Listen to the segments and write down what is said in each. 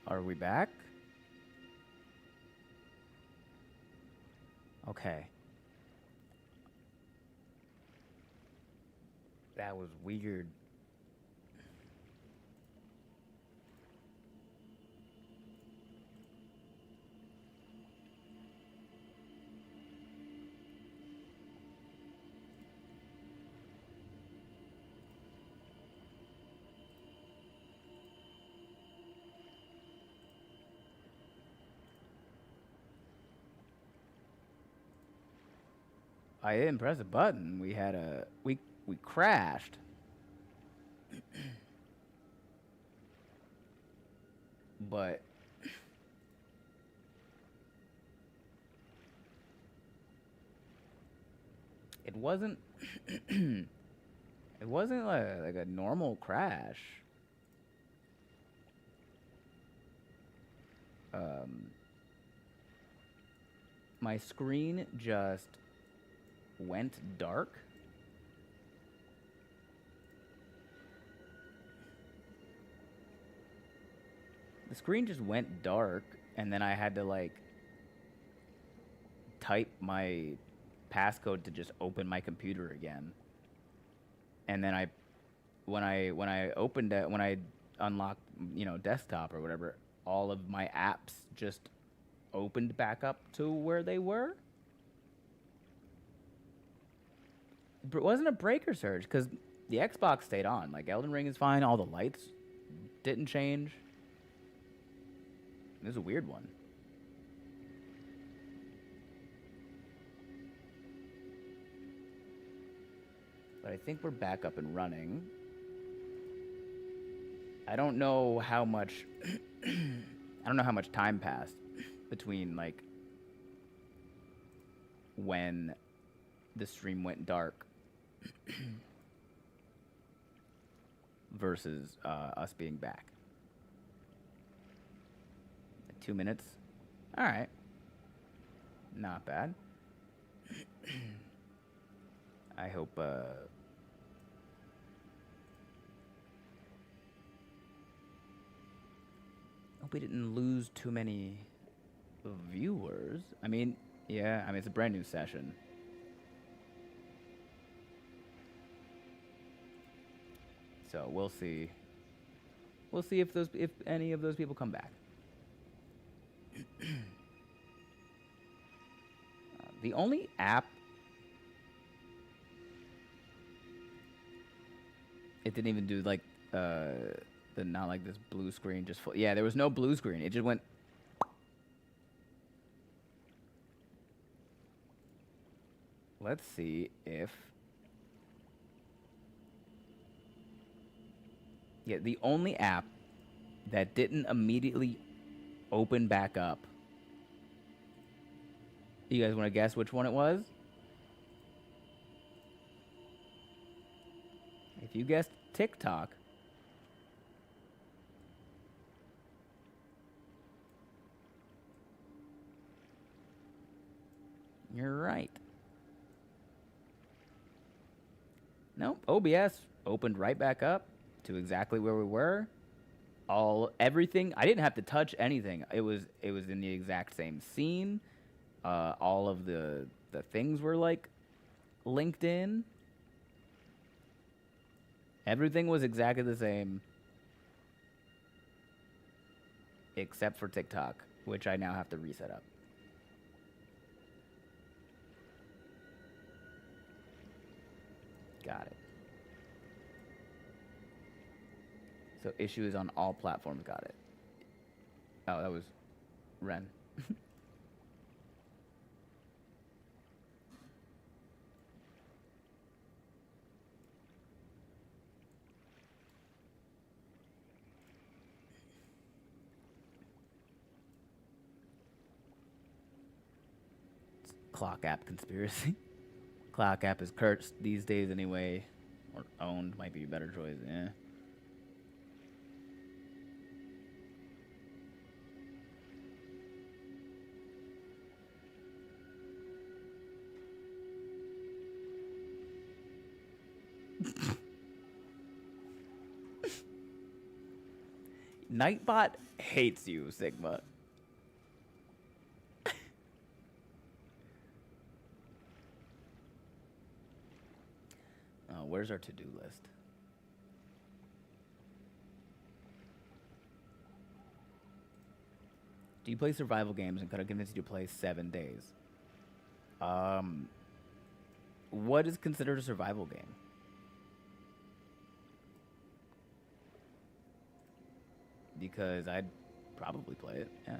Are we back? Okay. That was weird. I didn't press a button. We crashed. But it wasn't it wasn't like a normal crash. My screen just went dark. The screen just went dark, and then I had to like type my passcode to just open my computer again. And then when I opened it, when I unlocked, desktop or whatever, all of my apps just opened back up to where they were. It wasn't a breaker surge because the Xbox stayed on. Like Elden Ring is fine. All the lights didn't change. It was a weird one. But I think we're back up and running. I don't know how much I don't know how much time passed between like when the stream went dark versus us being back. 2 minutes. All right. Not bad. I hope we didn't lose too many viewers. I mean, yeah, it's a brand new session. So we'll see. We'll see if any of those people come back. The only app it didn't even do like not like this blue screen just full. Yeah, there was no blue screen. It just went. Let's see if. Yeah, the only app that didn't immediately open back up. You guys want to guess which one it was? If you guessed TikTok, you're right. Nope, OBS opened right back up to exactly where we were. Everything. I didn't have to touch anything. It was in the exact same scene. All of the things were like linked in. Everything was exactly the same except for TikTok, which I now have to reset up. Got it. So issue is on all platforms. Got it. Oh, that was Ren. Clock app conspiracy. Clock app is cursed these days anyway. Or owned might be a better choice. Yeah. Nightbot hates you, Sigma. Oh, where's our to-do list? Do you play survival games and could I convince you to play 7 days? What is considered a survival game? Because I'd probably play it, yeah.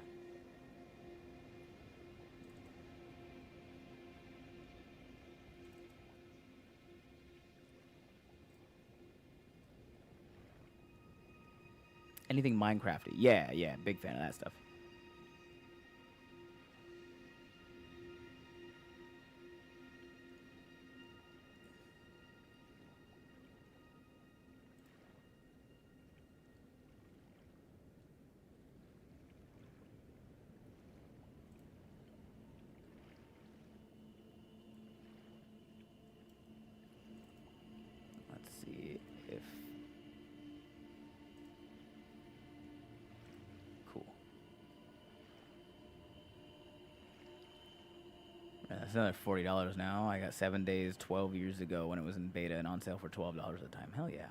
Anything Minecrafty. Yeah, big fan of that stuff. It's another $40 now. I got 7 days 12 years ago when it was in beta and on sale for $12 at the time. Hell yeah.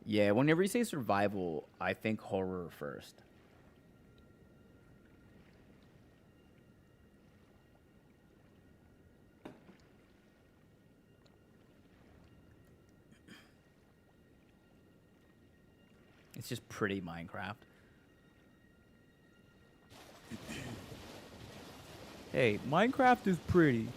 Yeah, whenever you say survival, I think horror first. It's just pretty Minecraft. Hey, Minecraft is pretty.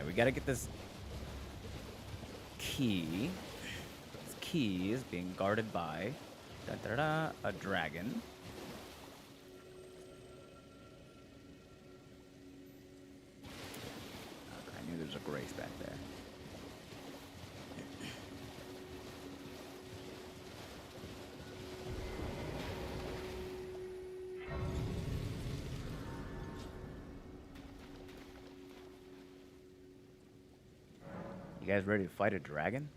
We gotta get this key. This key is being guarded by a dragon. Okay, I knew there was a Grace back there. You guys ready to fight a dragon?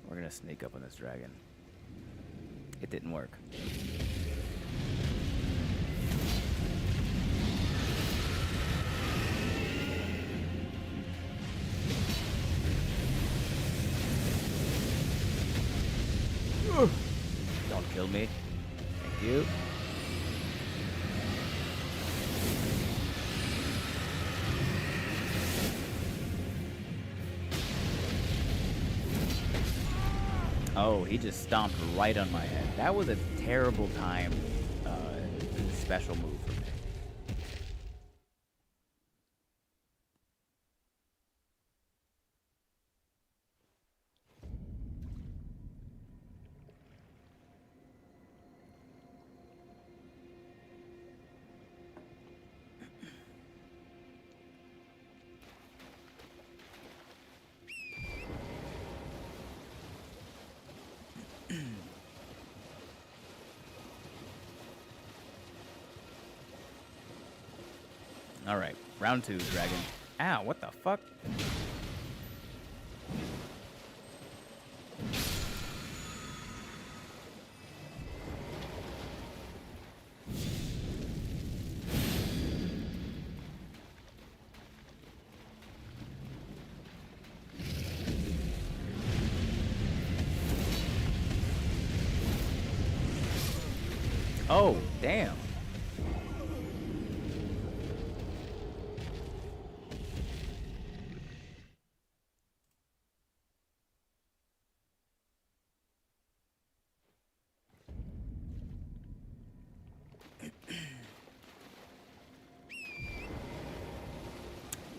We're gonna sneak up on this dragon. It didn't work. Don't kill me. Thank you. Oh, he just stomped right on my head. That was a terrible time special move for me. All right, round 2, dragon. Ow, what the fuck? Oh, damn.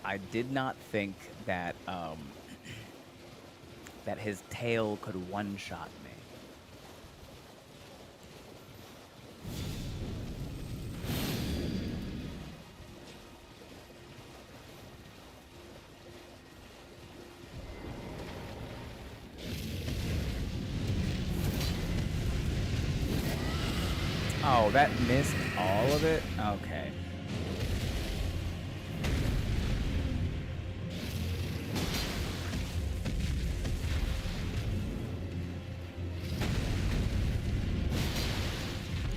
I did not think that that his tail could one-shot me. Oh, that missed all of it? Okay.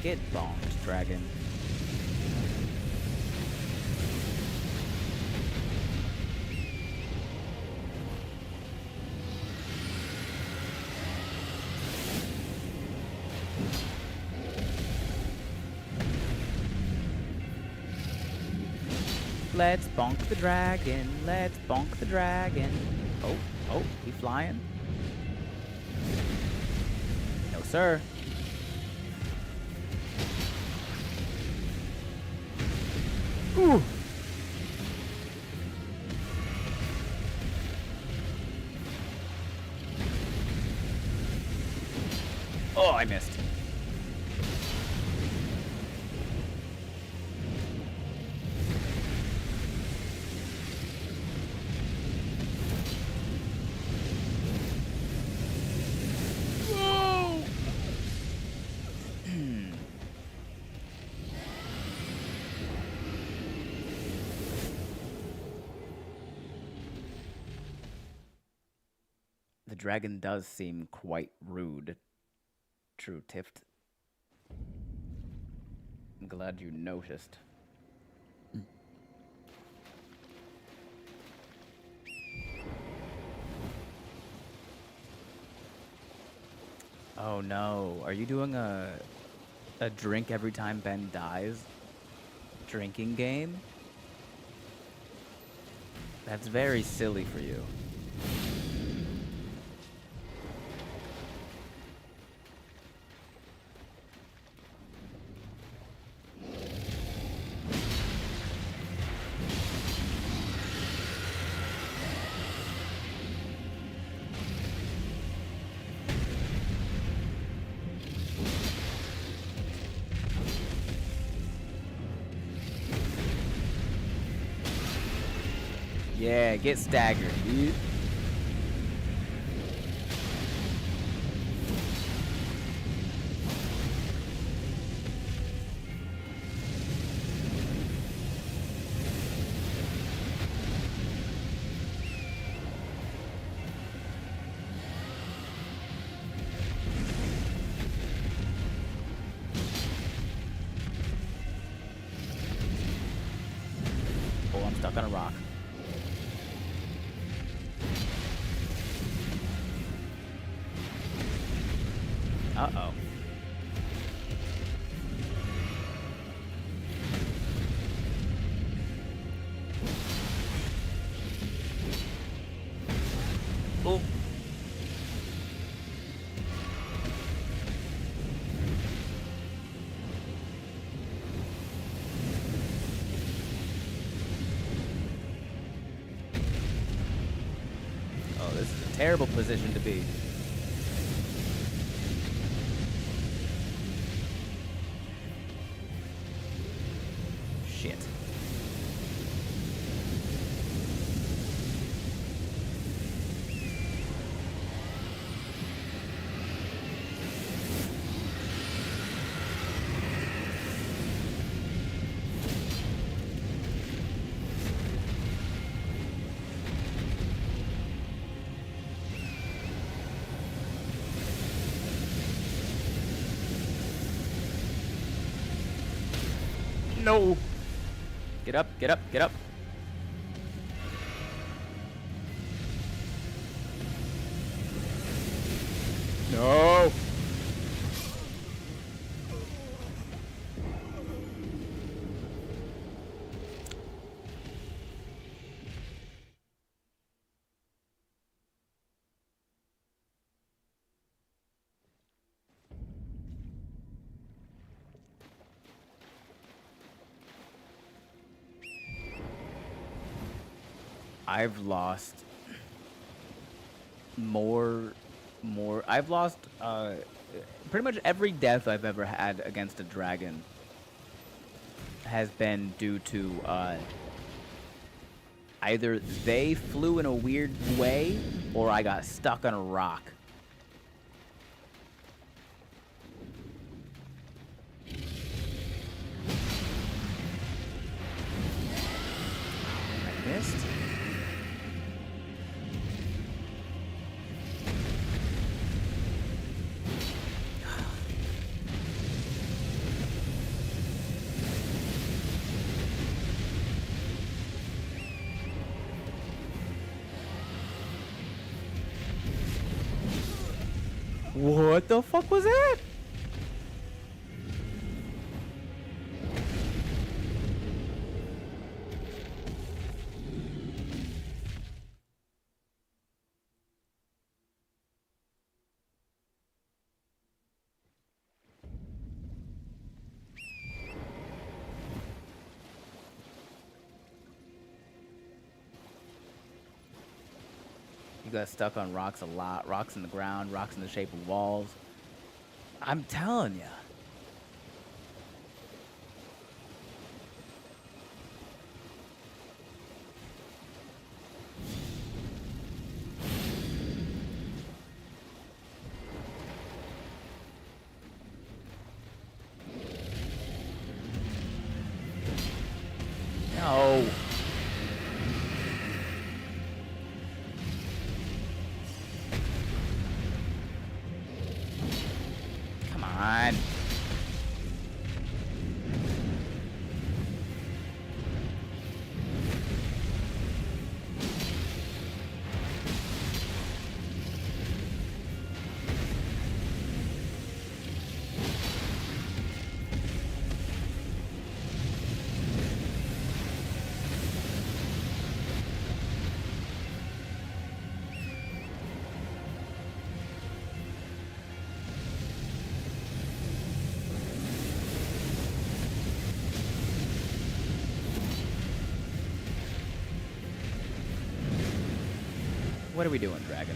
Get bonked, dragon. Let's bonk the dragon. Let's bonk the dragon. Oh, he flying? No, sir. Ooh. Oh, I missed. Whoa! The dragon does seem quite rude. True, Tift. I'm glad you noticed. Oh no, are you doing a drink every time Ben dies drinking game? That's very silly for you. Yeah, get staggered, dude. Oh, I'm stuck on a rock. Uh-oh. Oh. Oh, this is a terrible position to be. Shit. No. Get up, get up, get up. No. I've lost more. I've lost pretty much every death I've ever had against a dragon has been due to either they flew in a weird way or I got stuck on a rock. I missed. What the fuck was that? You got stuck on rocks a lot. Rocks in the ground, rocks in the shape of walls. I'm telling you. No. Come on. What are we doing, dragon?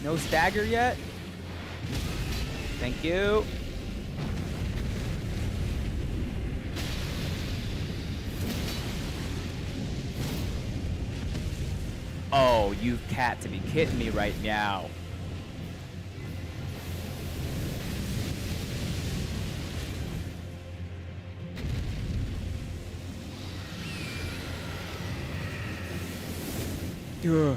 No stagger yet? Thank you. Oh, you cat to be kidding me right now. Ugh.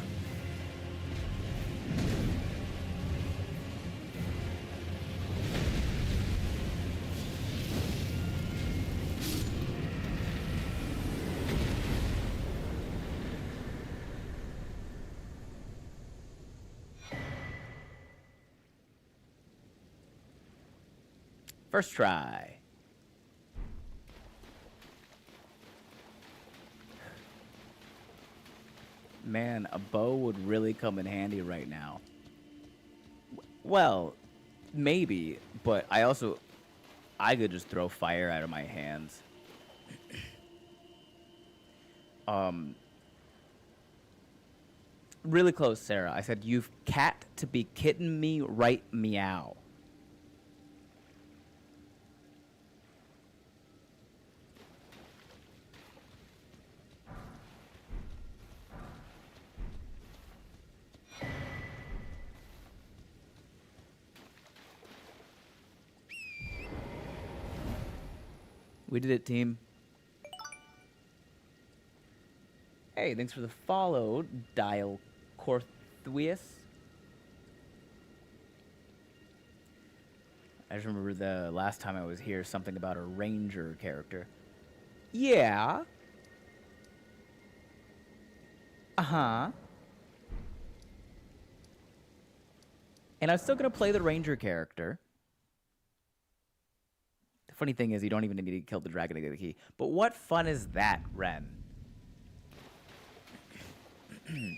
First try. Man, a bow would really come in handy right now. Well, maybe, but I could just throw fire out of my hands. Really close, Sarah. I said, you've cat to be kidding me right meow. We did it, team. Hey, thanks for the follow, Dial Corthuius. I just remember the last time I was here, something about a ranger character. Yeah. Uh-huh. And I'm still going to play the ranger character. The funny thing is, you don't even need to kill the dragon to get the key. But what fun is that, Ren? I'm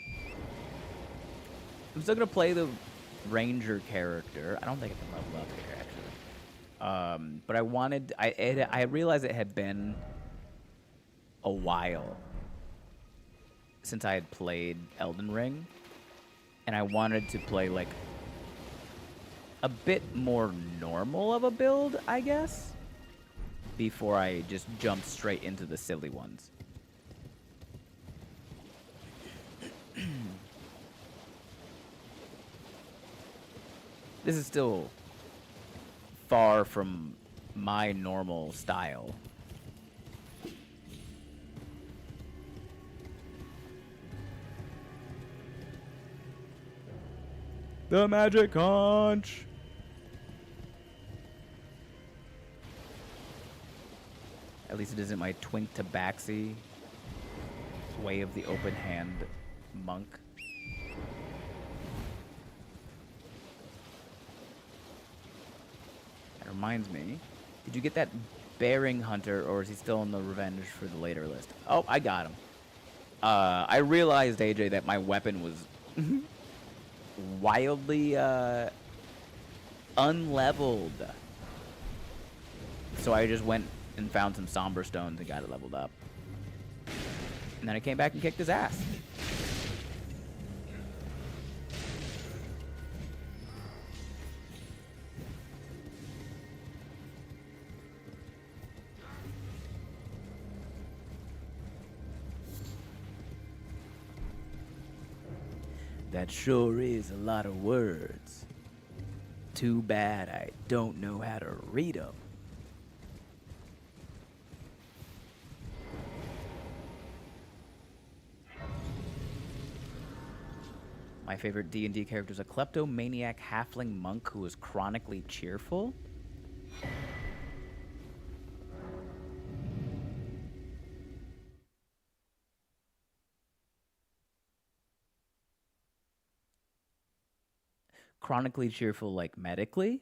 still gonna play the ranger character. I don't think I can level up here actually. But I realized it had been a while since I had played Elden Ring, and I wanted to play like a bit more normal of a build, I guess, before I just jumped straight into the silly ones. This is still far from my normal style. The magic conch! At least it isn't my twink tabaxi way of the open hand monk. That reminds me, did you get that bearing hunter, or is he still in the revenge for the later list? Oh, I got him. I realized, AJ, that my weapon was wildly unleveled. So I just went and found some somber stones and got it leveled up. And then I came back and kicked his ass. That sure is a lot of words. Too bad I don't know how to read them. My favorite D&D character is a kleptomaniac halfling monk who is chronically cheerful. Chronically cheerful, like medically?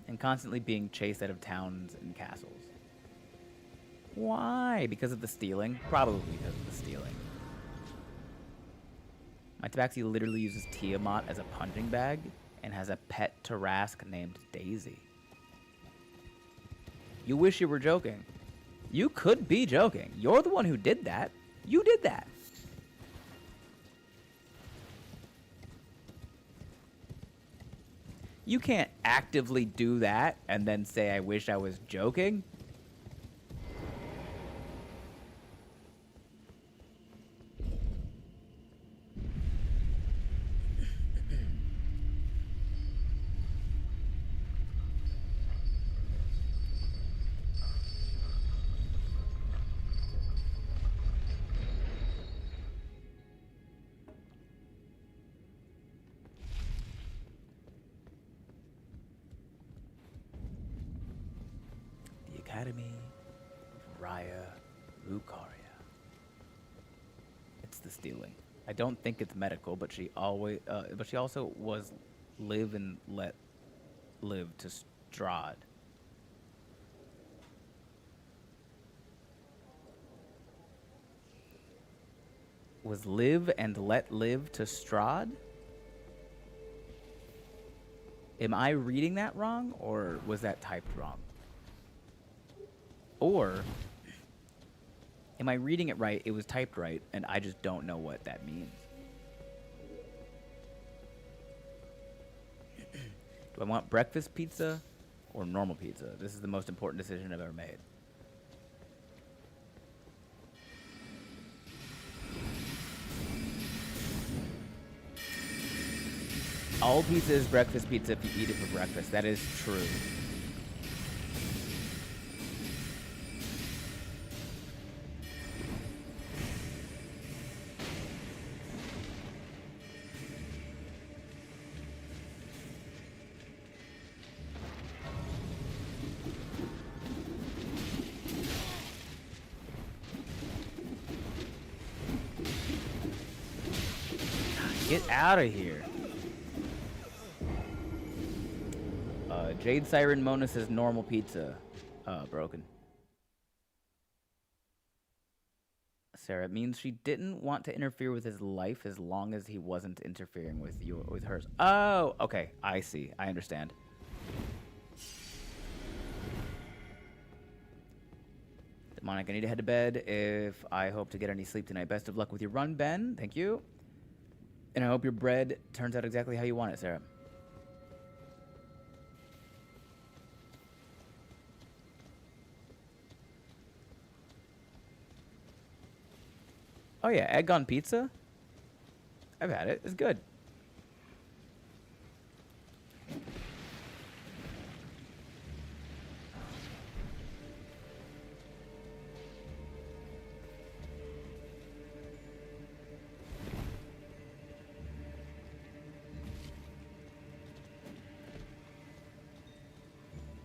And constantly being chased out of towns and castles. Why? Because of the stealing? Probably because of the stealing. My tabaxi literally uses Tiamat as a punching bag and has a pet Tarask named Daisy. You wish you were joking. You could be joking. You're the one who did that. You did that. You can't actively do that and then say, I wish I was joking. Academy of Raya Lucaria. It's the stealing. I don't think it's medical, but she also was live and let live to Strahd. Was live and let live to Strahd? Am I reading that wrong, or was that typed wrong? Or am I reading it right? It was typed right, and I just don't know what that means. Do I want breakfast pizza or normal pizza? This is the most important decision I've ever made. All pizza is breakfast pizza if you eat it for breakfast. That is true. Get out of here. Jade Siren Mona says normal pizza. Broken. Sarah, it means she didn't want to interfere with his life as long as he wasn't interfering with hers. Oh, okay. I see. I understand. Demonic, I need to head to bed if I hope to get any sleep tonight. Best of luck with your run, Ben. Thank you. And I hope your bread turns out exactly how you want it, Sarah. Oh yeah, egg on pizza? I've had it. It's good.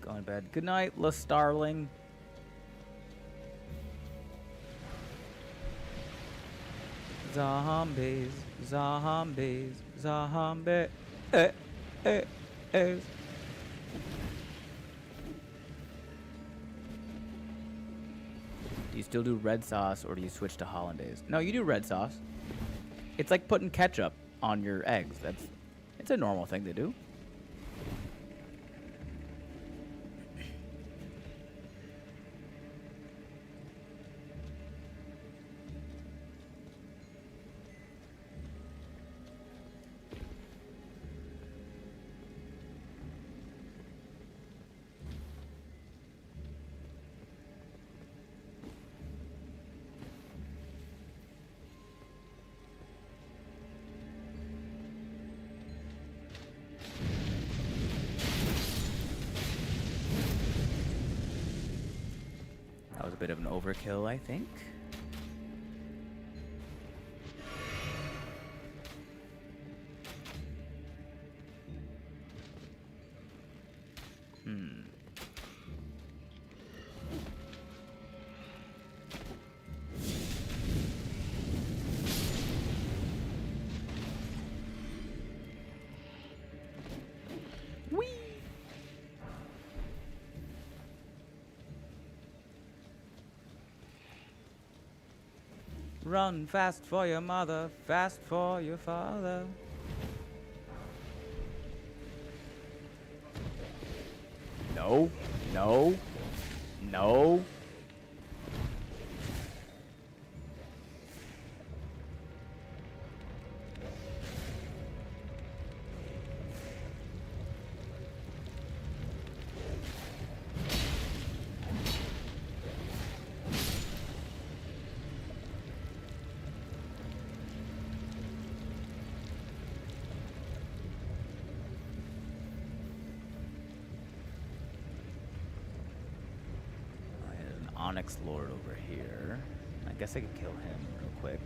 Going to bed. Good night, La Starling. Zombies, zombies, zombies. Eh, eh, eh. Do you still do red sauce or do you switch to hollandaise? No, you do red sauce. It's like putting ketchup on your eggs. It's a normal thing to do. That was a bit of an overkill, I think. Run fast for your mother, fast for your father. No, no, no. Onyx Lord over here. I guess I could kill him real quick.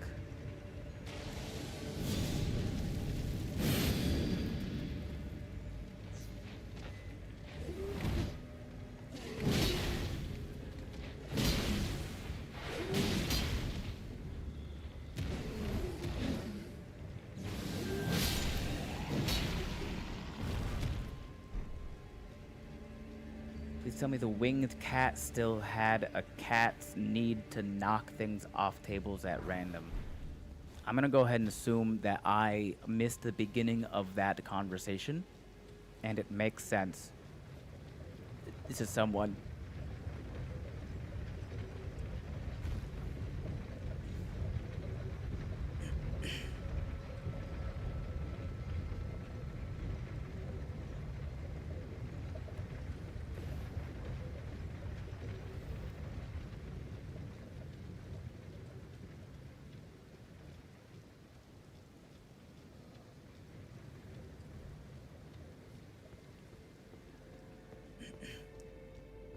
Please tell me the winged cat still had a cat's need to knock things off tables at random. I'm gonna go ahead and assume that I missed the beginning of that conversation, and it makes sense. This is someone.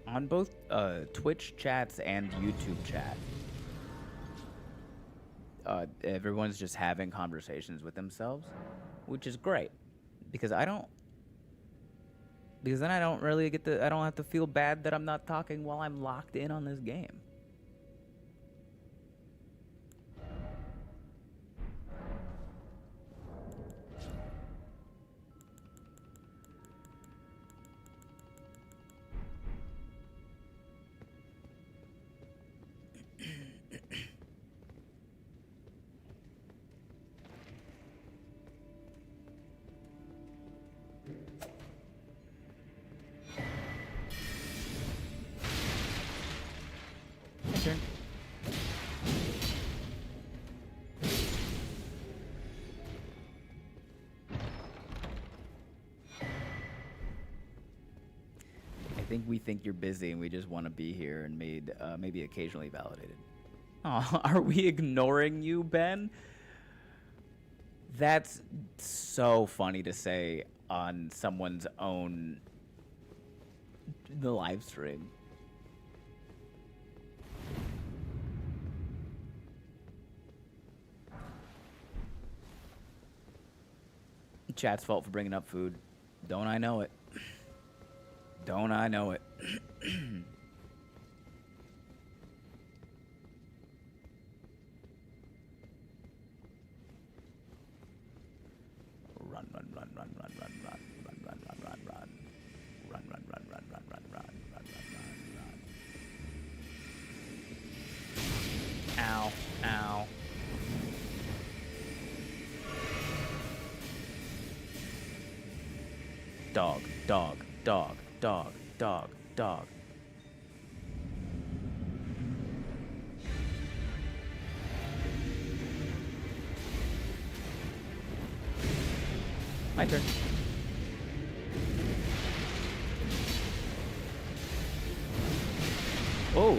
On both Twitch chats and YouTube chat, everyone's just having conversations with themselves, which is great because then I don't really I don't have to feel bad that I'm not talking while I'm locked in on this game. turn. I think we think you're busy and we just want to be here and maybe occasionally validated. Oh, are we ignoring you, Ben? That's so funny to say on someone's own the live stream. Chat's fault for bringing up food. Don't I know it? Don't I know it? Run, run, run, run, run, run, run, run, run, run, run, run. Run, run, run, run, run, run, run, run, run, run. Ow, ow. Dog, dog, dog, dog, dog, dog. My turn. Oh.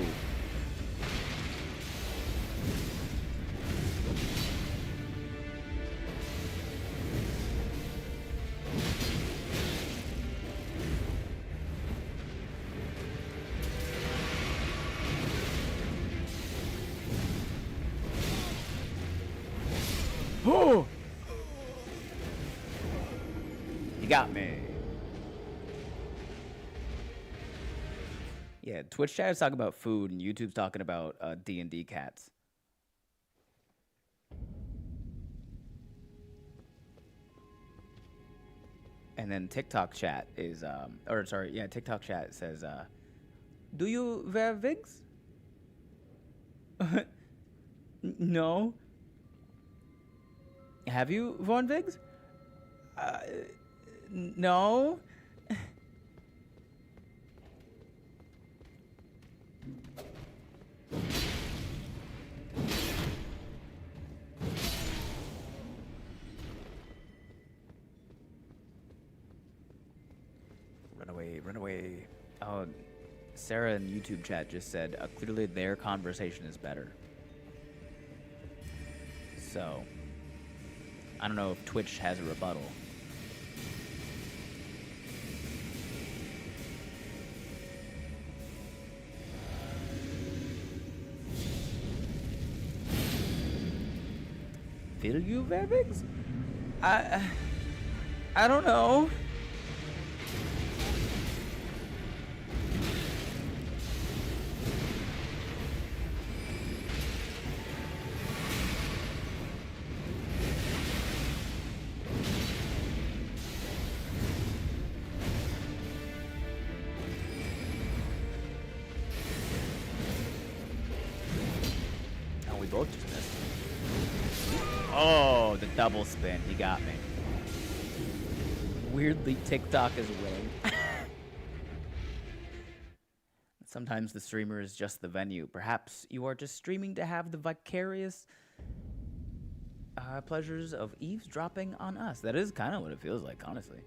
Oh! You got me. Yeah, Twitch chat is talking about food, and YouTube's talking about D&D cats. And then TikTok chat is, TikTok chat says, do you wear wigs? No. Have you worn wigs? No. Run away, run away. Oh, Sarah in YouTube chat just said, clearly their conversation is better. So, I don't know if Twitch has a rebuttal. Will you wear wigs? I don't know. Oh, we both just missed. Oh, the double spin. He got me. Weirdly, TikTok is winning. Sometimes the streamer is just the venue. Perhaps you are just streaming to have the vicarious pleasures of eavesdropping on us. That is kind of what it feels like, honestly.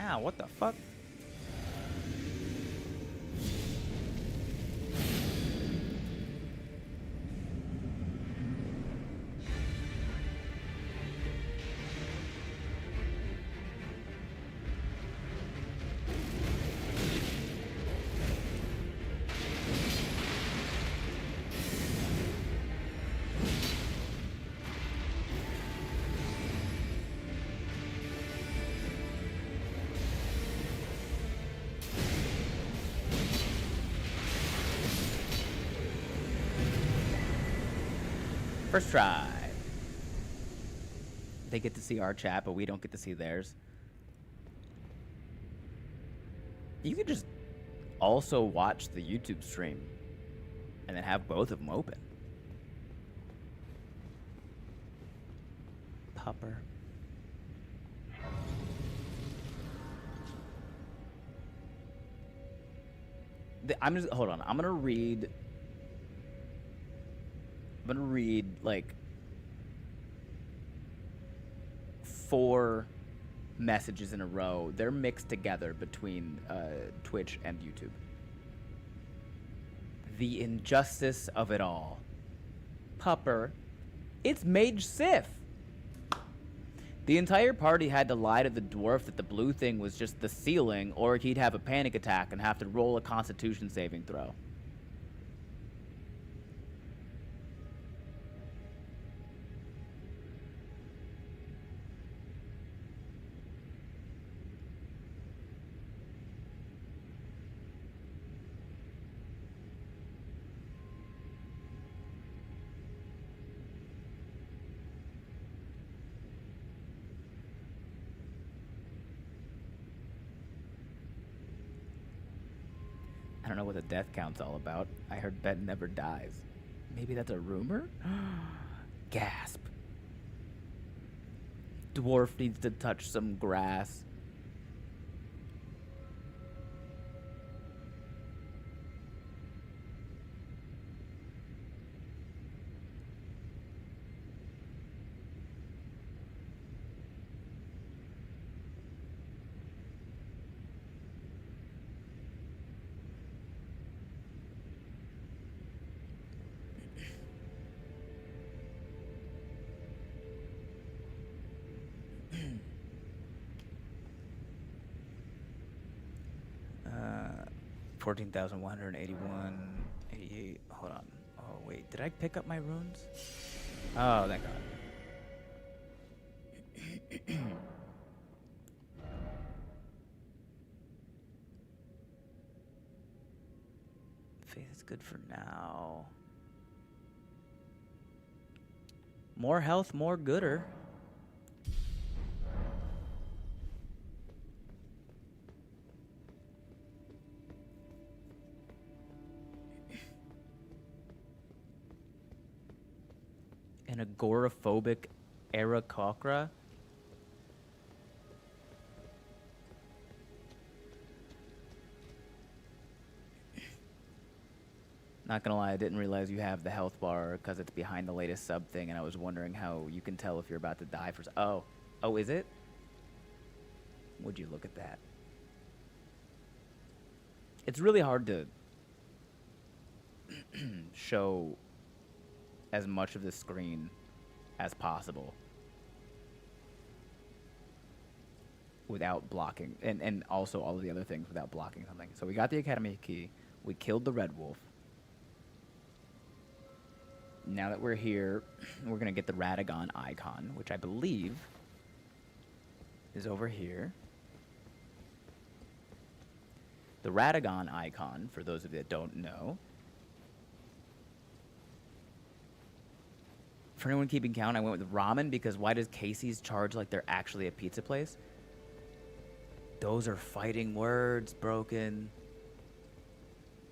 Ow, what the fuck? First try. They get to see our chat, but we don't get to see theirs. You could just also watch the YouTube stream and then have both of them open. Pupper. Hold on. I'm gonna read like 4 messages in a row. They're mixed together between Twitch and YouTube. The injustice of it all. Pupper. It's Mage Sif. The entire party had to lie to the dwarf that the blue thing was just the ceiling, or he'd have a panic attack and have to roll a Constitution saving throw. I don't know what the death count's all about. I heard Ben never dies. Maybe that's a rumor? Gasp. Dwarf needs to touch some grass. uh, 14,181, 88. Hold on. Oh, wait. Did I pick up my runes? Oh, thank God. Faith is good for now. More health, more gooder. An agoraphobic Aarakocra. Not gonna lie, I didn't realize you have the health bar because it's behind the latest sub thing, and I was wondering how you can tell if you're about to die for. Oh, is it? Would you look at that? It's really hard to show as much of the screen as possible without blocking, and also all of the other things without blocking something. So we got the Academy key. We killed the Red Wolf. Now that we're here, we're gonna get the Radagon icon, which I believe is over here. The Radagon icon, for those of you that don't know, for anyone keeping count, I went with ramen because why does Casey's charge like they're actually a pizza place? Those are fighting words, Broken.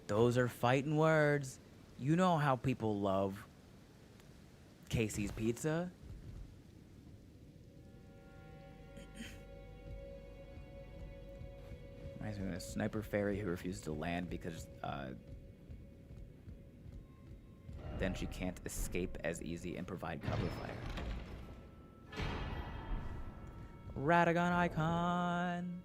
Those are fighting words. You know how people love Casey's Pizza? Reminds me of a sniper fairy who refuses to land because then she can't escape as easy and provide cover fire. Radagon icon.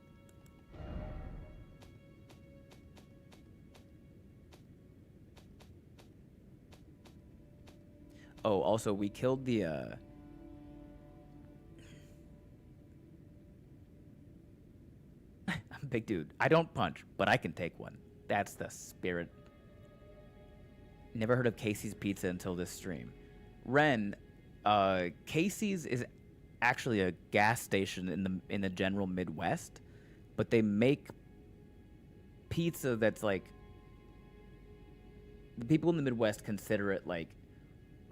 Oh, also we killed the I'm a big dude. I don't punch, but I can take one. That's the spirit. Never heard of Casey's Pizza until this stream. Ren, Casey's is actually a gas station in the general Midwest, but they make pizza that's like, the people in the Midwest consider it like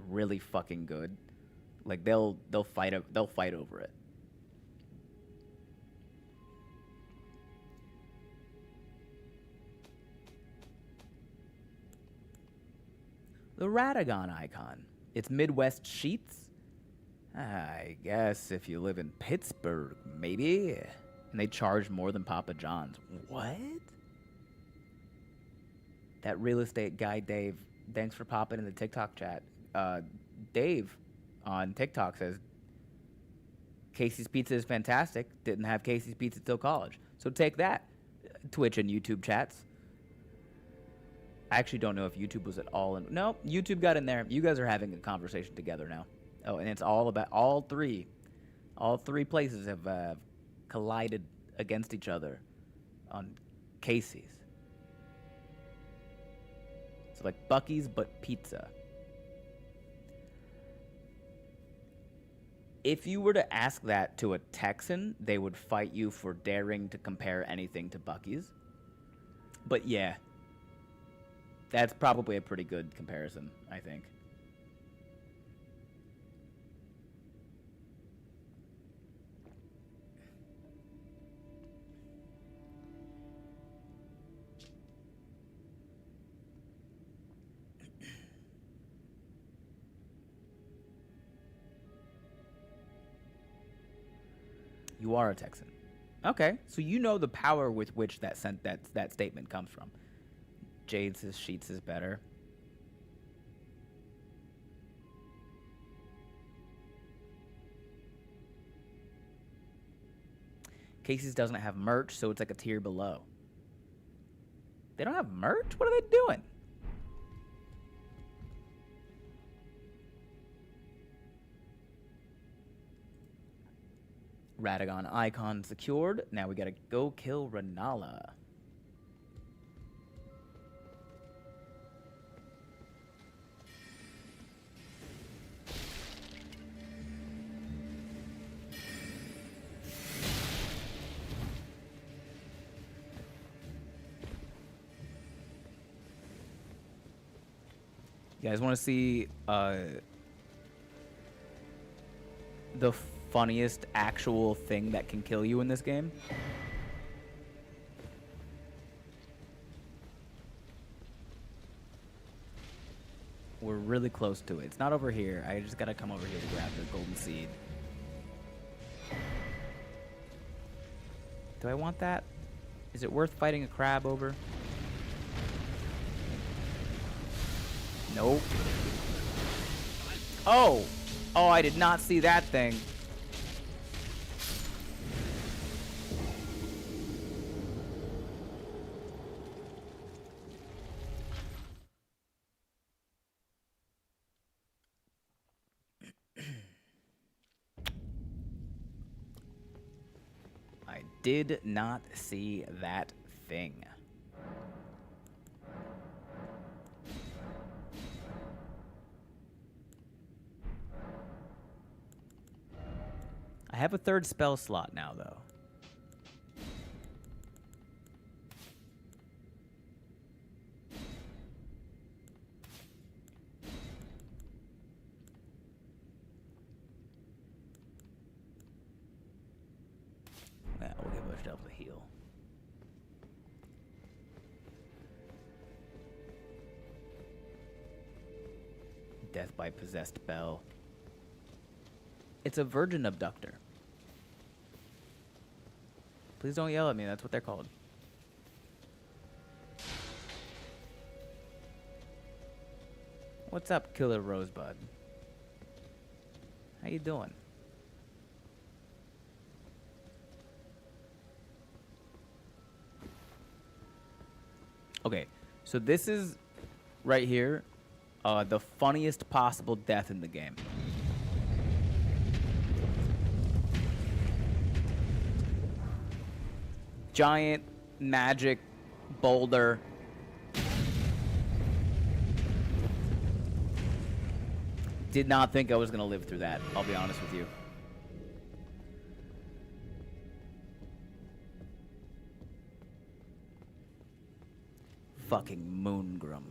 really fucking good. Like they'll fight over it. The Radagon icon. It's Midwest Sheets. I guess if you live in Pittsburgh, maybe. And they charge more than Papa John's. What? That real estate guy, Dave, thanks for popping in the TikTok chat. Dave on TikTok says, Casey's Pizza is fantastic. Didn't have Casey's Pizza till college. So take that, Twitch and YouTube chats. I actually don't know if YouTube was at all in. No, YouTube got in there. You guys are having a conversation together now. Oh, and it's all about all three. All three places have collided against each other on Casey's. It's like Buc-ee's, but pizza. If you were to ask that to a Texan, they would fight you for daring to compare anything to Buc-ee's. But yeah, that's probably a pretty good comparison, I think. You are a Texan. Okay, so you know the power with which that statement comes from. Jade says Sheets is better. Casey's doesn't have merch, so it's like a tier below. They don't have merch? What are they doing? Radagon icon secured. Now we gotta go kill Renala. You guys want to see the funniest actual thing that can kill you in this game? We're really close to it. It's not over here. I just gotta come over here to grab the golden seed. Do I want that? Is it worth fighting a crab over? Nope. Oh! Oh, I did not see that thing. I did not see that thing. I have a third spell slot now, though. Yeah, we'll give ourselves a heal. Death by possessed bell. It's a virgin abductor. Please don't yell at me. That's what they're called. What's up, Killer Rosebud? How you doing? Okay, so this is right here the funniest possible death in the game. Giant magic boulder. Did not think I was going to live through that, I'll be honest with you. Fucking Moongrum.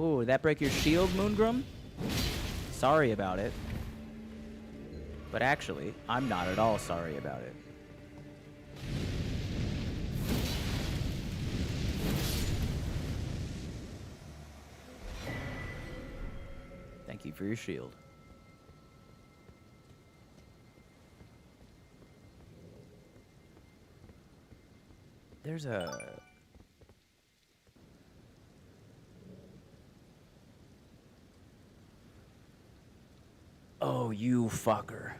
Oh, did that break your shield, Moongrum? Sorry about it. But actually, I'm not at all sorry about it. Thank you for your shield. There's a... Oh, you fucker.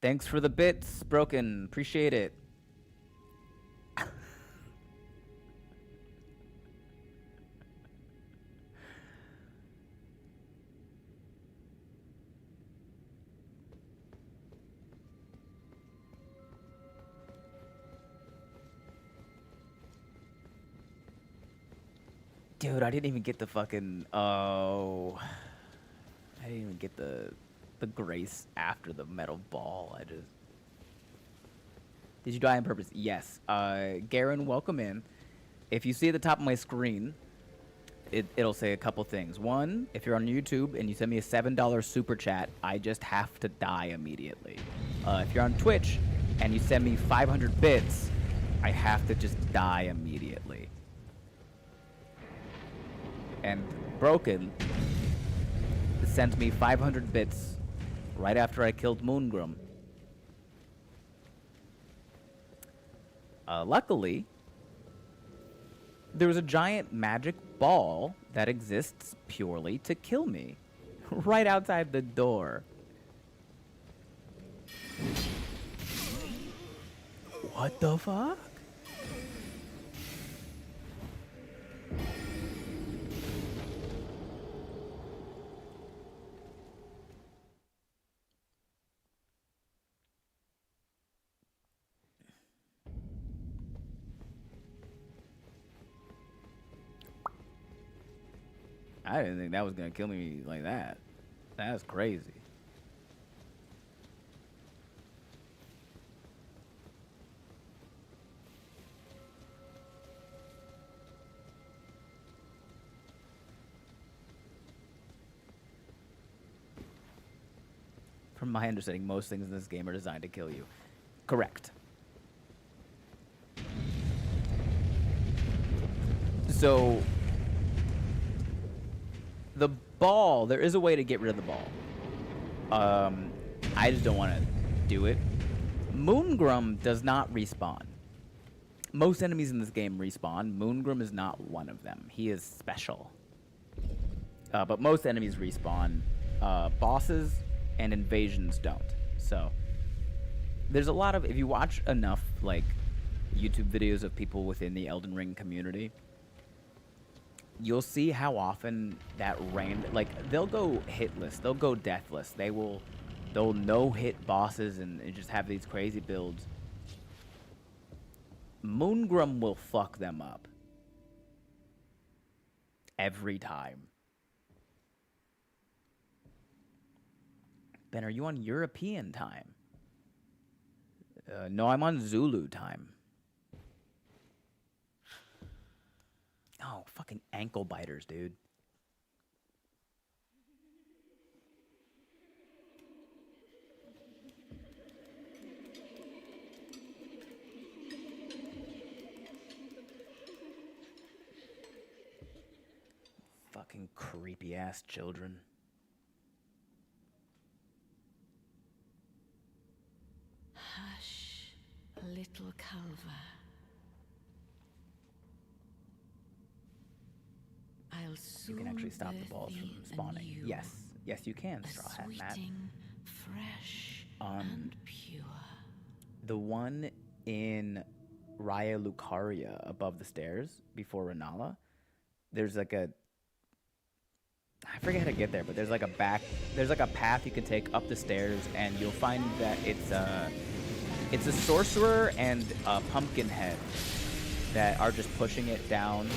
Thanks for the bits, Broken. Appreciate it. Dude, I didn't even get the fucking... Oh... I didn't even get the grace after the metal ball. I just... Did you die on purpose? Yes. Garen, welcome in. If you see at the top of my screen, it'll say a couple things. One, if you're on YouTube and you send me a $7 super chat, I just have to die immediately. If you're on Twitch and you send me 500 bits, I have to just die immediately. And Broken sent me 500 bits right after I killed Moongrum. Luckily, there was a giant magic ball that exists purely to kill me right outside the door. What the fuck? I didn't think that was gonna kill me like that. That's crazy. From my understanding, most things in this game are designed to kill you. Correct. So, the ball, there is a way to get rid of the ball. I just don't want to do it. Moongrum does not respawn. Most enemies in this game respawn. Moongrum is not one of them. He is special. But most enemies respawn. Bosses and invasions don't. So there's a lot of, if you watch enough like YouTube videos of people within the Elden Ring community, you'll see how often that like they'll go hitless, they'll go deathless, they'll no hit bosses and just have these crazy builds. Moongrum will fuck them up every time. Ben, are you on European time? No, I'm on Zulu time. Oh, fucking ankle biters, dude. Fucking creepy ass children. Hush, little Culver. I'll soon You can actually stop the balls from spawning. anew, Yes. Yes, you can, Straw Hat Matt. Fresh and pure. The one in Raya Lucaria above the stairs before Renala, there's like a I forget how to get there, but there's like a path you can take up the stairs, and you'll find that it's a sorcerer and a pumpkin head that are just pushing it down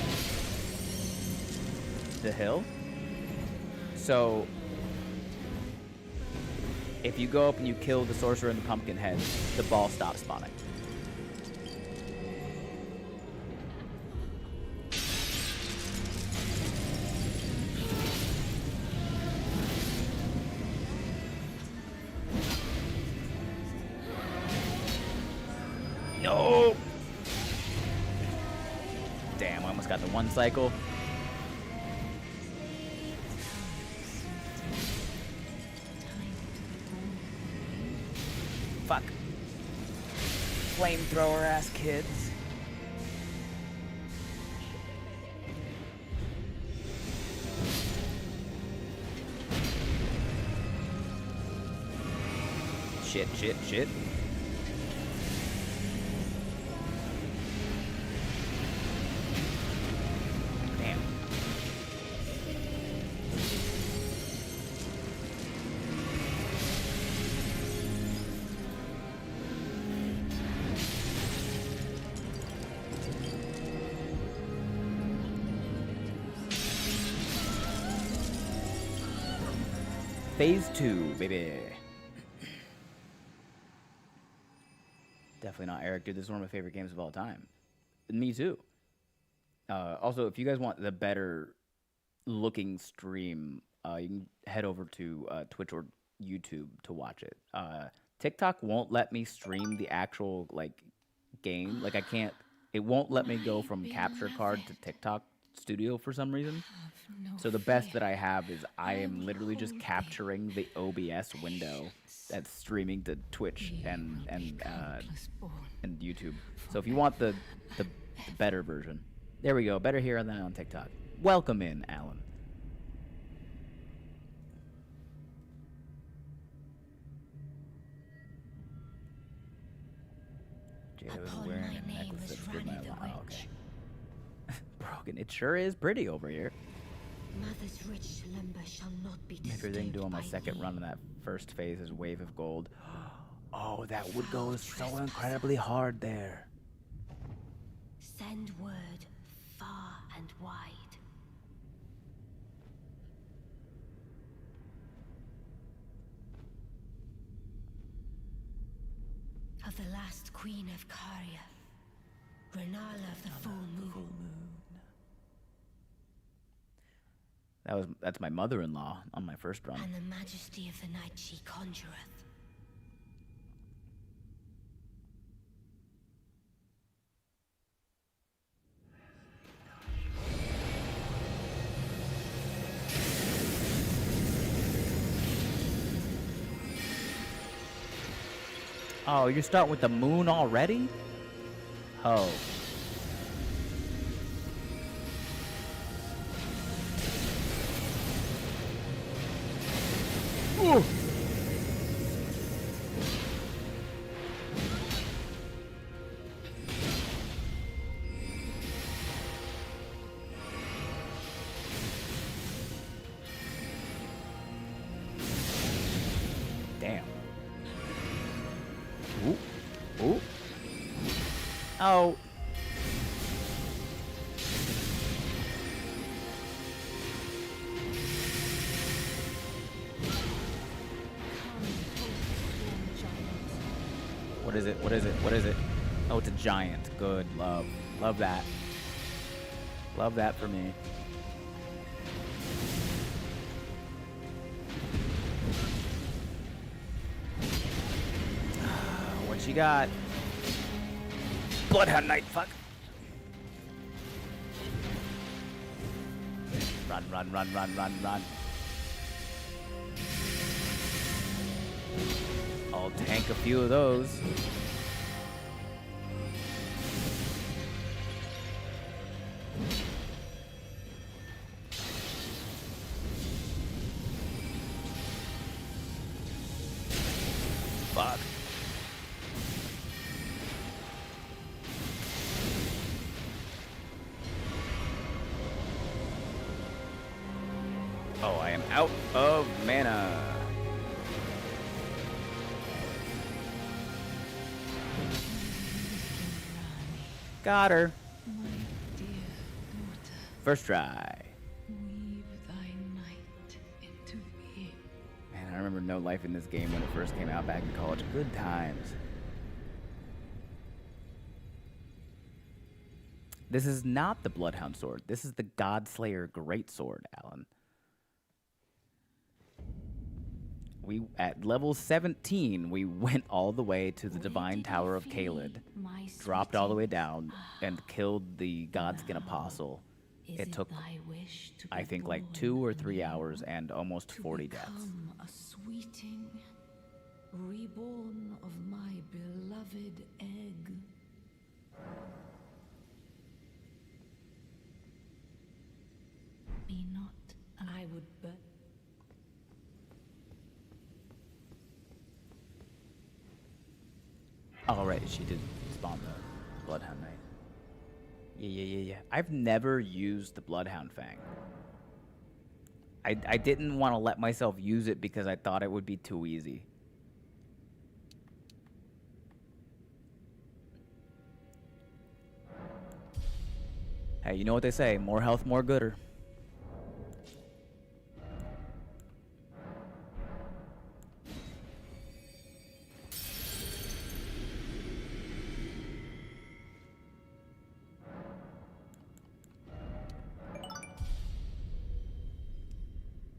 the hill. So if you go up and you kill the sorcerer and the pumpkin head, the ball stops spawning. No! Damn, I almost got the one cycle. Fuck. Flamethrower ass kids. Shit, shit, shit. Damn. Phase 2, baby. Definitely not Eric, dude. This is one of my favorite games of all time. Me too. Also, if you guys want the better looking stream, you can head over to Twitch or YouTube to watch it. TikTok won't let me stream the actual like game. Like I can't. It won't let me go from capture card to TikTok Studio for some reason. So the best that I have is I am literally just capturing the OBS window that's streaming to Twitch and YouTube. So if you want the better version, there we go. Better here than on TikTok. Welcome in, Alan. Jada was wearing a necklace that's good. Oh, okay. Broken. It sure is pretty over here. Mother's rich limber shall not be Everything doing my second run in that first phase is Wave of Gold. Oh, that would go so incredibly hard there. Send word far and wide. Of the last queen of Caria, Renala of the full moon. That's my mother-in-law on my first run. And the majesty of the night she conjureth. Oh, you start with the moon already? Oh. Ooh. Damn. Ooh. Ooh. Oh. What is it? What is it? What is it? Oh, it's a giant. Good. Love. Love that. Love that for me. What you got? Bloodhound Knight, fuck. Run, run, run, run, run, run. I'll tank a few of those. Fuck. Oh, I am out of mana. Got her. My dear daughter, First try. weave thy might into being. Man, I remember No Life in this game when it first came out back in college. Good times. This is not the Bloodhound sword. This is the Godslayer Greatsword, Alan. We at level 17, we went all the way to the Divine Tower of Kaled, dropped all the way down, and killed the Godskin Apostle. It took, I think, like 2 or 3 hours and almost 40 deaths. A sweeting, reborn of my beloved egg. Be not, I would but. Oh, right, she did spawn the Bloodhound Knight. Yeah. I've never used the Bloodhound Fang. I didn't want to let myself use it because I thought it would be too easy. Hey, you know what they say, more health, more gooder.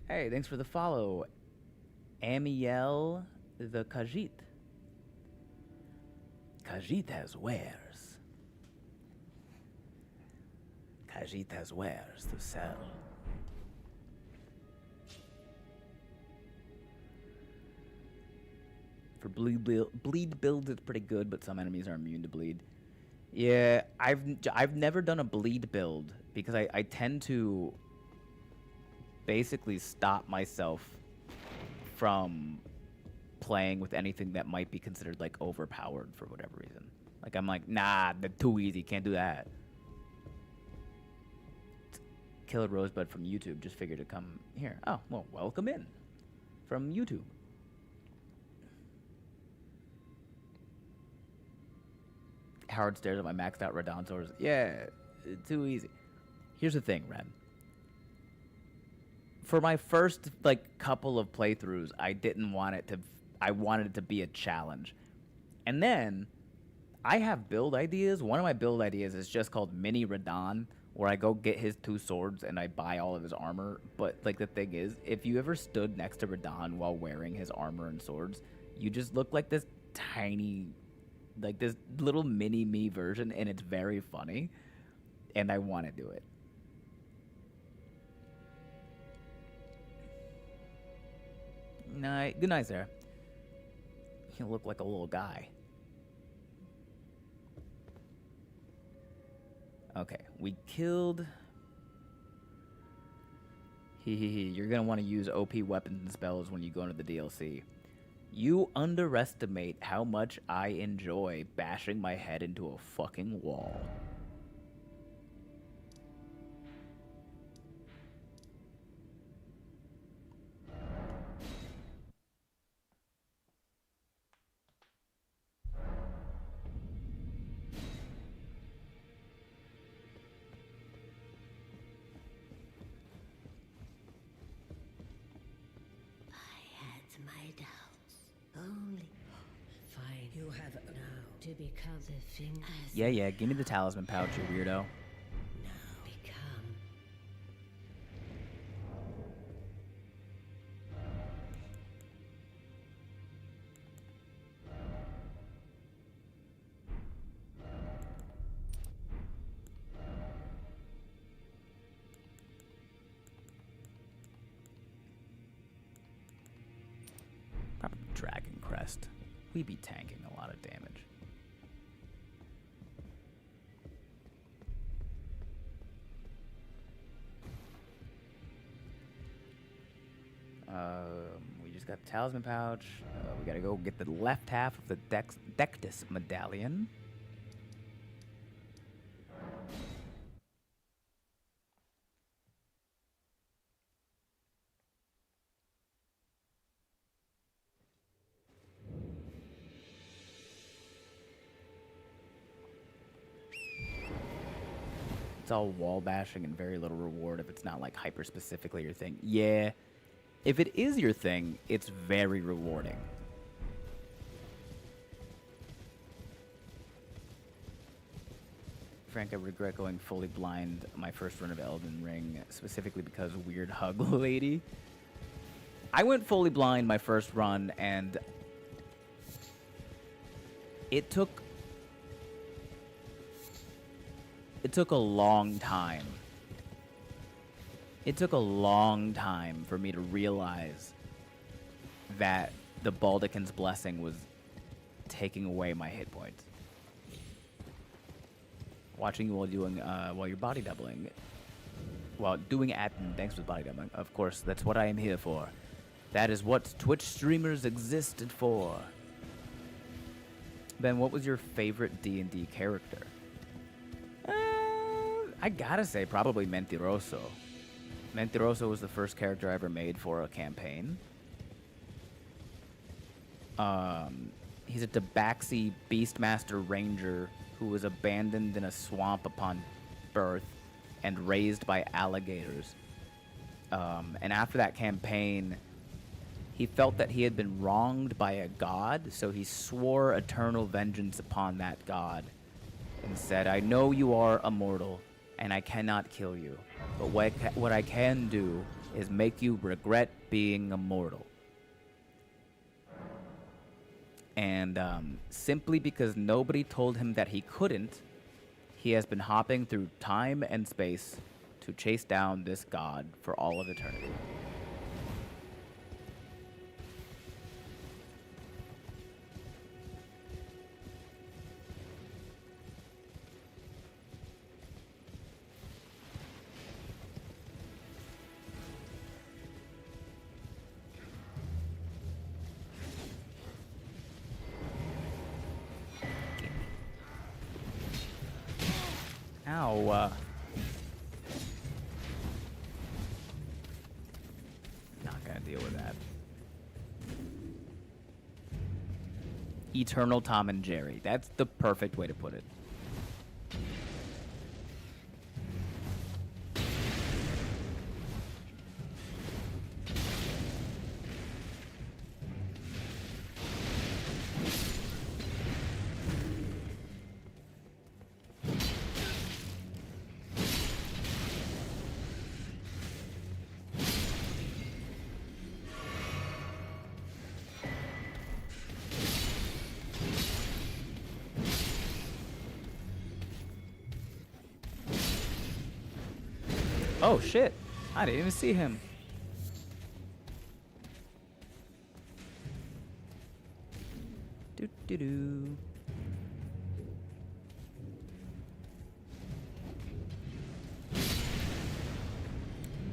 Hey, thanks for the follow, Amiel the Khajiit. Khajiit has wares. Khajiit has wares to sell. For bleed build, it's pretty good, but some enemies are immune to bleed. Yeah, I've never done a bleed build because I tend to basically stop myself from playing with anything that might be considered like overpowered for whatever reason. Like I'm like, nah, they're too easy, can't do that. Killed Rosebud from YouTube, just figured to come here. Oh, well, welcome in from YouTube. Howard stares at my maxed out Radon swords. Yeah, too easy. Here's the thing, Ren. For my first like couple of playthroughs, I wanted it to be a challenge. And then I have build ideas. One of my build ideas is just called Mini Radon, where I go get his 2 swords and I buy all of his armor. But like the thing is, if you ever stood next to Radon while wearing his armor and swords, you just look like this tiny, like this little mini me version, and it's very funny. And I want to do it. Good night, Sarah. You look like a little guy. Okay, we killed. You're gonna want to use OP weapons and spells when you go into the DLC. You underestimate how much I enjoy bashing my head into a fucking wall. My doubts. Only fine. You have now to become the thing. Yeah. Give me the talisman pouch, you weirdo. Now become. Proper Dragon Crest. We be tanking a lot of damage. We just got the talisman pouch. We gotta go get the left half of the Dectus medallion. It's all wall bashing and very little reward if it's not like hyper specifically your thing. Yeah, if it is your thing, it's very rewarding. Frank, I regret going fully blind my first run of Elden Ring, specifically because weird hug lady. I went fully blind my first run, and it took a long time. It took a long time for me to realize that the Baldekin's blessing was taking away my hit points. Watching you while you're body doubling. While doing admin, thanks for body doubling. Of course, that's what I am here for. That is what Twitch streamers existed for. Ben, what was your favorite D&D character? I gotta say probably Mentiroso. Mentiroso was the first character I ever made for a campaign. He's a Tabaxi Beastmaster Ranger who was abandoned in a swamp upon birth and raised by alligators. And after that campaign, he felt that he had been wronged by a god, so he swore eternal vengeance upon that god and said, I know you are immortal, and I cannot kill you, but what I can do is make you regret being immortal. And simply because nobody told him that he couldn't, he has been hopping through time and space to chase down this god for all of eternity. Ow. Not gonna deal with that. Eternal Tom and Jerry. That's the perfect way to put it. Oh shit, I didn't even see him. Do do do.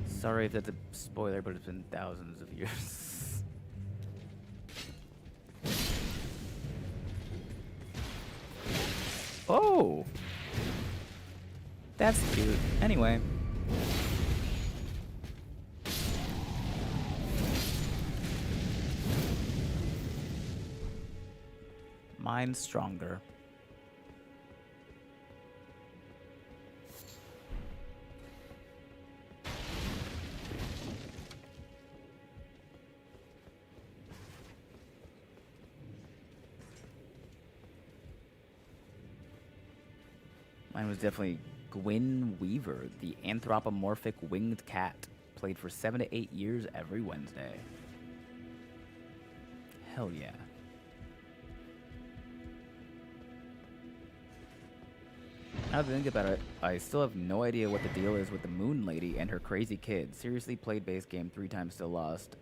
Sorry if that's a spoiler, but it's been thousands of years. Oh, that's cute. Anyway. Mine's stronger. Mine was definitely Gwyn Weaver, the anthropomorphic winged cat. Played for 7 to 8 years every Wednesday. Hell yeah. Now that I think about it, I still have no idea what the deal is with the Moon Lady and her crazy kid. Seriously played base game 3 times, still lost.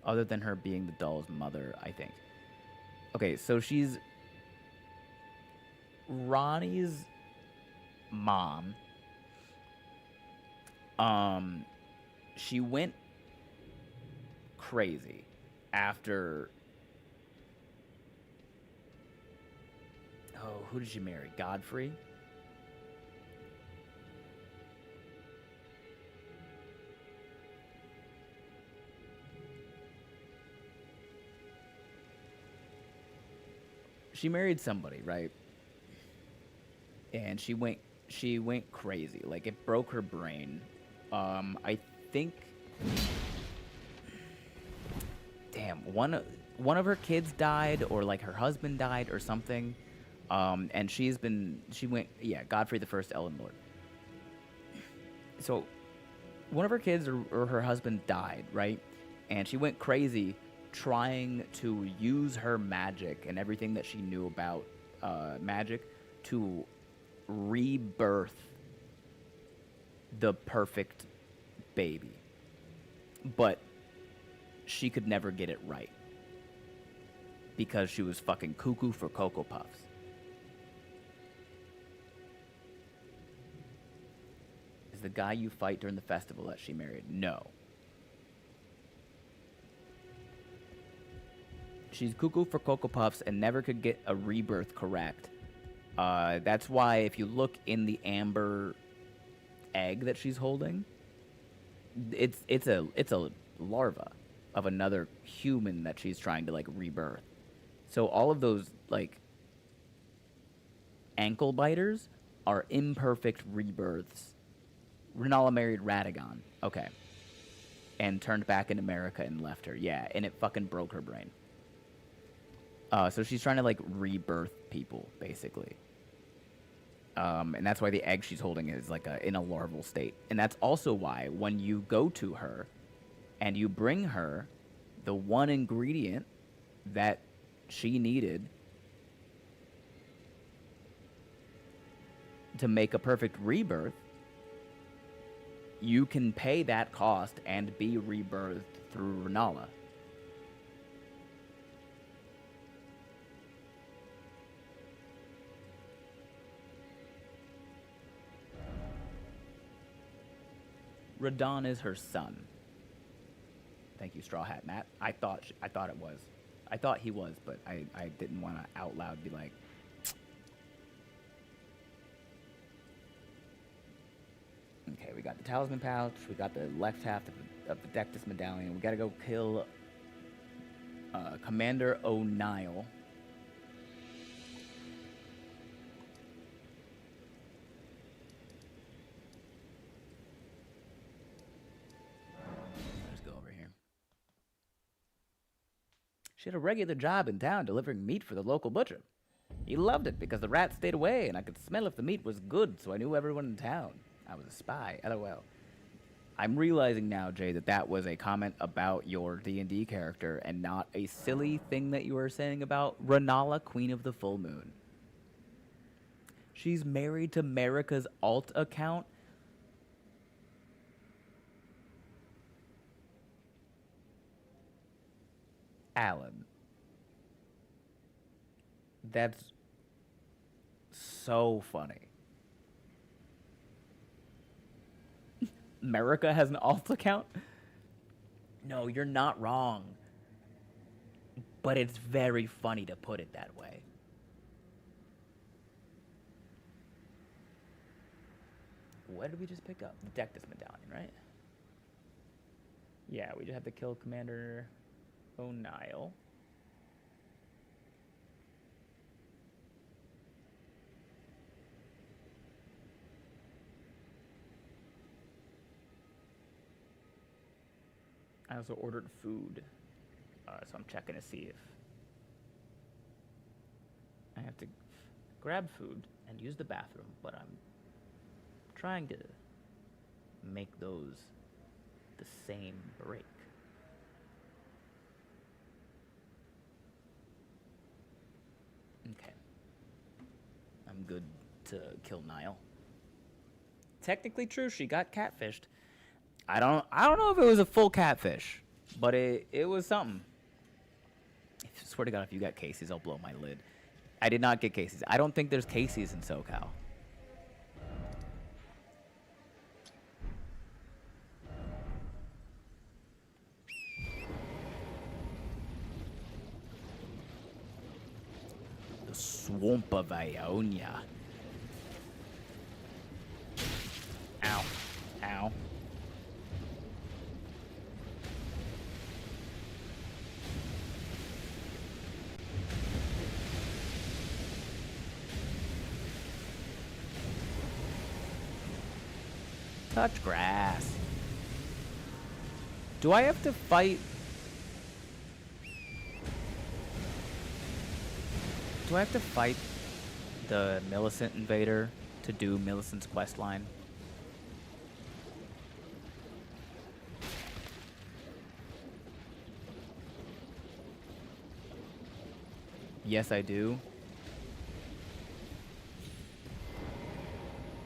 Other than her being the doll's mother, I think. Okay, so she's Ronnie's mom. She went crazy after... Oh, who did she marry? Godfrey? She married somebody, right? And she she went crazy. Like, it broke her brain. I think, damn, one of her kids died, or like her husband died or something. And she went, yeah, Godfrey the First Elden Lord. So one of her kids or her husband died, right? And she went crazy trying to use her magic and everything that she knew about magic to rebirth the perfect baby. But she could never get it right because she was fucking cuckoo for Cocoa Puffs. Is the guy you fight during the festival that she married? No. She's cuckoo for Cocoa Puffs and never could get a rebirth correct. That's why if you look in the amber egg that she's holding, it's a larva of another human that she's trying to like rebirth. So all of those like ankle biters are imperfect rebirths. Renala married Radagon. Okay. And turned back in America and left her. Yeah, and it fucking broke her brain. So she's trying to like rebirth people, basically. And that's why the egg she's holding is like in a larval state. And that's also why when you go to her and you bring her the one ingredient that she needed to make a perfect rebirth, you can pay that cost and be rebirthed through Renala. Radon is her son. Thank you, Straw Hat Matt. I thought it was. I thought he was, but I didn't want to out loud be like. Okay, we got the talisman pouch. We got the left half of the Dectus medallion. We gotta go kill Commander O'Neill. She had a regular job in town delivering meat for the local butcher. He loved it because the rats stayed away and I could smell if the meat was good, so I knew everyone in town. I was a spy, LOL. I'm realizing now, Jay, that was a comment about your D&D character and not a silly thing that you were saying about Renala, Queen of the Full Moon. She's married to Marika's alt account. Alan. That's so funny. Marika has an alt account? No, you're not wrong. But it's very funny to put it that way. What did we just pick up? The Dectus medallion, right? Yeah, we just have to kill Commander O'Neill. I also ordered food, so I'm checking to see if I have to grab food and use the bathroom, but I'm trying to make those the same break. Okay. I'm good to kill Niall. Technically true, she got catfished. I don't know if it was a full catfish, but it was something. I swear to God, if you got Casey's, I'll blow my lid. I did not get Casey's. I don't think there's Casey's in SoCal. The Swamp of Ionia. Ow. Ow. Touch grass. Do I have to fight? Do I have to fight the Millicent invader to do Millicent's quest line? Yes, I do.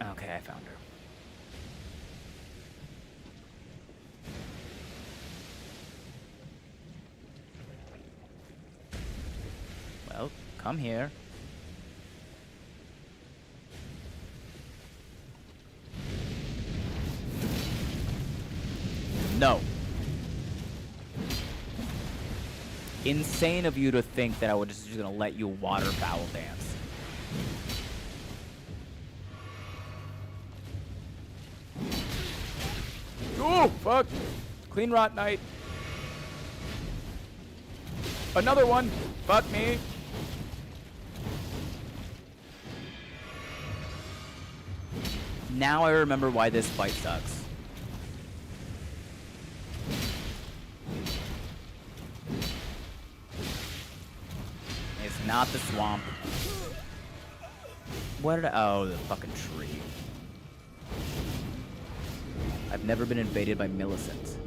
Okay, I found her. Well, come here. No. Insane of you to think that I was just gonna let you waterfowl dance. Oh, fuck. Clean rot night. Another one. Fuck me. Now I remember why this fight sucks. It's not the swamp. What did I... Oh, the fucking tree. I've never been invaded by Millicent.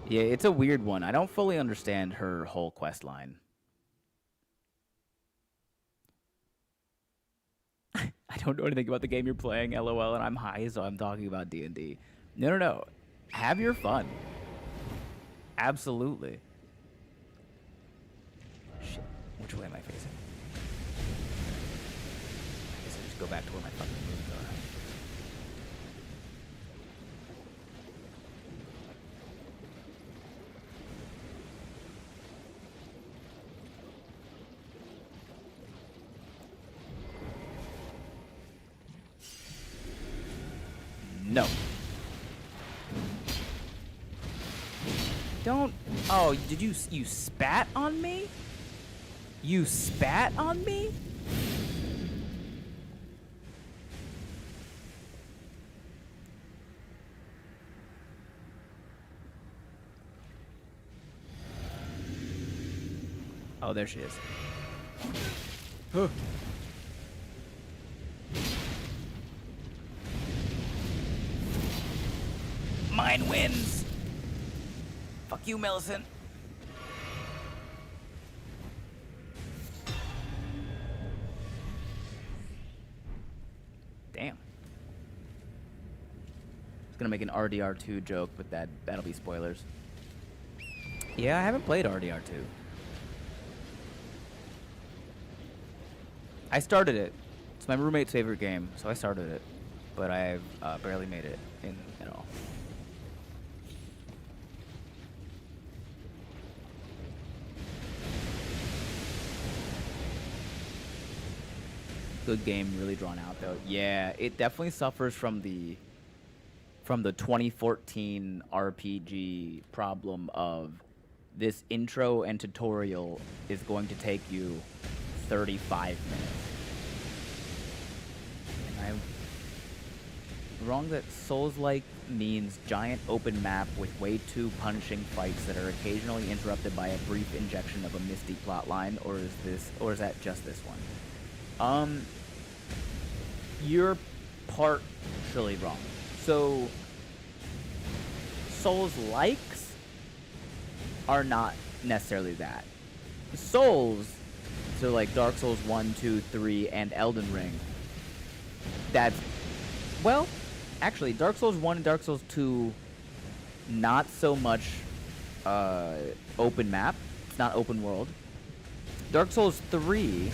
Yeah, it's a weird one. I don't fully understand her whole quest line. I don't know anything about the game you're playing, LOL, and I'm high, so I'm talking about D&D. No. Have your fun. Absolutely. Shit. Which way am I facing? I guess I just go back to where my fucking moves are. No. Don't... Oh, did you spat on me? You spat on me? Oh, there she is. Huh. Mine wins. Fuck you, Millicent. Damn. I was gonna make an RDR2 joke, but that'll be spoilers. Yeah, I haven't played RDR2. I started it. It's my roommate's favorite game, so I started it. But I've barely made it in at all. Good game, really drawn out though. Yeah, it definitely suffers from the 2014 RPG problem of this intro and tutorial is going to take you 35 minutes. And I'm wrong that Souls-like means giant open map with way too punishing fights that are occasionally interrupted by a brief injection of a misty plot line, or is that just this one? You're partially wrong. So, Souls-likes are not necessarily that. Souls, so like Dark Souls 1, 2, 3, and Elden Ring, that's, well, actually, Dark Souls 1 and Dark Souls 2, not so much open map. It's not open world. Dark Souls 3,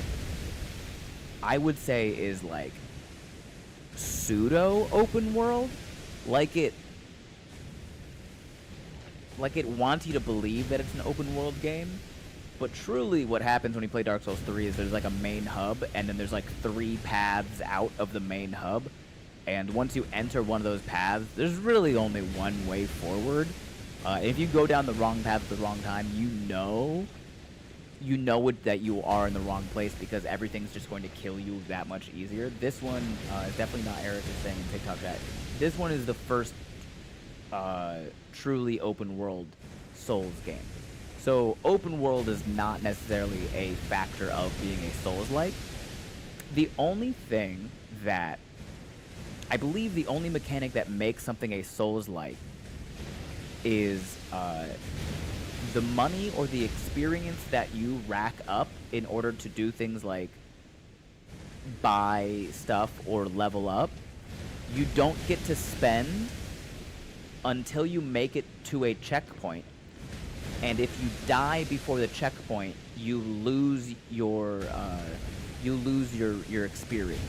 I would say, is like pseudo open world, like it wants you to believe that it's an open world game, but truly what happens when you play Dark Souls 3 is there's like a main hub, and then there's like 3 paths out of the main hub, and once you enter one of those paths, there's really only one way forward. If you go down the wrong path at the wrong time, you know you know that you are in the wrong place because everything's just going to kill you that much easier. This one is definitely not Eric is saying in TikTok chat. This one is the first truly open world Souls game. So open world is not necessarily a factor of being a Souls-like. The only thing that I believe the only mechanic that makes something a Souls-like is the money or the experience that you rack up in order to do things like buy stuff or level up. You don't get to spend until you make it to a checkpoint. And if you die before the checkpoint, you lose your experience.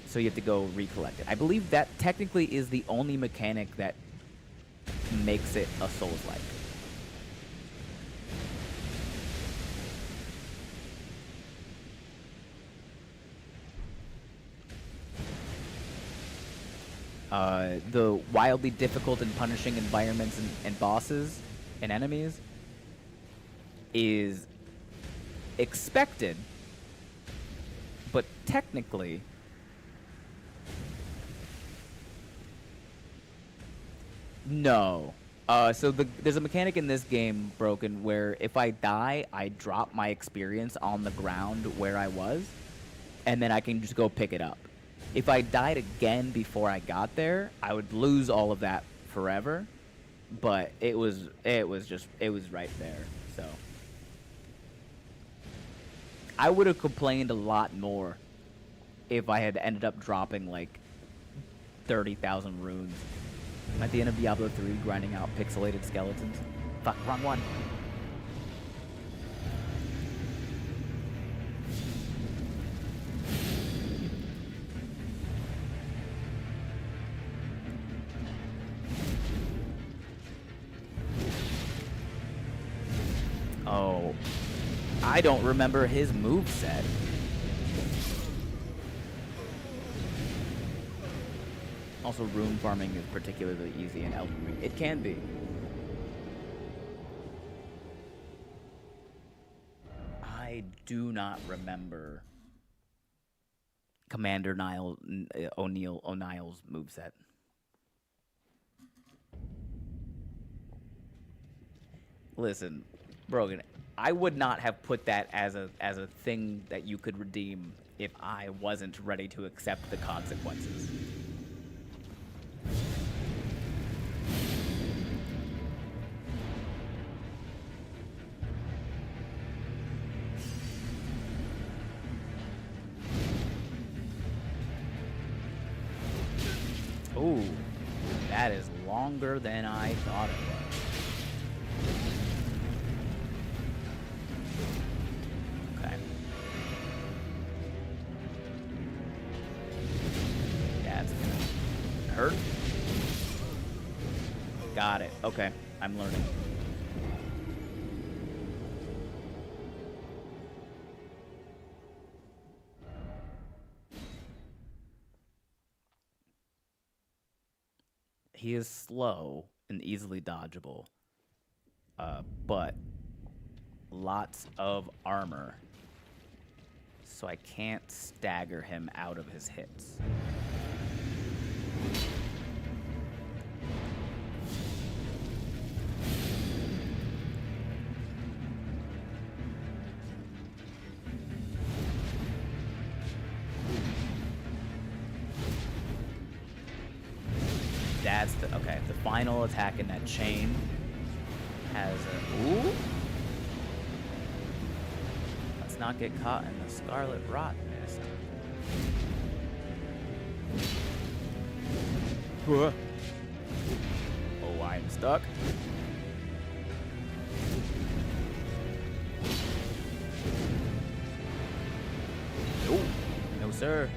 So you have to go recollect it. I believe that technically is the only mechanic that makes it a Souls-like. The wildly difficult and punishing environments and bosses and enemies is expected, but technically no. So there's a mechanic in this game, Broken, where if I die, I drop my experience on the ground where I was, and then I can just go pick it up. If I died again before I got there, I would lose all of that forever. But it was right there. So I would have complained a lot more if I had ended up dropping like 30,000 runes. I'm at the end of Diablo 3, grinding out pixelated skeletons. Fuck, wrong one. Oh, I don't remember his moveset. Also, rune farming is particularly easy in Elden Ring. It can be. I do not remember Commander O'Neill's moveset. Listen, Brogan, I would not have put that as a thing that you could redeem if I wasn't ready to accept the consequences. Ooh, that is longer than I thought it was. Okay. That's gonna hurt. Got it. Okay, I'm learning. He is slow and easily dodgeable, but lots of armor, so I can't stagger him out of his hits. That's the, okay, the final attack in that chain has a, ooh. Let's not get caught in the Scarlet Rot Mist. Oh, I'm stuck. No, no sir.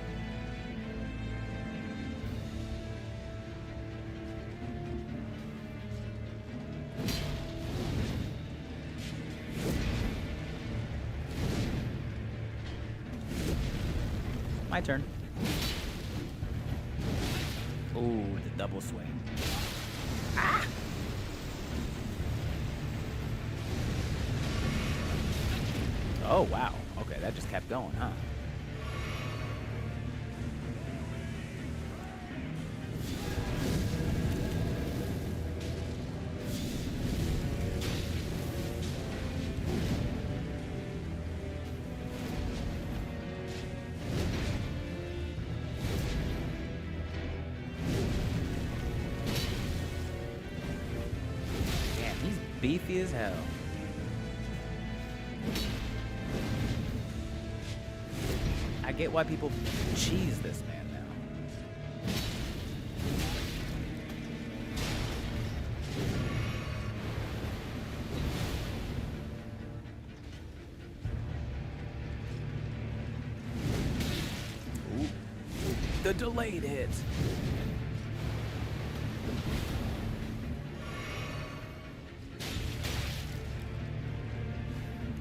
My turn. Ooh, the double swing. Ah! Oh, wow. Okay, that just kept going, huh? Damn, he's beefy as hell. I get why people cheese this man now. Ooh. The delayed hit.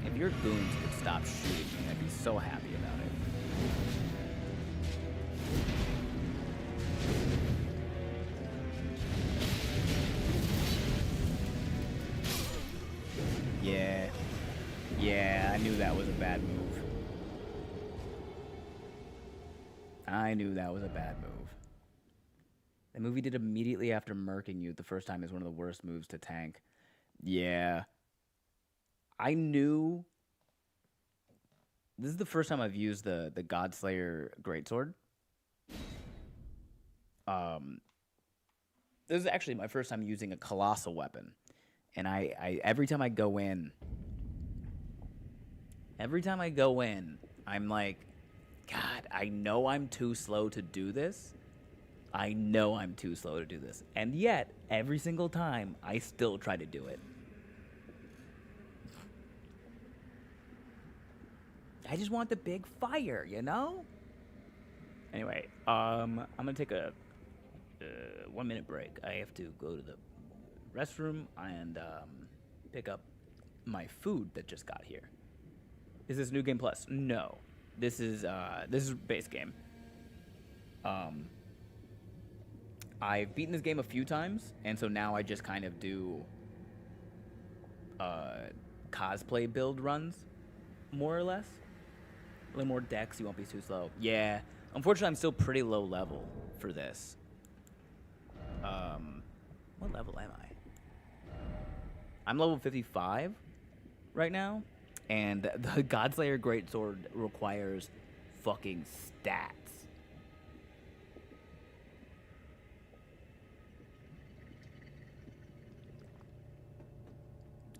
If your goons could stop shooting me, I'd be so happy about it. Yeah. Yeah, I knew that was a bad move. I knew that was a bad move. The move he did immediately after murking you the first time is one of the worst moves to tank. Yeah. I knew... This is the first time I've used the Godslayer greatsword. This is actually my first time using a colossal weapon. And I every time I go in, I'm like, God, I know I'm too slow to do this. I know I'm too slow to do this. And yet, every single time, I still try to do it. I just want the big fire, you know? Anyway, I'm gonna take a 1 minute break. I have to go to the restroom and pick up my food that just got here. Is this New Game Plus? No. This is base game. I've beaten this game a few times, and so now I just kind of do cosplay build runs, more or less. A little more dex, you won't be too slow. Yeah, unfortunately, I'm still pretty low level for this. What level am I? I'm level 55 right now, and the Godslayer Greatsword requires fucking stats.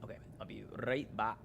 Okay, I'll be right back.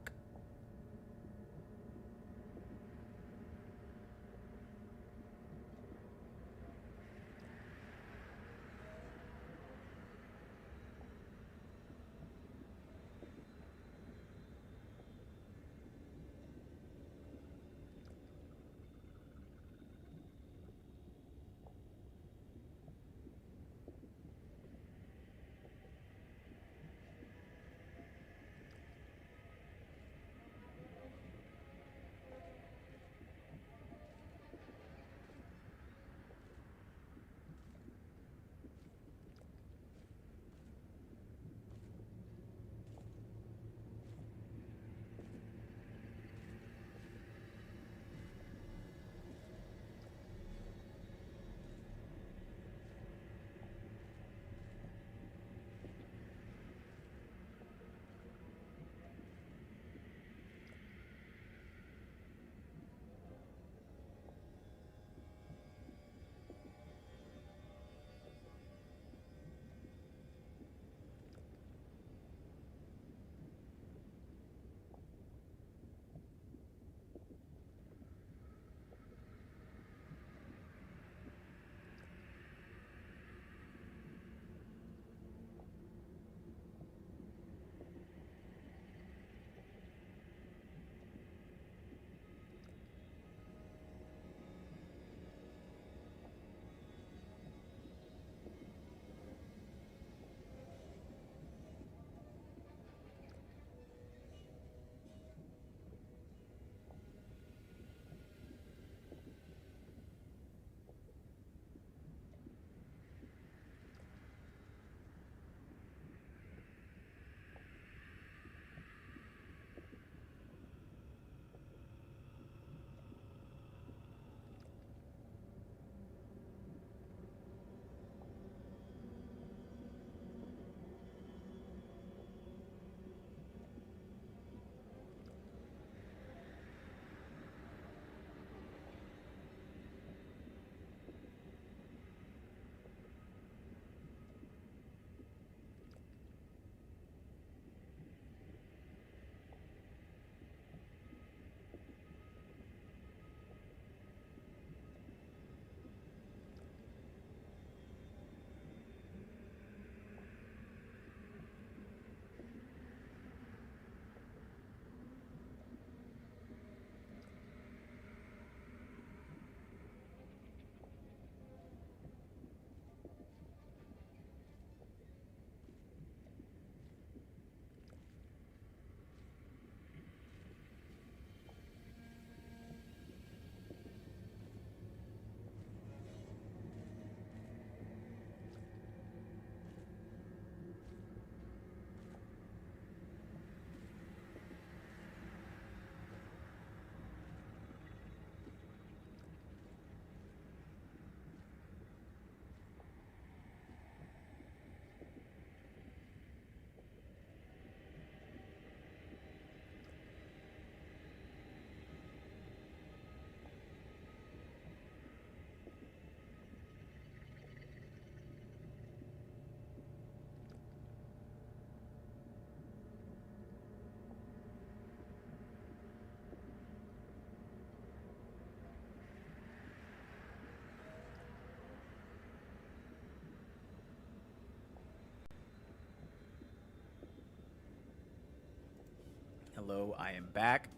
Hello, I am back.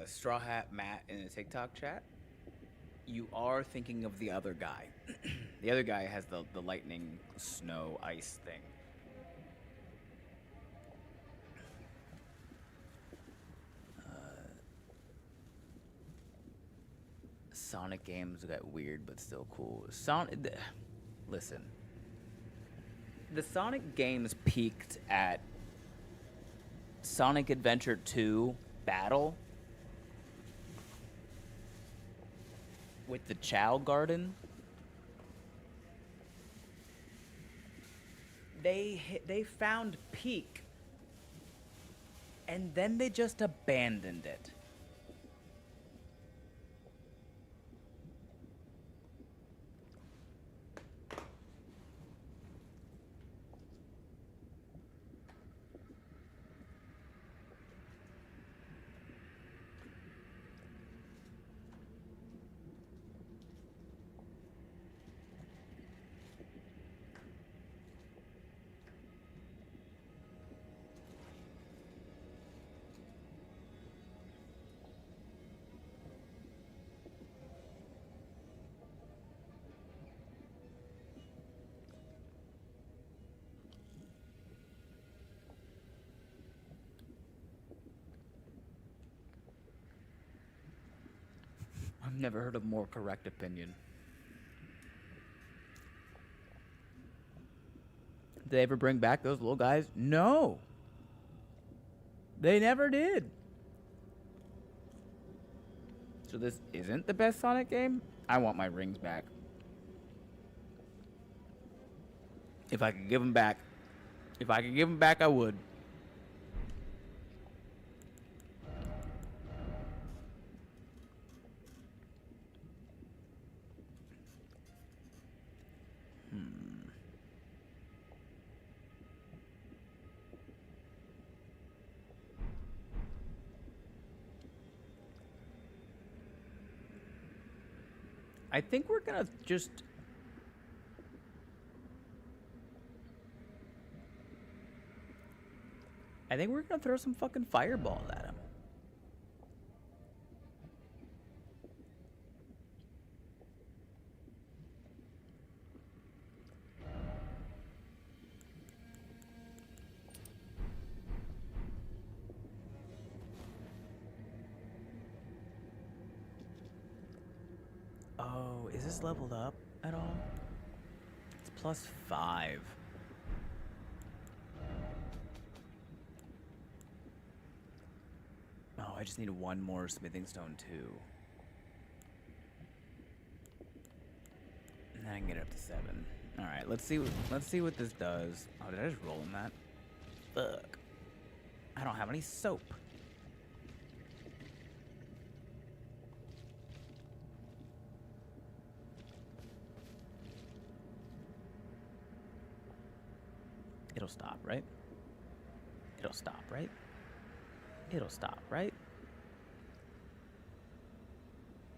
Straw Hat Matt in the TikTok chat. You are thinking of the other guy. The other guy has the lightning, snow, ice thing. Sonic games got weird, but still cool. Listen. The Sonic games peaked at Sonic Adventure 2 Battle with the Chow Garden. They found peak, and then they just abandoned it. I've never heard a more correct opinion. Did they ever bring back those little guys? No. They never did. So this isn't the best Sonic game? I want my rings back. If I could give them back. If I could give them back, I would. I think we're gonna just... I think we're gonna throw some fucking fireballs at him. Oh, is this leveled up at all? It's +5. Oh, I just need one more smithing stone too. And then I can get it up to 7. All right, let's see what this does. Oh, did I just roll in that? Fuck. I don't have any soap. It'll stop, right? It'll stop, right? It'll stop, right?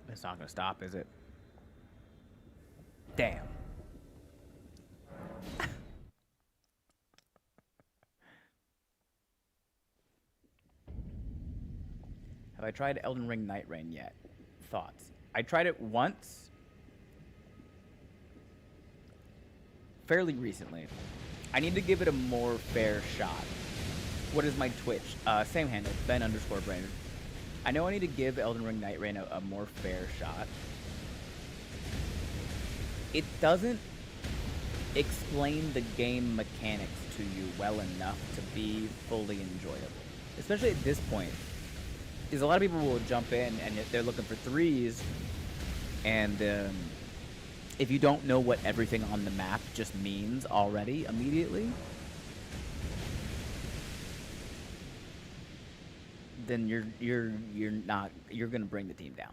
It's not gonna stop, is it? Damn. Have I tried Elden Ring Night Rain yet? Thoughts? I tried it once. Fairly recently. I need to give it a more fair shot. What is my Twitch? Same handle, Ben_Brainerd. I know I need to give Elden Ring Night Rain a more fair shot. It doesn't explain the game mechanics to you well enough to be fully enjoyable. Especially at this point. Because a lot of people will jump in and they're looking for threes, and if you don't know what everything on the map just means already immediately, then you're gonna bring the team down,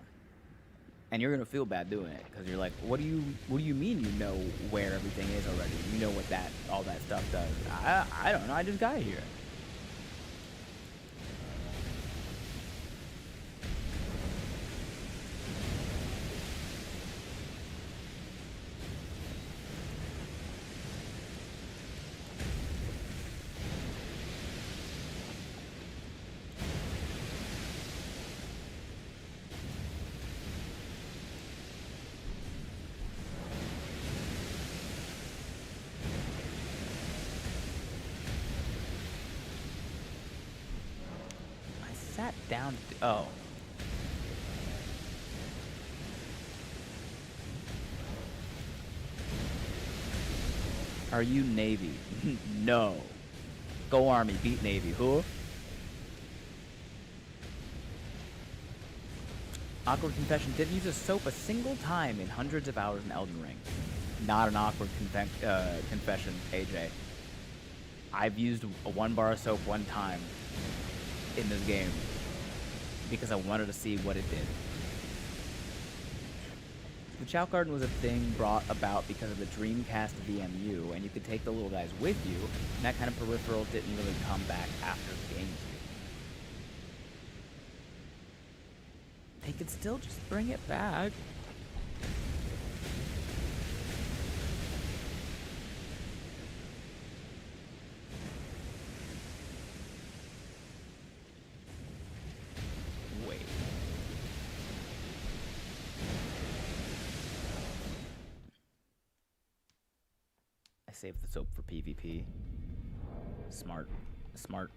and you're gonna feel bad doing it because you're like, what do you mean you know where everything is already? You know what all that stuff does? I don't know. I just got here. that down? Oh. Are you Navy? No. Go Army, beat Navy. Who? Awkward confession. Didn't use a soap a single time in hundreds of hours in Elden Ring. Not an awkward confession, AJ. I've used a 1 bar of soap 1 time in this game because I wanted to see what it did. The Chow Garden was a thing brought about because of the Dreamcast VMU, and you could take the little guys with you, and that kind of peripheral didn't really come back after GameCube. They could still just bring it back. Wait. I saved the soap for PvP. Smart. Smart.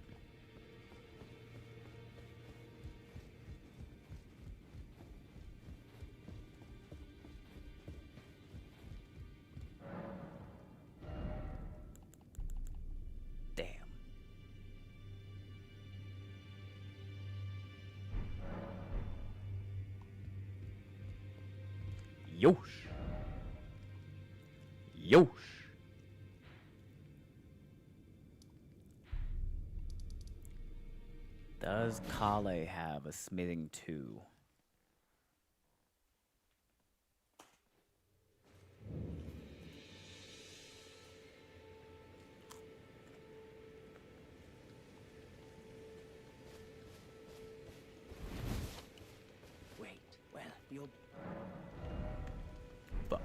Damn. Yosh. Yosh. Does Kale have a smithing too? Wait, well, you're... But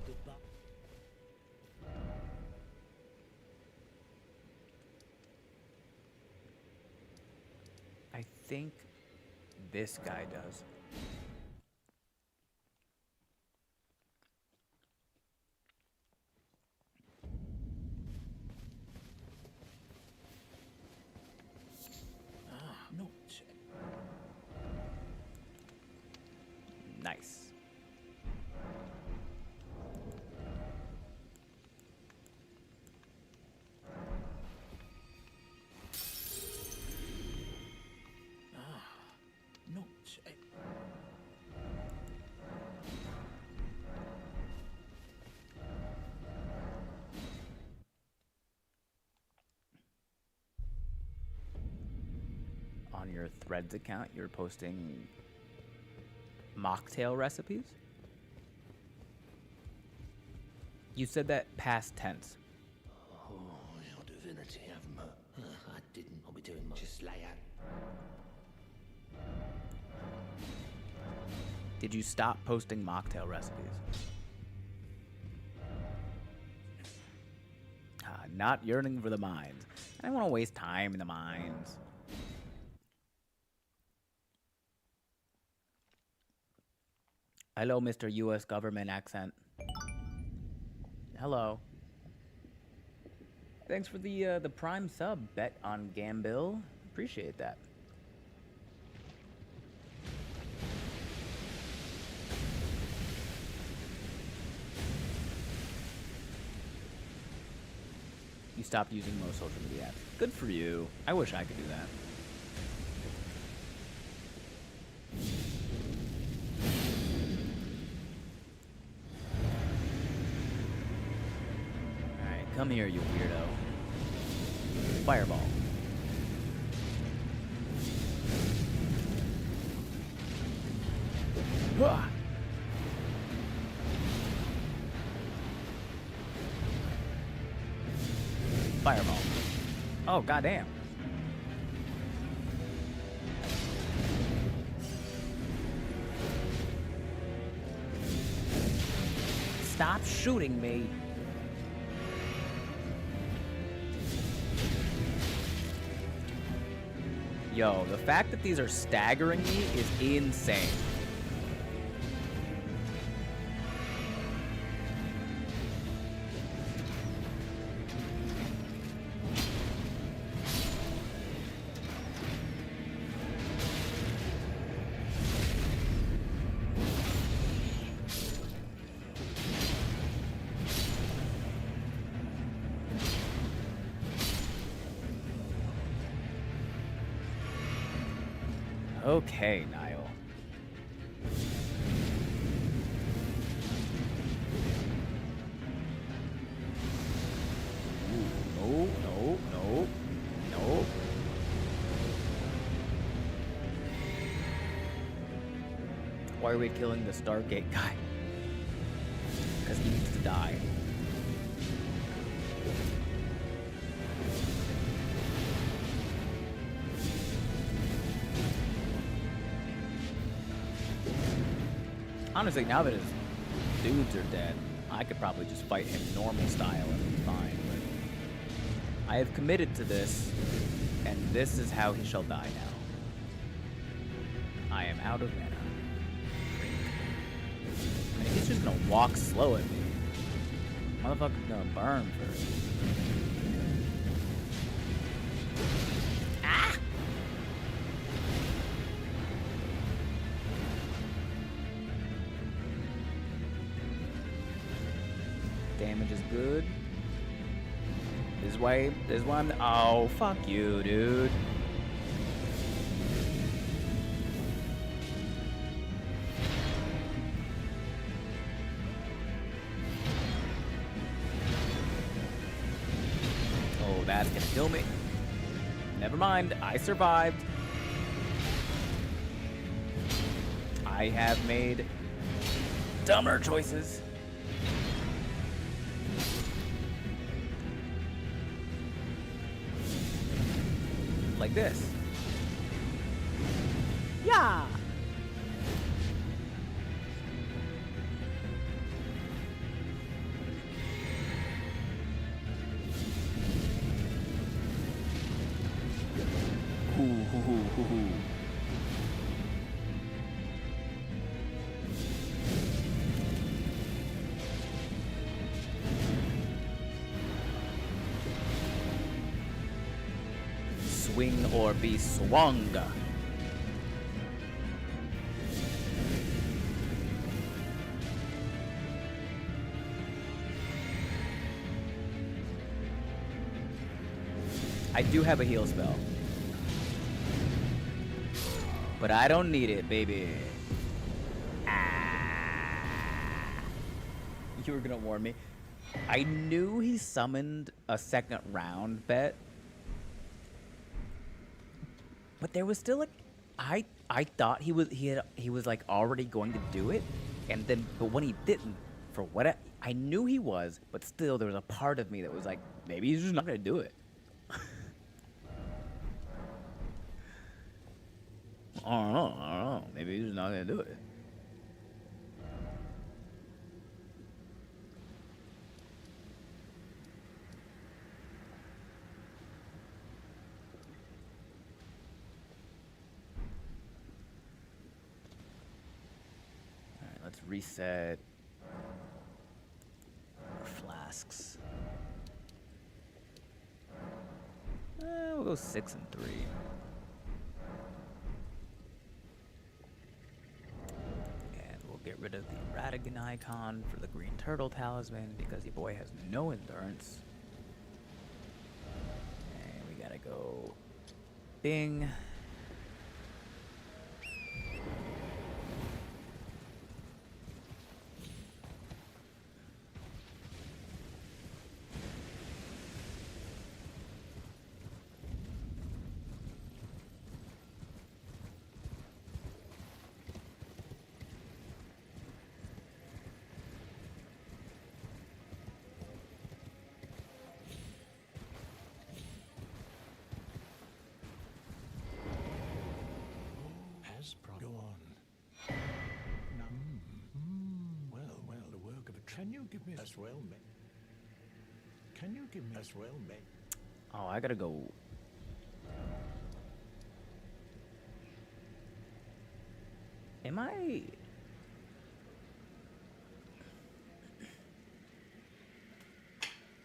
Goodbye. I think this guy does. No. Nice. No. On your Threads account, you're posting mocktail recipes? You said that past tense. Oh, your divinity have I didn't. I'll be doing much. Just lay out. Did you stop posting mocktail recipes? Not yearning for the mines. I don't want to waste time in the mines. Hello, Mr. U.S. government accent. Hello. Thanks for the prime sub bet on Gambill. Appreciate that. You stopped using most social media apps. Good for you. I wish I could do that. Alright, come here, you weirdo. Fireball. Hah! Fireball. Oh, goddamn. Stop shooting me. Yo, the fact that these are staggering me is insane. Okay, Niall. Ooh, no, no, no, no. Why are we killing the Stargate guy? Because he needs to die. Honestly, now that his dudes are dead, I could probably just fight him normal style and be fine, but I have committed to this, and this is how he shall die now. I am out of mana. I mean, he's just gonna walk slow at me. Motherfucker's gonna burn first. Ah! Damage is good. This way I'm. Oh, fuck you, dude. Oh, that's gonna kill me. Never mind, I survived. I have made dumber choices. Like this. Yeah. Hoo, hoo, hoo, hoo, hoo. Swing or be swung. I do have a heal spell, but I don't need it, baby. Ah. You were gonna warn me. I knew he summoned a second round bet. But there was still like, I thought he was like already going to do it, and then but when he didn't, for what I knew he was, but still there was a part of me that was like, maybe he's just not gonna do it. I don't know. Maybe he's just not gonna do it. Let's reset our flasks. We'll go 6 and 3. And we'll get rid of the Radigan icon for the green turtle talisman because your boy has no endurance. And we gotta go Bing. Go on. Well, the work of a... Can you give me as well, mate? Can you give me as well, mate? Oh, I gotta go. Am I...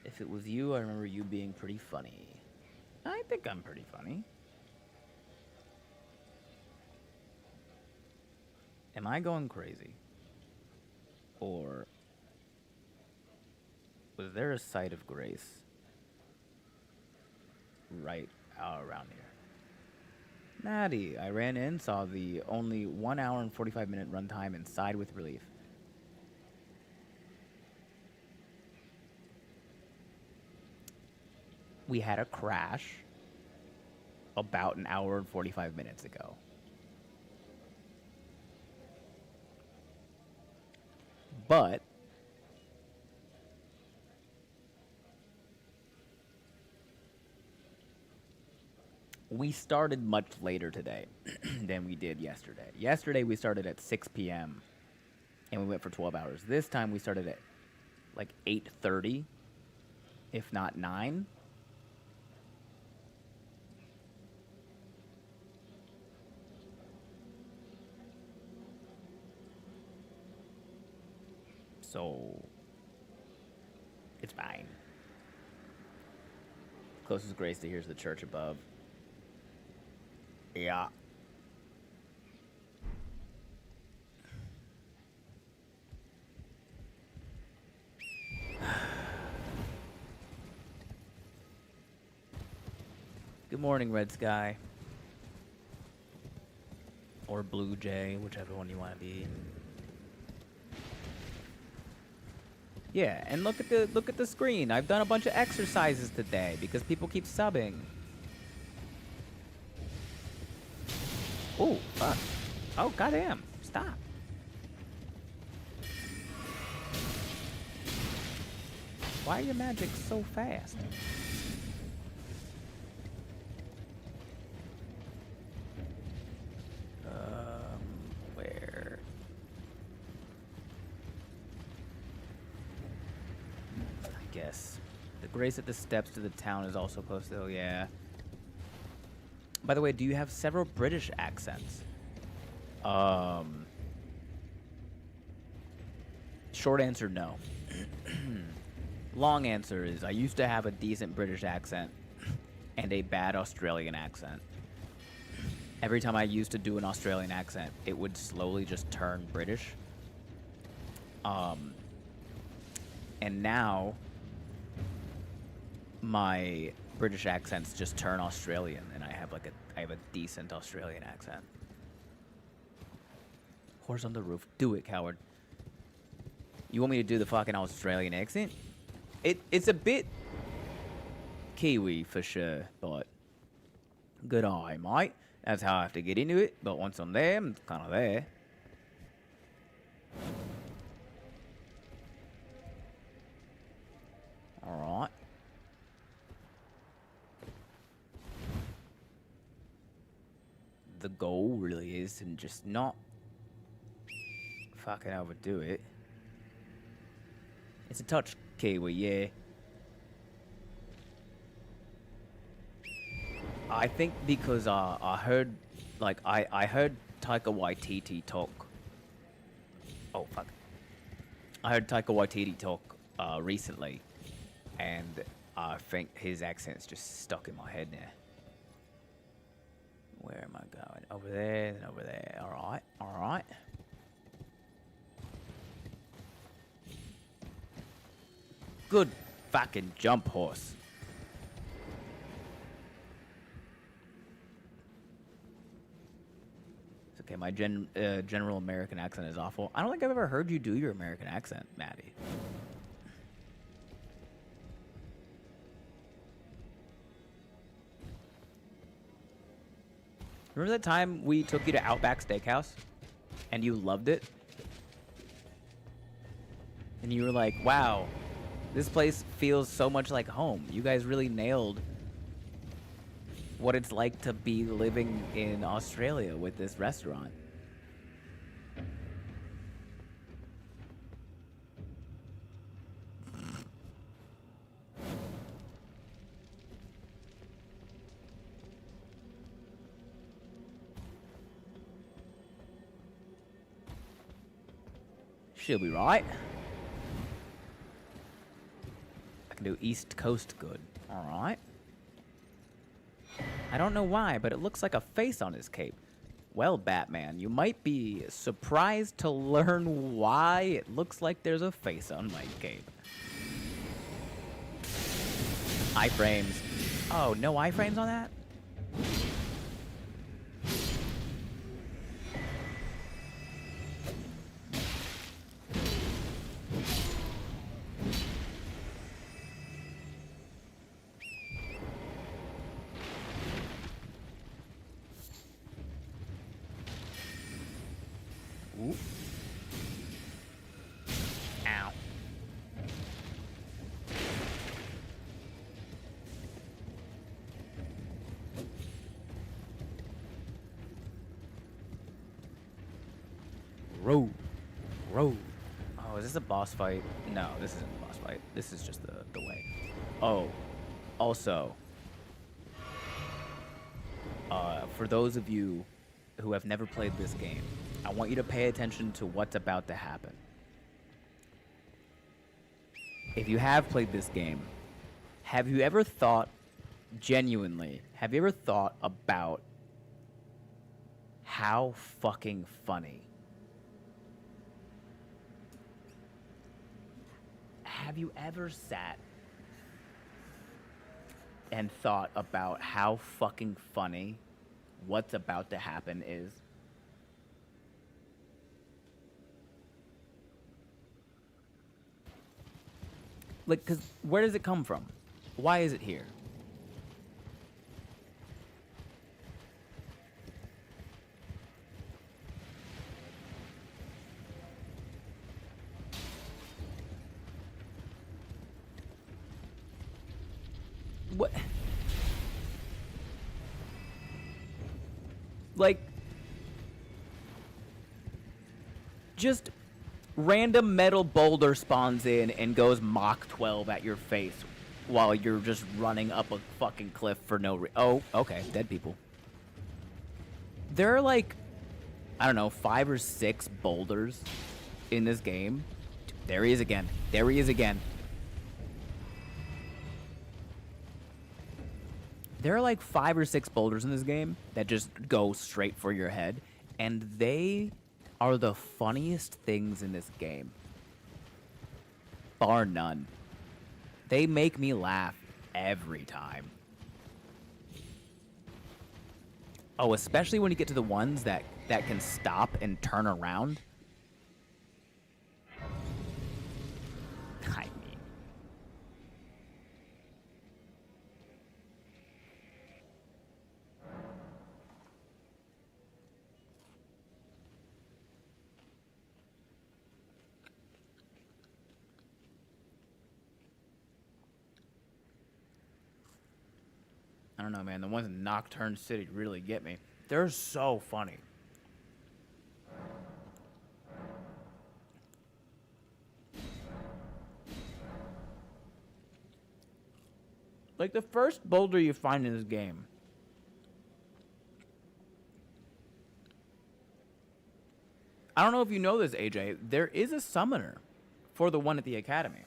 If it was you, I remember you being pretty funny. I think I'm pretty funny. Am I going crazy? Or was there a site of grace right around here? Maddie, I ran in, saw the only 1 hour and 45-minute runtime and sighed with relief. We had a crash about an hour and 45 minutes ago. But we started much later today than we did yesterday. Yesterday we started at 6 p.m. and we went for 12 hours. This time we started at like 8:30, if not 9. So it's fine. Closest grace to here's the church above. Yeah. Good morning, Red Sky. Or Blue Jay, whichever one you want to be. Yeah, and look at the screen. I've done a bunch of exercises today because people keep subbing. Oh, fuck. Oh, goddamn. Stop. Why are your magic so fast? Where? I guess. The grace at the steps to the town is also posted. Oh, yeah. By the way, do you have several British accents? Short answer, no. Long answer is I used to have a decent British accent and a bad Australian accent. Every time I used to do an Australian accent, it would slowly just turn British. And now my British accents just turn Australian, and I have a decent Australian accent. Horse on the roof. Do it, coward. You want me to do the fucking Australian accent? It's a bit Kiwi for sure, but good eye, mate. That's how I have to get into it, but once I'm there, I'm kind of there. Alright. The goal really is to just not fucking overdo it. It's a touch Kiwi, yeah. I think because I heard, like, I heard Taika Waititi talk. Oh, fuck. I heard Taika Waititi talk recently, and I think his accent's just stuck in my head now. Where am I going? Over there and over there. Alright, alright. Good fucking jump, horse. It's okay, my general American accent is awful. I don't think I've ever heard you do your American accent, Maddie. Remember that time we took you to Outback Steakhouse and you loved it? And you were like, wow, this place feels so much like home. You guys really nailed what it's like to be living in Australia with this restaurant. She'll be right. I can do East Coast good. Alright. I don't know why, but it looks like a face on his cape. Well, Batman, you might be surprised to learn why it looks like there's a face on my cape. Iframes. Oh, no iframes on that? this a boss fight? No, this isn't a boss fight. This is just the way. Oh, also, for those of you who have never played this game, I want you to pay attention to what's about to happen. If you have played this game, have you ever thought, genuinely, have you ever thought about how fucking funny? Have you ever sat and thought about how fucking funny what's about to happen is? Like, because where does it come from? Why is it here? What? Like, just random metal boulder spawns in and goes Mach 12 at your face while you're just running up a fucking cliff for no oh, okay, dead people. There are like, I don't know, 5 or 6 boulders in this game. There he is again. There he is again. There are like 5 or 6 boulders in this game that just go straight for your head, and they are the funniest things in this game, bar none. They make me laugh every time. Oh, especially when you get to the ones that can stop and turn around. I mean, I don't know, man. The ones in Nocturne City really get me. They're so funny. Like, the first boulder you find in this game, I don't know if you know this, AJ, there is a summoner for the one at the academy.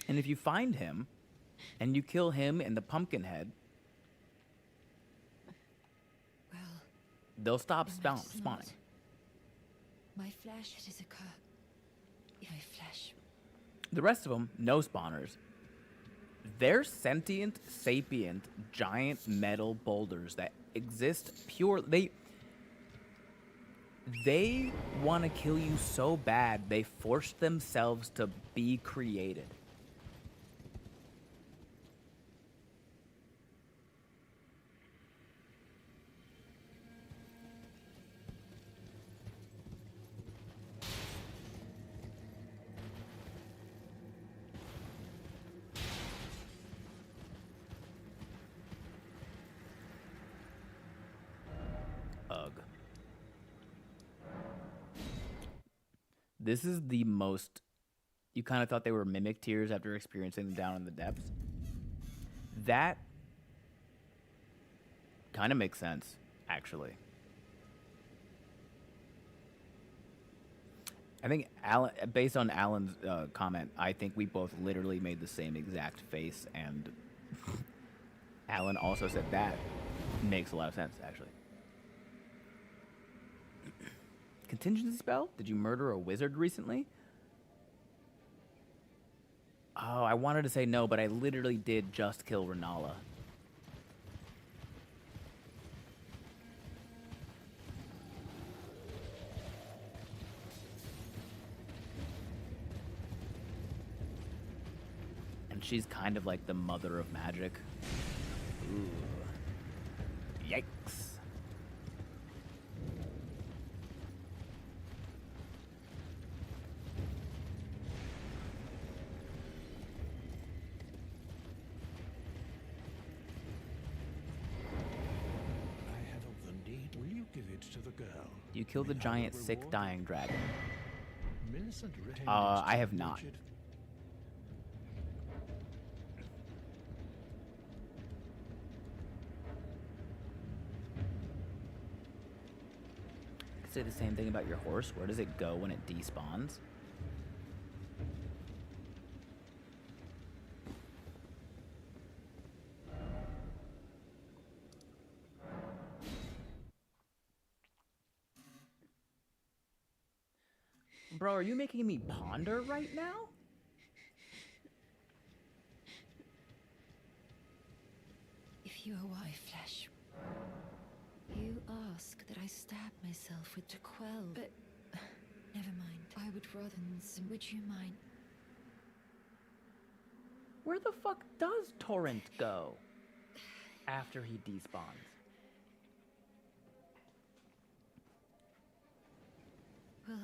And if you find him, and you kill him and the pumpkin head, Well, they'll stop no, spawning. it's not. My flesh, it is a curse. My flesh. The rest of them, no spawners. They're sentient, sapient, giant metal boulders that exist pure. They want to kill you so bad, they forced themselves to be created. Ugh. This is the most... You kind of thought they were mimic tears after experiencing them down in the depths. That kind of makes sense, actually. I think, Alan, based on Alan's comment, I think we both literally made the same exact face, and Alan also said that makes a lot of sense, actually. Contingency spell? Did you murder a wizard recently? Oh, I wanted to say no, but I literally did just kill Renala. And she's kind of like the mother of magic. Ooh. Yikes. I have all the need. Will you give it to the girl? You killed the giant, sick, dying dragon. Millicent retained I have not. Richard. I could say the same thing about your horse. Where does it go when it despawns? Bro, are you making me ponder right now? If you are my flesh, you ask that I stab myself with to quell, but never mind. I would rather than some. Would you mind? Where the fuck does Torrent go after he despawns? Well,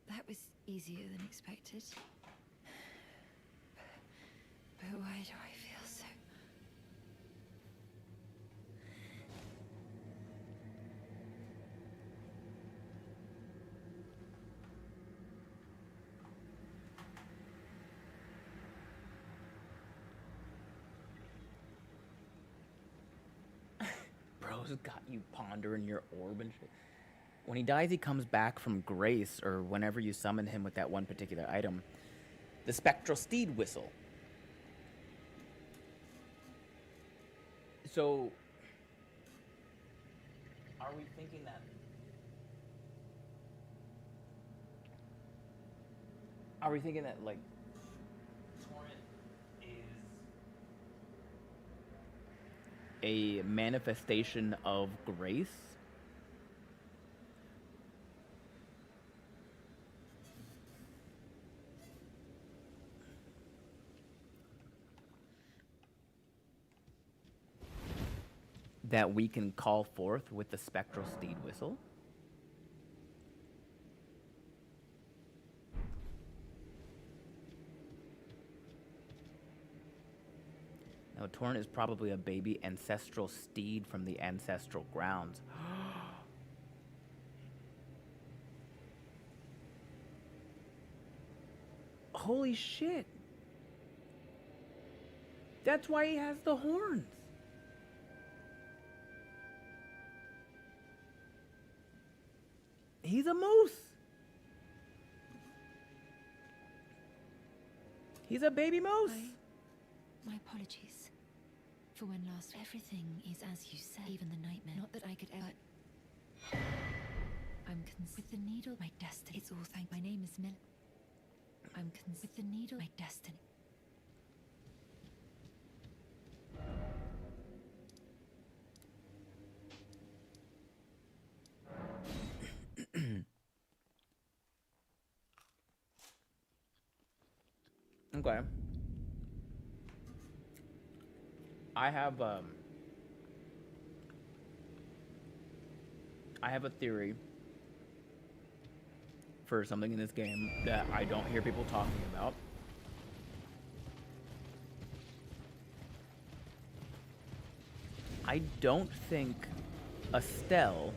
that was easier than expected. But why do I feel so? Bro's got you pondering your orb and shit. When he dies, he comes back from grace, or whenever you summon him with that one particular item. The spectral steed whistle. So, are we thinking that? Are we thinking that, like, Torrent is a manifestation of grace? That we can call forth with the spectral steed whistle? Now, Torrent is probably a baby ancestral steed from the ancestral grounds. Holy shit! That's why he has the horns! He's a moose. He's a baby moose. My apologies. For when last everything is as you said, even the nightmare. Not that I could ever. I'm with the needle, my destiny. It's all thank. My name is Mill. I'm with the needle, my destiny. Okay. I have a theory for something in this game that I don't hear people talking about. I don't think Estelle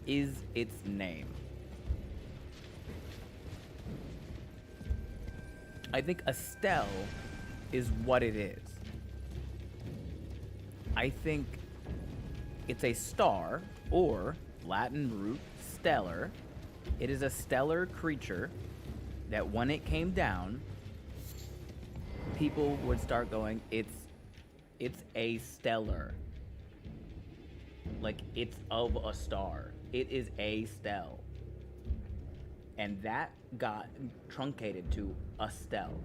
is its name. I think Estelle is what it is. I think it's a star, or Latin root stellar. It is a stellar creature that when it came down, people would start going, it's a stellar. Like, it's of a star. It is a stell. And that got truncated to Estelle.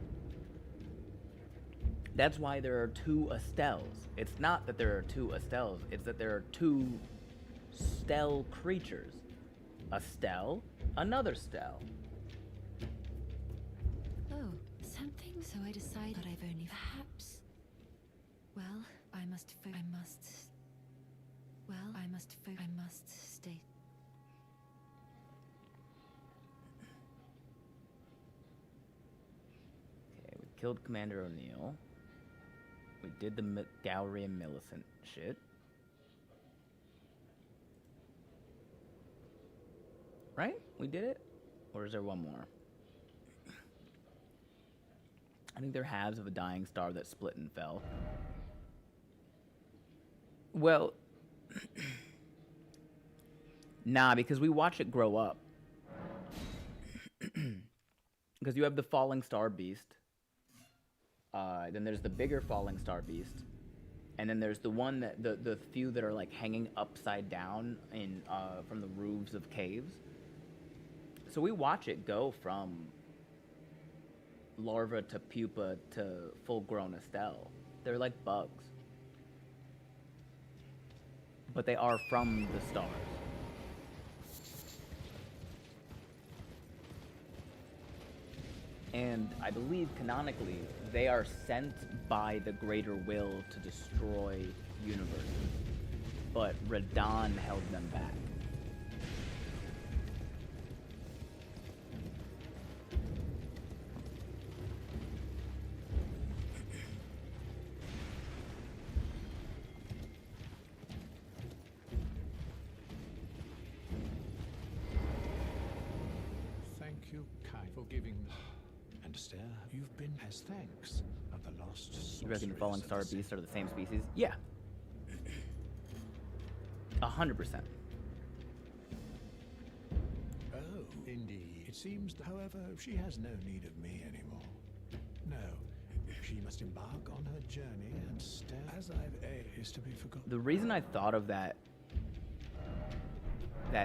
That's why there are two Estelles. It's not that there are two Estelles, it's that there are two stell creatures. A stell, another stell. Oh, something. So I decide that I've only perhaps. Well, I must stay. Okay, we killed Commander O'Neill. We did the Gallery and Millicent shit. we did it? Or is there one more? I think they're halves of a dying star that split and fell. Well, nah, because we watch it grow up. Because you have the falling star beast. Then there's the bigger falling star beast. And then there's the one that the few that are like hanging upside down in from the roofs of caves. So we watch it go from larva to pupa to full-grown Estelle. They're like bugs. But they are from the stars. And I believe canonically, they are sent by the greater will to destroy universes. But Radon held them back. Thank you, Kai, for giving me. And Esther, you've been as thanks of the lost You reckon the sorcerers falling of star the beasts are the same species? Yeah. 100%. Oh, indeed. It seems, however, she has no need of me anymore. No, she must embark on her journey and stay as I've aged is to be forgotten. The reason I thought of that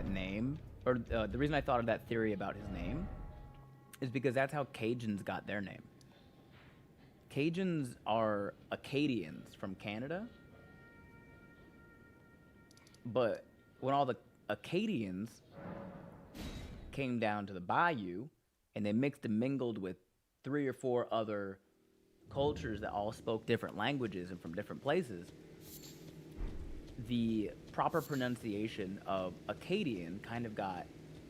name, or the reason I thought of that theory about his name, is because that's how Cajuns got their name. Cajuns are Acadians from Canada, but when all the Acadians came down to the bayou and they mixed and mingled with 3 or 4 other cultures that all spoke different languages and from different places, the proper pronunciation of Acadian kind of got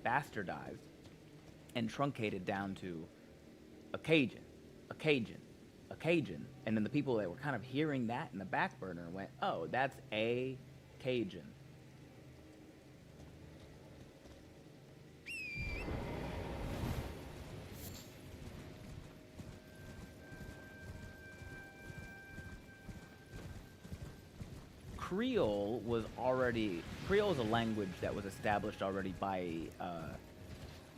bastardized and truncated down to a Cajun, a Cajun, a Cajun. And then the people that were kind of hearing that in the back burner went, oh, that's a Cajun. Creole is a language that was established already by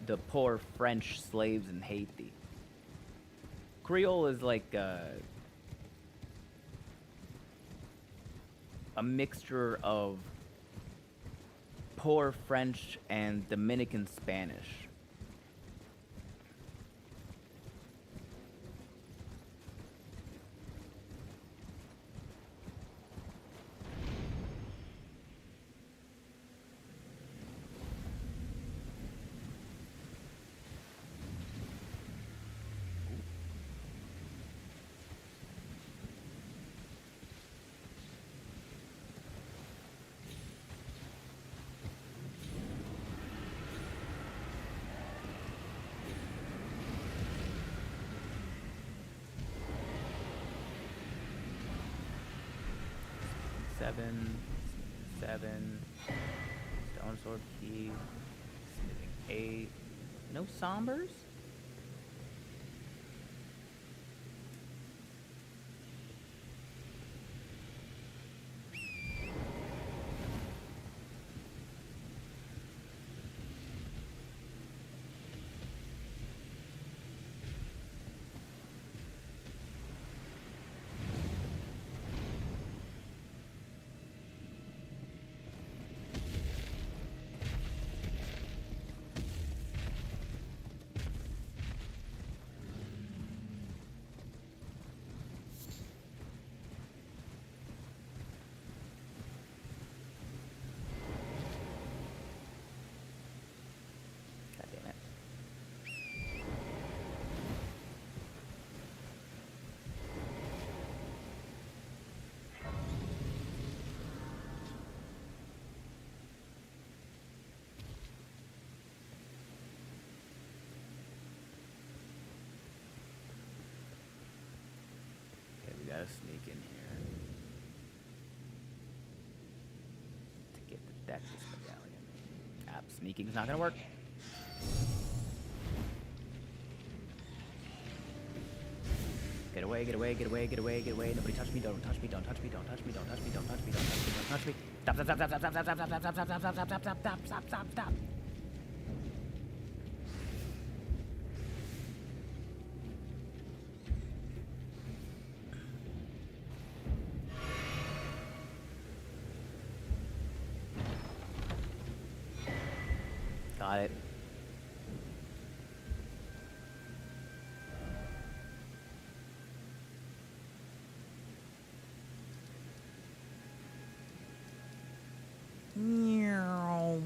the poor French slaves in Haiti. Creole is like a mixture of poor French and Dominican Spanish. Seven, stone sword key, smithing 8. No sombers? God damn it. Okay, we gotta sneak in here to get the Dexys medallion. Sneaking's not gonna work. Get away, get away, get away, get away, get away. Nobody touch me, don't touch me, don't touch me, don't touch me, don't touch me, don't touch me, don't touch me, don't touch me. Stop, stop, stop, stop, stop, stop, stop, stop, stop, stop, stop, stop, stop, stop, stop, stop, stop, stop. Got it. Meow.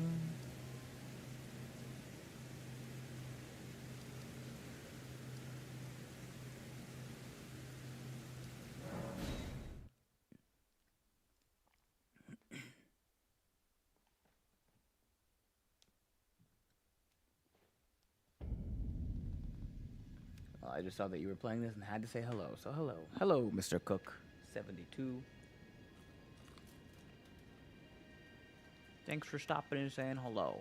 Well, I just saw that you were playing this and had to say hello. So hello. Hello, Mr. Cook. 72. Thanks for stopping and saying hello.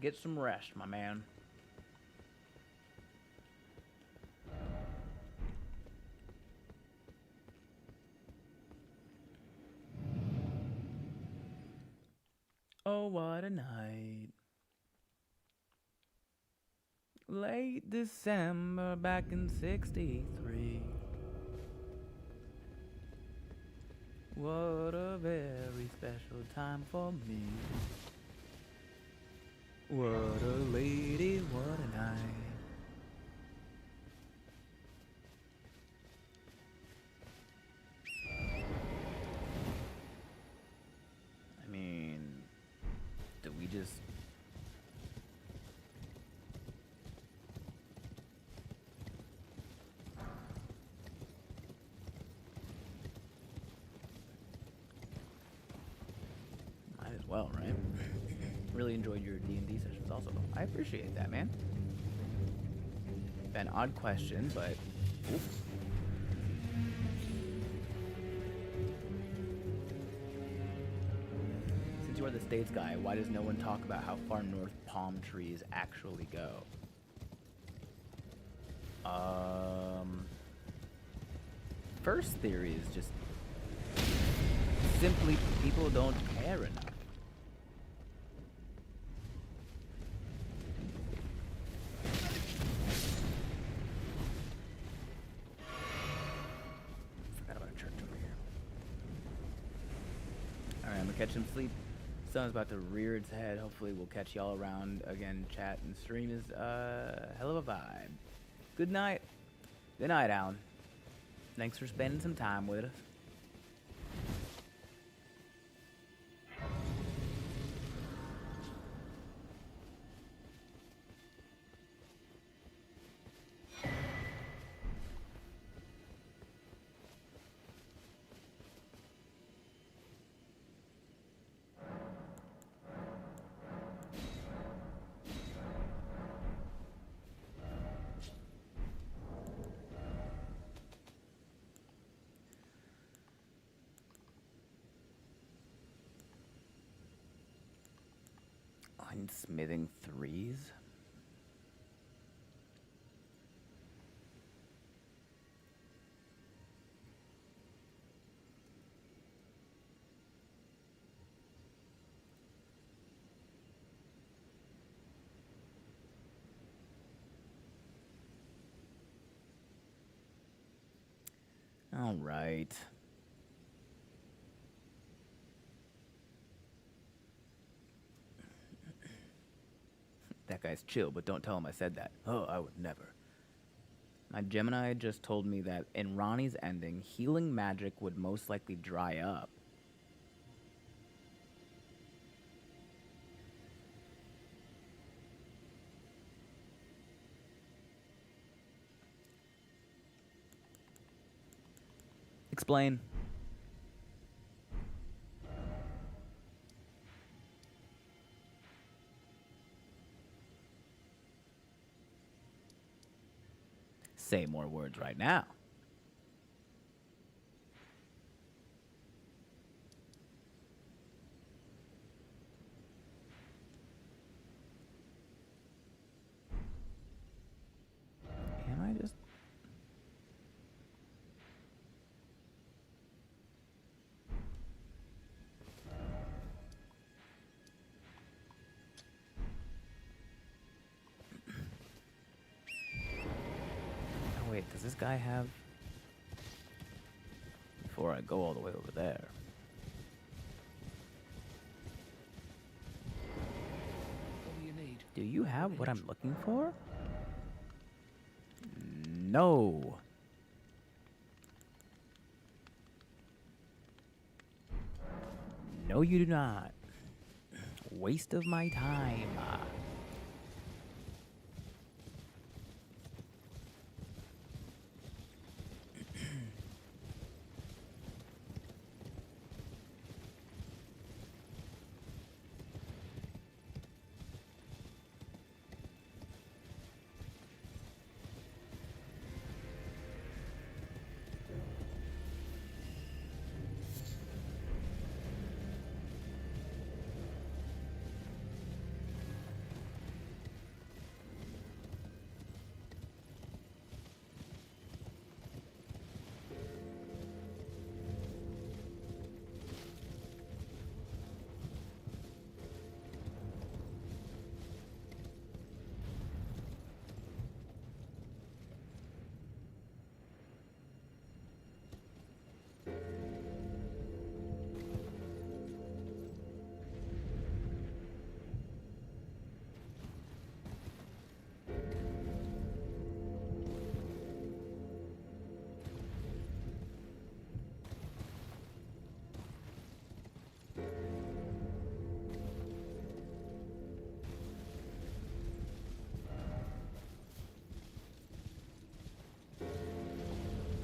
Get some rest, my man. Oh, what a night. Late December back in 63. What a very special time for me. What a lady, what a night. I mean, do we just... Might as well, right? Really enjoyed your D&D sessions also. I appreciate that, man. An odd question, but... Oops. Since you are the States guy, why does no one talk about how far north palm trees actually go? First theory is just... simply people don't care enough. Catch some sleep. Sun's about to rear its head. Hopefully we'll catch y'all around again. Chat and stream is hell of a vibe. Good night. Good night, Alan. Thanks for spending some time with us. Smithing threes. All right. That guy's chill, but don't tell him I said that. Oh, I would never. My Gemini just told me that in Ronnie's ending, healing magic would most likely dry up. Explain. Say more words right now. guy have? Before I go all the way over there. What do you need? Do you have what I'm looking for? No. No, you do not. Waste of my time.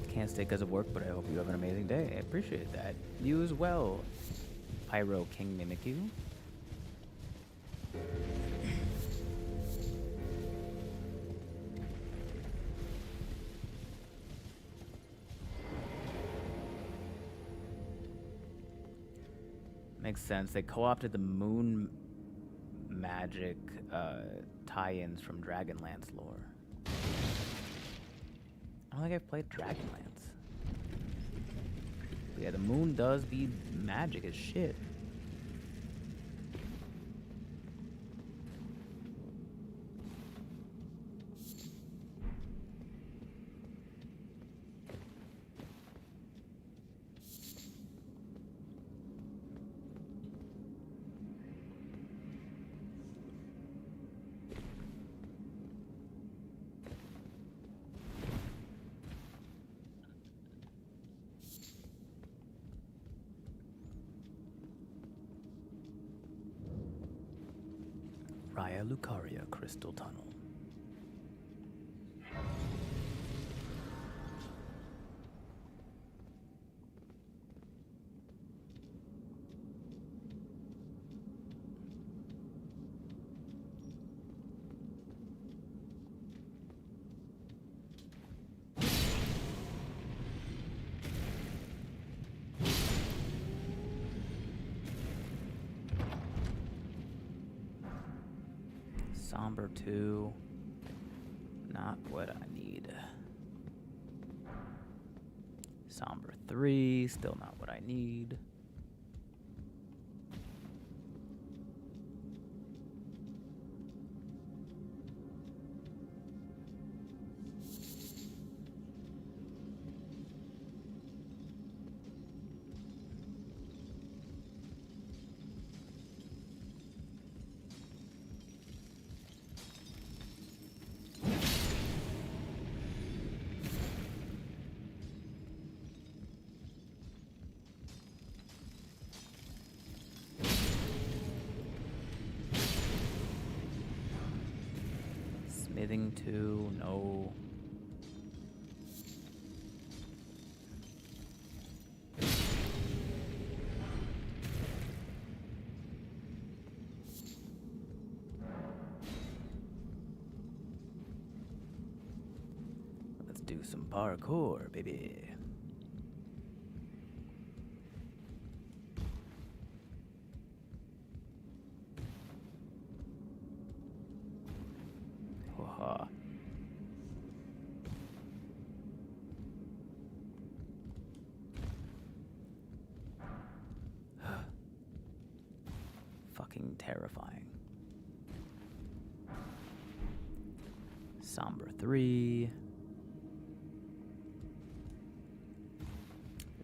Can't stay because of work, but I hope you have an amazing day. I appreciate that. You as well, Pyro King Mimikyu. Makes sense. They co-opted the moon magic tie-ins from Dragonlance lore. I don't think I've played Dragonlance. But yeah, the moon does be magic as shit. Raya Lucaria Crystal Tunnel. Somber 2, not what I need. Somber 3, still not what I need. Smithing 2, no. Let's do some parkour, baby. Haha. Fucking terrifying. Somber 3.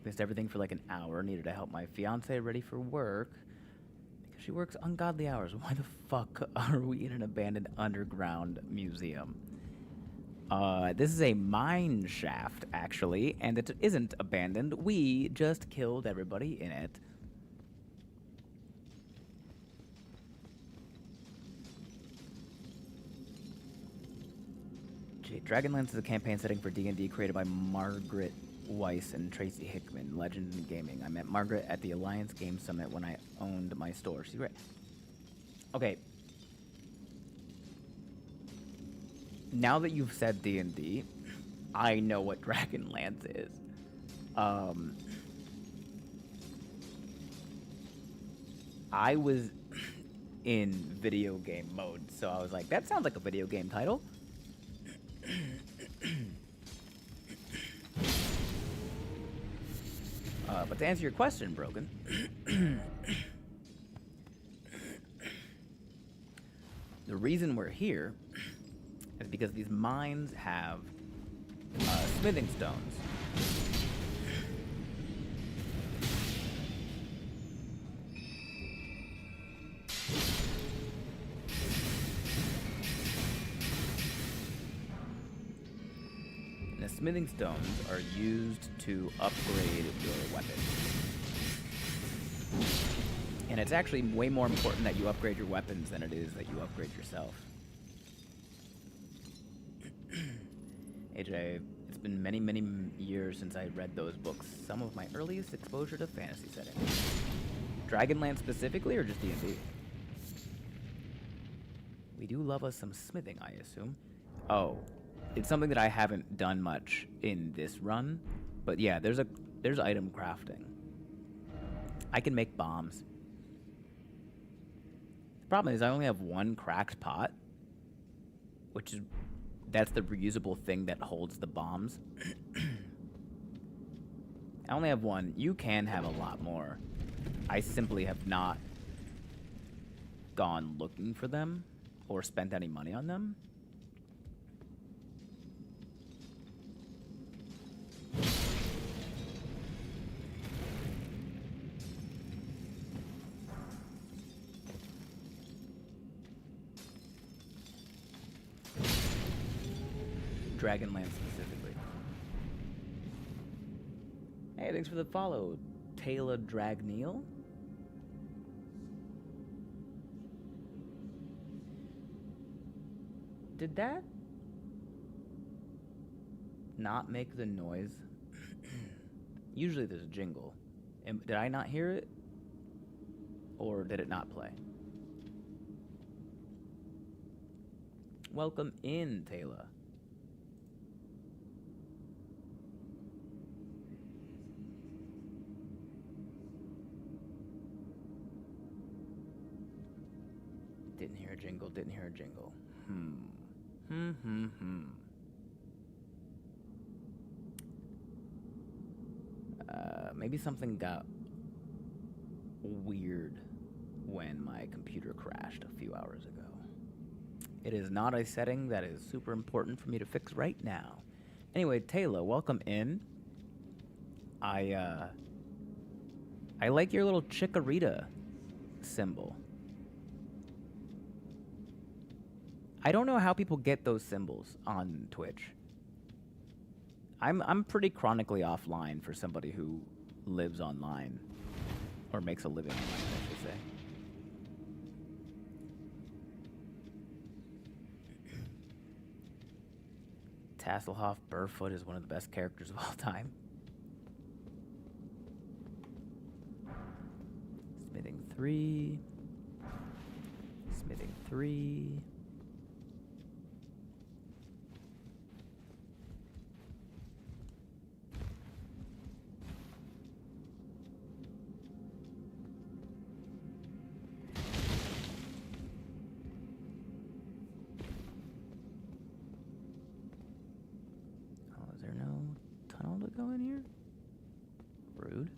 Missed everything for like an hour. Needed to help my fiance ready for work because she works ungodly hours. Why the fuck are we in an abandoned underground museum? This is a mine shaft, actually, and it isn't abandoned. We just killed everybody in it. Dragonlance is a campaign setting for D&D created by Margaret Weiss and Tracy Hickman, Legend in Gaming. I met Margaret at the Alliance Game Summit when I owned my store. She's great. Okay. Now that you've said D&D, I know what Dragonlance is. I was in video game mode, so I was like, that sounds like a video game title. But to answer your question, Broken, the reason we're here is because these mines have smithing stones. And the smithing stones are used to upgrade your weapon. And it's actually way more important that you upgrade your weapons than it is that you upgrade yourself. AJ, it's been many, many years since I read those books. Some of my earliest exposure to fantasy settings. Dragonlance specifically, or just D&D? We do love us some smithing, I assume. Oh, it's something that I haven't done much in this run, but yeah, there's item crafting. I can make bombs. The problem is I only have one cracked pot, which is that's the reusable thing that holds the bombs. I only have one. You can have a lot more. I simply have not gone looking for them or spent any money on them. Dragonlance specifically. Hey, thanks for the follow, Taylor Dragneil. Did that not make the noise? Usually there's a jingle. Did I not hear it? Or did it not play? Welcome in, Taylor. Didn't hear a jingle, didn't hear a jingle. Maybe something got weird when my computer crashed a few hours ago. It is not a setting that is super important for me to fix right now. Anyway, Taylor, welcome in. I like your little chikorita symbol. I don't know how people get those symbols on Twitch. I'm pretty chronically offline for somebody who lives online, or makes a living online, I should say. Tasselhoff Burfoot is one of the best characters of all time. Smithing 3. Smithing 3. Go in here? Rude.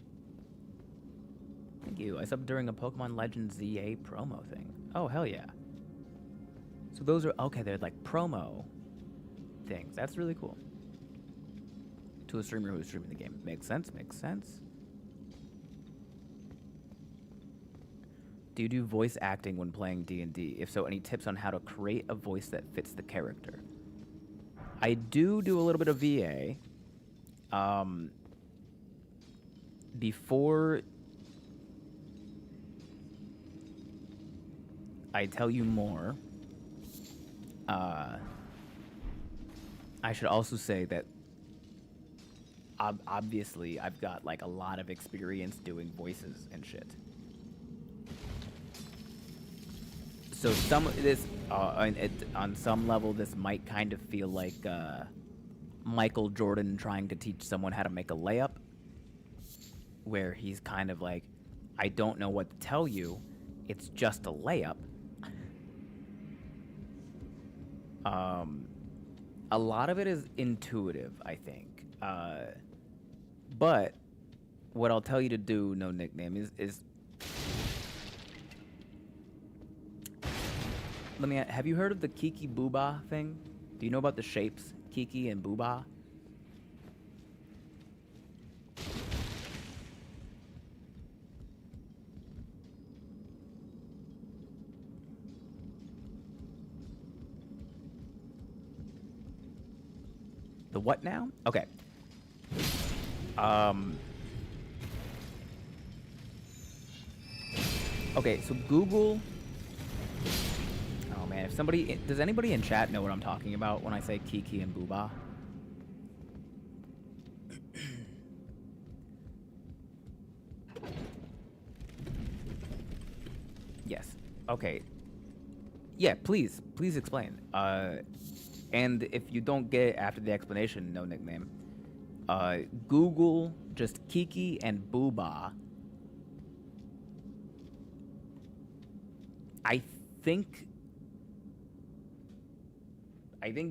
Thank you. I subbed during a Pokemon Legends ZA promo thing. Oh, hell yeah. So those are, okay, they're like promo things. That's really cool. to a streamer who's streaming the game. Makes sense, makes sense. Do you do voice acting when playing D&D? If so, any tips on how to create a voice that fits the character? I do a little bit of VA. Before I tell you more, I should also say that obviously I've got like a lot of experience doing voices and shit. So some of this, on some level, this might kind of feel like Michael Jordan trying to teach someone how to make a layup, where he's kind of like, I don't know what to tell you, it's just a layup. A lot of it is intuitive, I think. But what I'll tell you to do, no nickname, is let me. Have you heard of the Kiki Booba thing? Do you know about the shapes, Kiki and Booba? The what now? Okay. Okay, so Google. Oh man, if somebody does anybody in chat know what I'm talking about when I say Kiki and Booba? Yes. Okay. Yeah, please explain. And if you don't get it after the explanation, no nickname. Google just Kiki and Booba. I think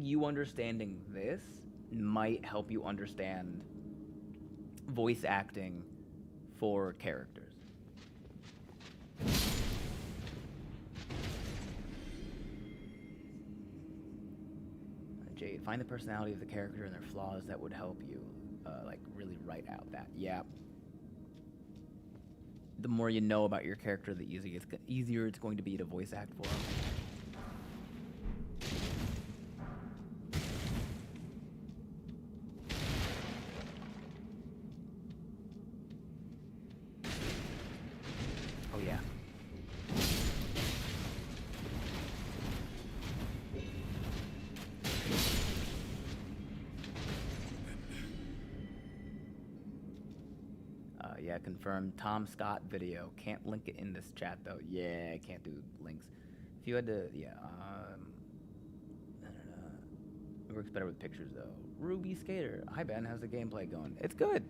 you understanding this might help you understand voice acting for characters. Jade, find the personality of the character and their flaws that would help you, like, really write out that. Yeah. The more you know about your character, the easier it's going to be to voice act for them. Oh yeah. Yeah, confirmed. Tom Scott video. Can't link it in this chat though. Yeah, I can't do links. If you had to, yeah. It works better with pictures though. Ruby Skater. Hi Ben, how's the gameplay going? It's good.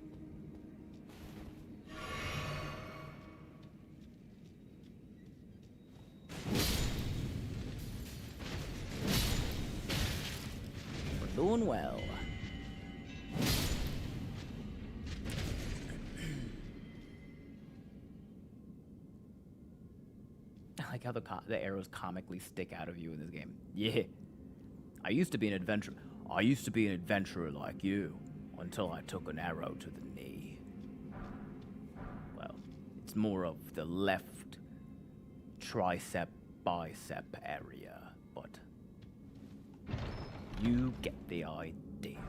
We're doing well. I like how the arrows comically stick out of you in this game. Yeah. I used to be an adventurer like you until I took an arrow to the knee. Well, it's more of the left tricep bicep area, but you get the idea.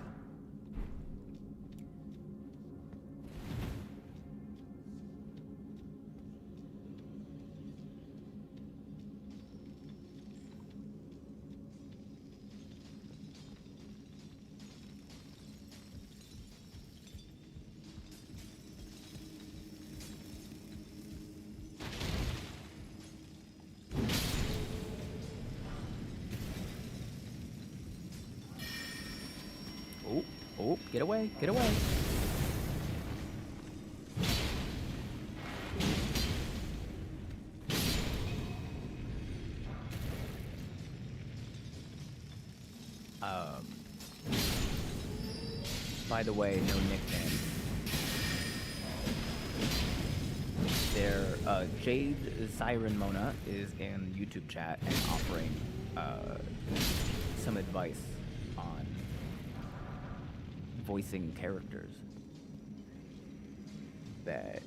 Oh, get away, get away. By the way, no nickname. Jade Siren Mona is in YouTube chat and offering some advice on voicing characters. That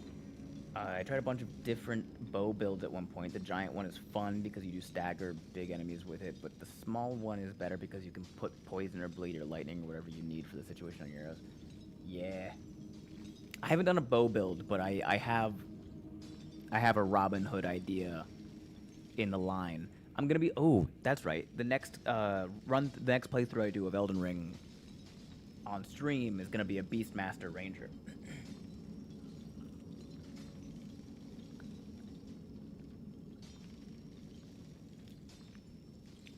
I tried a bunch of different bow builds at one point. The giant one is fun because you do stagger big enemies with it, but the small one is better because you can put poison or bleed or lightning or whatever you need for the situation on your arrows. Yeah. I haven't done a bow build, but I have a Robin Hood idea in the line. I'm gonna be that's right. The next playthrough I do of Elden Ring on stream is gonna be a Beastmaster Ranger.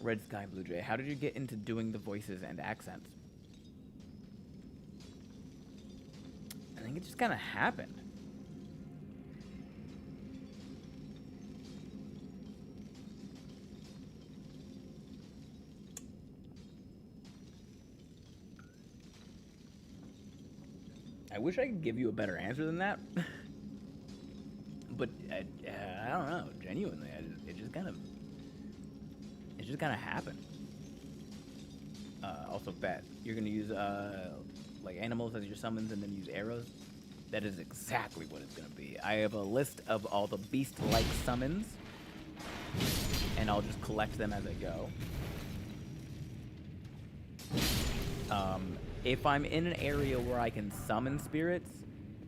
Red Sky Blue Jay, how did you get into doing the voices and accents? I think it just kind of happened. I wish I could give you a better answer than that. But I don't know. Genuinely, it just kind of happened. Also, bet you're gonna use like animals as your summons and then use arrows. That is exactly what it's gonna be. I have a list of all the beast-like summons, and I'll just collect them as I go. If I'm in an area where I can summon spirits,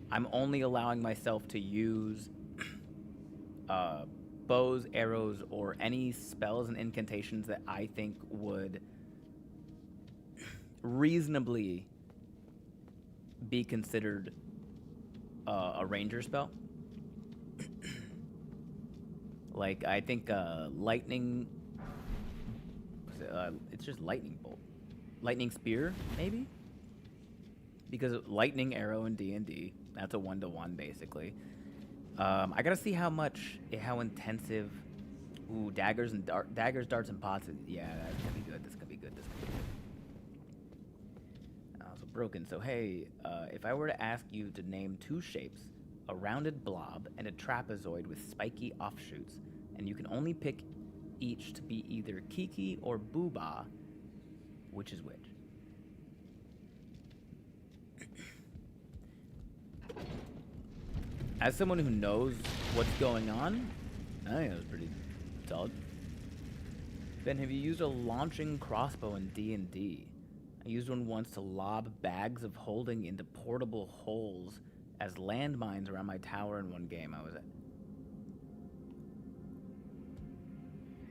I'm only allowing myself to use bows, arrows, or any spells and incantations that I think would reasonably be considered a ranger spell. Like, I think lightning... it's just lightning bolt. Lightning spear, maybe? Because lightning arrow in D&D, that's a 1-to-1 basically. I gotta see how intensive. Ooh, daggers, darts, and pots. Yeah, that's gonna be good. This gonna be good. Also broken. So hey, if I were to ask you to name two shapes, a rounded blob and a trapezoid with spiky offshoots, and you can only pick each to be either Kiki or Booba, which is which? As someone who knows what's going on, I think that was pretty solid. Ben, have you used a launching crossbow in D&D? I used one once to lob bags of holding into portable holes as landmines around my tower in one game I was at.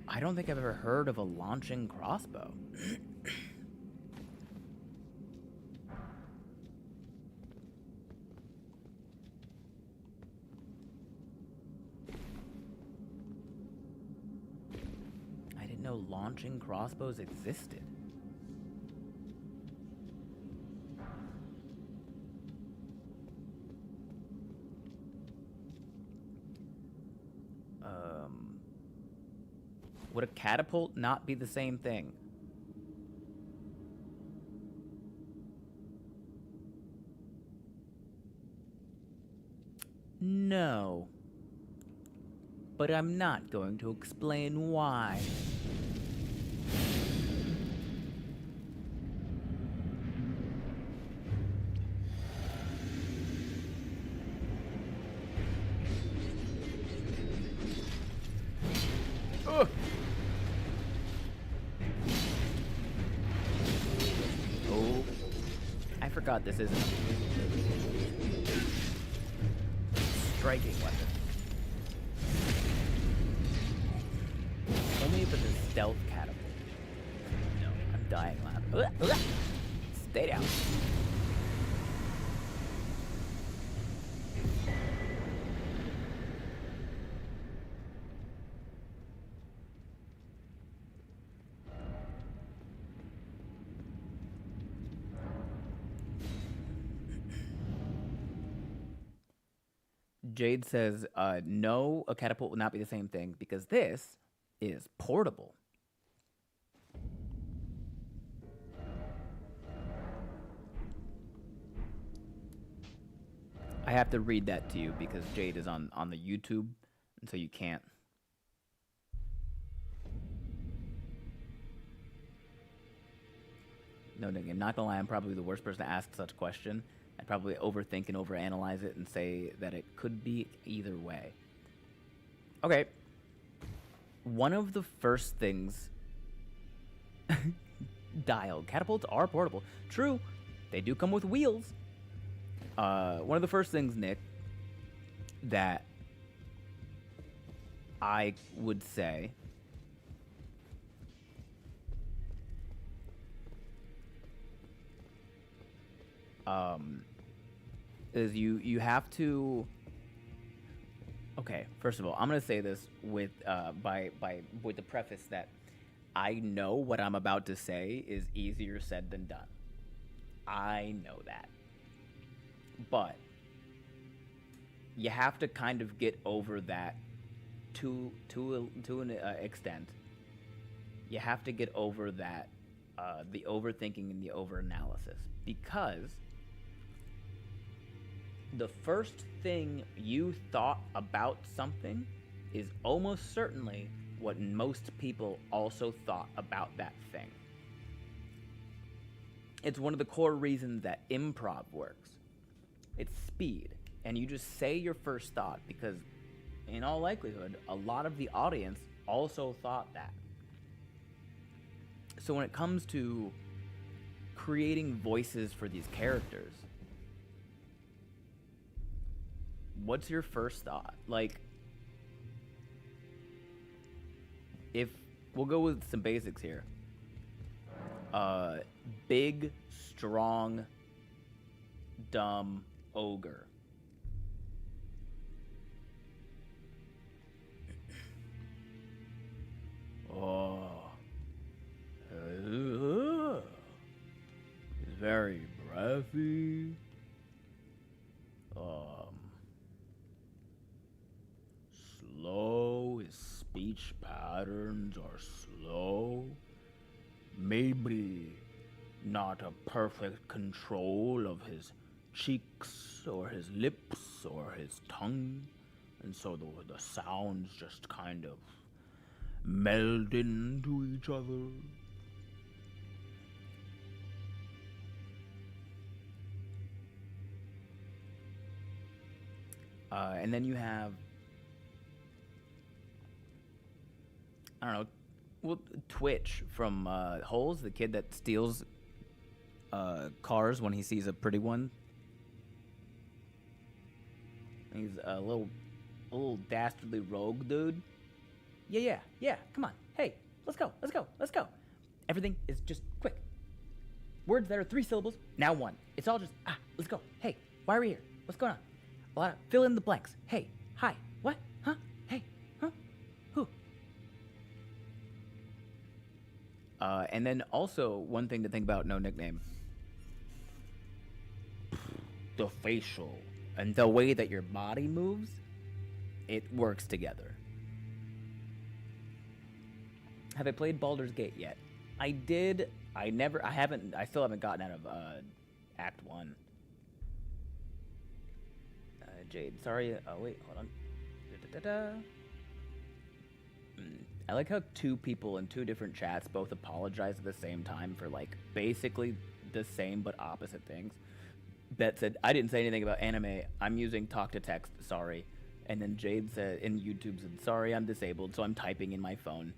I don't think I've ever heard of a launching crossbow. No launching crossbows existed. Would a catapult not be the same thing? No. But I'm not going to explain why. This isn't a striking weapon. Only if it's a stealth catapult. No, I'm dying loud. Stay down. Jade says, no, a catapult will not be the same thing because this is portable. I have to read that to you because Jade is on the YouTube, and so you can't. No, Nick, I'm not gonna lie. I'm probably the worst person to ask such a question. I'd probably overthink and overanalyze it and say that it could be either way. Okay. One of the first things... Dial. Catapults are portable. True. They do come with wheels. One of the first things, Nick, that I would say... is you have to... Okay, first of all, I'm gonna say this with with the preface that I know what I'm about to say is easier said than done. I know that, but you have to kind of get over that to an extent. You have to get over that the overthinking and the overanalysis, because the first thing you thought about something is almost certainly what most people also thought about that thing. It's one of the core reasons that improv works. It's speed. And you just say your first thought because, in all likelihood, a lot of the audience also thought that. So when it comes to creating voices for these characters, what's your first thought? Like, if we'll go with some basics here. Big, strong, dumb ogre. Oh. He's very breathy. Slow. His speech patterns are slow. Maybe not a perfect control of his cheeks or his lips or his tongue. And so the sounds just kind of meld into each other. And then you have, I don't know, well, Twitch from Holes, the kid that steals cars when he sees a pretty one. He's a little dastardly rogue dude. Yeah, come on. Hey, let's go. Everything is just quick. Words that are 3 syllables, now 1. It's all just, let's go. Hey, why are we here? What's going on? A lot of fill in the blanks. Hey, hi, what? Huh? Hey, huh? Who? And then also, one thing to think about, no nickname. The facial and the way that your body moves, it works together. Have I played Baldur's Gate yet? I did. I still haven't gotten out of Act 1. Jade, sorry. Oh, wait, hold on. I like how 2 people in 2 different chats both apologize at the same time for, like, basically the same but opposite things. Bet said, I didn't say anything about anime. I'm using talk to text. Sorry. And then Jade said, in YouTube said, sorry, I'm disabled, so I'm typing in my phone.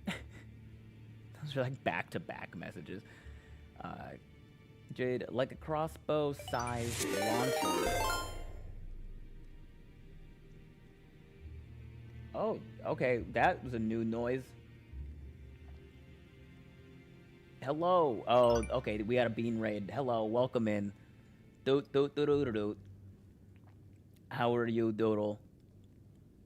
Those are like back-to-back messages. Jade, like a crossbow-sized launcher. Oh, okay. That was a new noise. Hello. Oh, okay. We had a bean raid. Hello. Welcome in. Doot, doot, doot, doot, doot. How are you, Doodle?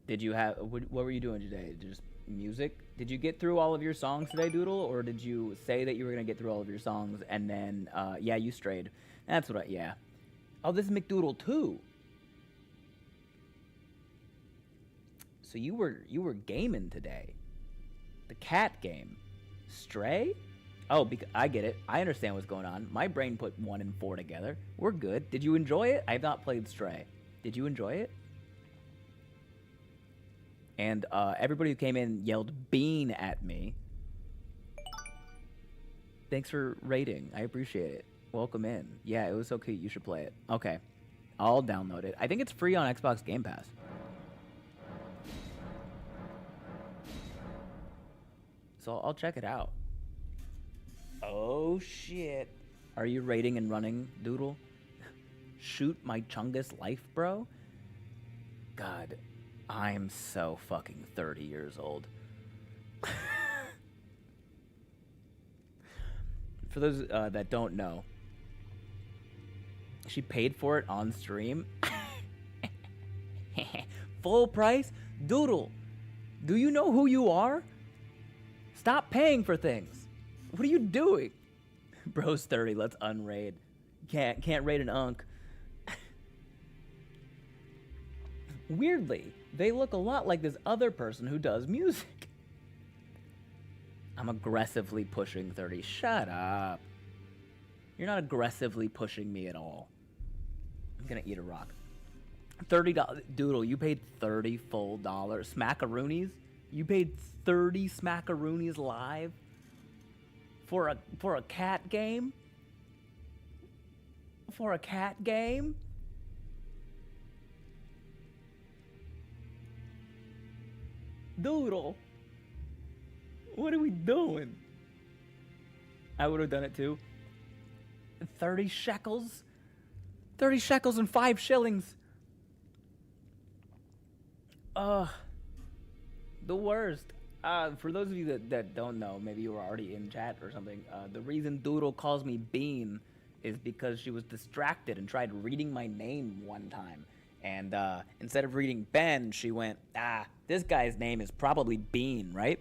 Did you have... What were you doing today? Just music? Did you get through all of your songs today, Doodle? Or did you say that you were going to get through all of your songs and then... yeah, you strayed. That's what I... Yeah. Oh, this is McDoodle, too. So you were gaming today. The cat game. Stray? Oh, I get it. I understand what's going on. My brain put 1 and 4 together. We're good. Did you enjoy it? I have not played Stray. Did you enjoy it? And everybody who came in yelled bean at me. Thanks for rating. I appreciate it. Welcome in. Yeah, it was so cute. You should play it. Okay. I'll download it. I think it's free on Xbox Game Pass. So I'll check it out. Oh, shit. Are you rating and running, Doodle? Shoot my Chungus life, bro? God, I'm so fucking 30 years old. For those that don't know, she paid for it on stream. Full price? Doodle, do you know who you are? Stop paying for things. What are you doing? Bro's 30, let's unraid. Can't raid an unk. Weirdly, they look a lot like this other person who does music. I'm aggressively pushing 30. Shut up. You're not aggressively pushing me at all. I'm gonna eat a rock. $30. Doodle, you paid 30 full dollars. Smackaroonies? You paid 30 smackaroonies live? For a cat game? For a cat game? Doodle, what are we doing? I would have done it too. 30 shekels? 30 shekels and 5 shillings. The worst. For those of you that don't know, maybe you were already in chat or something, the reason Doodle calls me Bean is because she was distracted and tried reading my name one time. And instead of reading Ben, she went, this guy's name is probably Bean, right?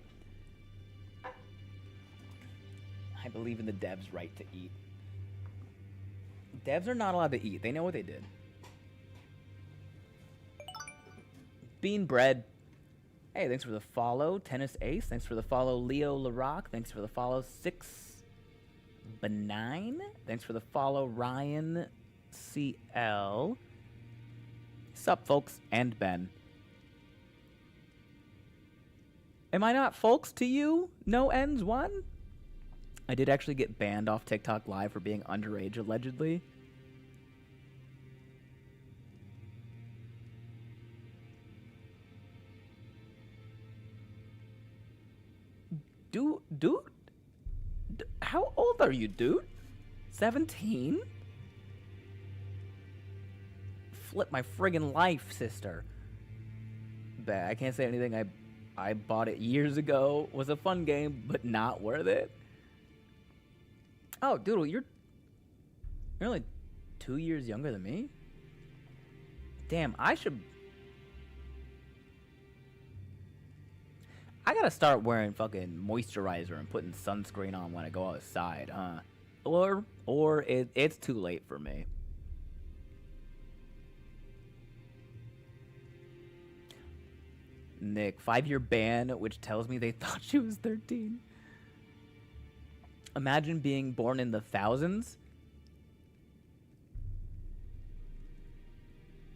I believe in the devs' right to eat. Devs are not allowed to eat. They know what they did. Bean bread. Hey, thanks for the follow. Tennis Ace. Thanks for the follow. Leo LaRock. Thanks for the follow. 6 Benign. Thanks for the follow. Ryan CL. Sup, folks, and Ben. Am I not folks to you? No ends one? I did actually get banned off TikTok Live for being underage, allegedly. Dude? How old are you, dude? 17? Flip my friggin' life, sister. I can't say anything. I bought it years ago. Was a fun game, but not worth it. Oh, Doodle, you're only 2 years younger than me? Damn, I gotta start wearing fucking moisturizer and putting sunscreen on when I go outside, huh? Or it's too late for me. Nick, 5-year ban, which tells me they thought she was 13. Imagine being born in the thousands.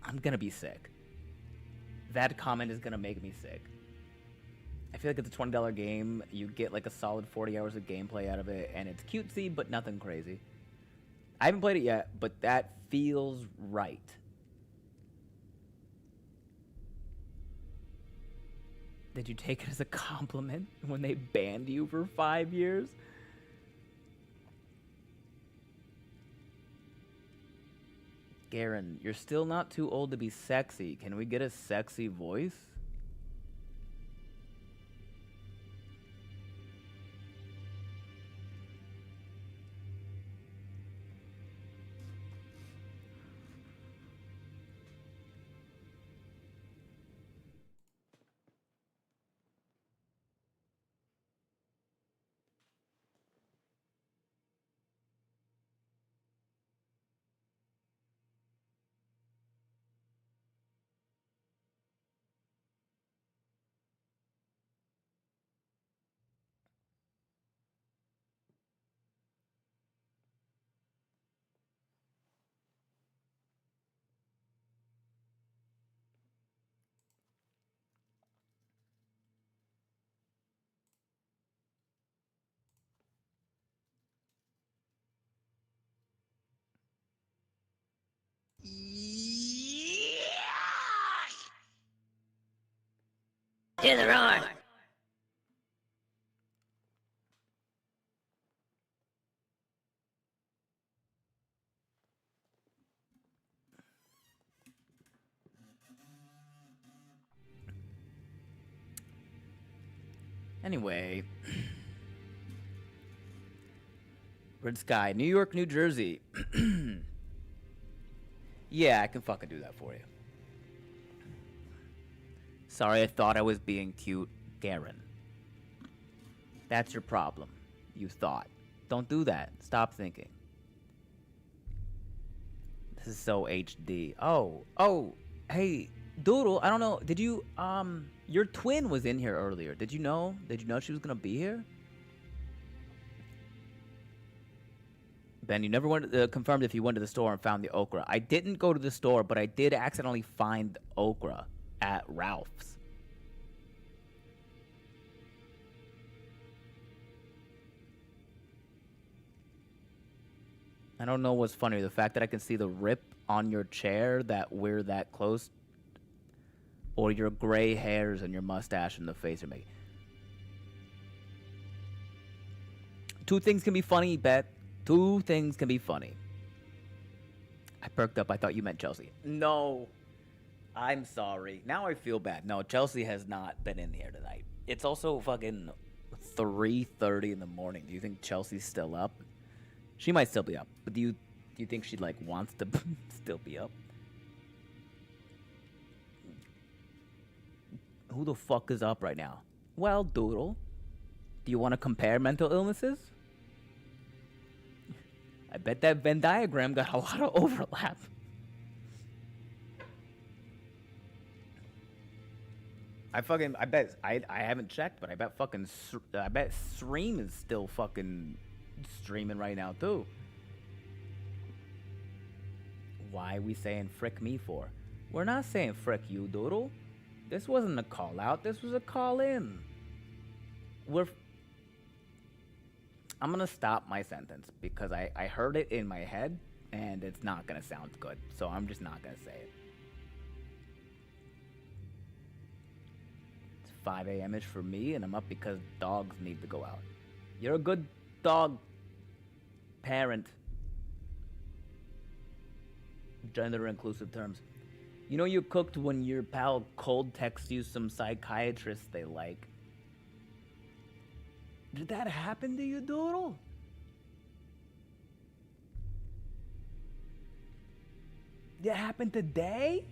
I'm gonna be sick. That comment is gonna make me sick. I feel like it's a $20 game. You get like a solid 40 hours of gameplay out of it, and it's cutesy, but nothing crazy. I haven't played it yet, but that feels right. Did you take it as a compliment when they banned you for 5 years? Garen, you're still not too old to be sexy. Can we get a sexy voice? Hear the roar! Anyway. Red Sky, New York, New Jersey. Yeah, I can fucking do that for you. Sorry, I thought I was being cute, Garen. That's your problem. You thought. Don't do that. Stop thinking. This is so HD. Oh, hey, Doodle, I don't know. Did you, your twin was in here earlier. Did you know? Did you know she was gonna be here? Ben, you never went confirmed if you went to the store and found the okra. I didn't go to the store, but I did accidentally find okra at Ralph's. I don't know what's funnier, the fact that I can see the rip on your chair that we're that close, or your gray hairs and your mustache and the face you're making. Two things can be funny, Bet. Two things can be funny. I perked up. I thought you meant Chelsea. No. I'm sorry. Now I feel bad. No, Chelsea has not been in here tonight. It's also fucking 3:30 in the morning. Do you think Chelsea's still up? She might still be up. But do you think she like wants to still be up? Who the fuck is up right now? Well, Doodle, do you want to compare mental illnesses? I bet that Venn diagram got a lot of overlap. I bet, I haven't checked, but I bet Stream is still fucking streaming right now, too. Why are we saying frick me for? We're not saying frick you, Doodle. This wasn't a call out, this was a call in. I'm gonna stop my sentence because I heard it in my head and it's not gonna sound good. So I'm just not gonna say it. It's 5 a.m.ish for me and I'm up because dogs need to go out. You're a good dog parent. Gender inclusive terms. You know you cooked when your pal cold texts you some psychiatrist they like. Did that happen to you, Doodle? Did it happen today?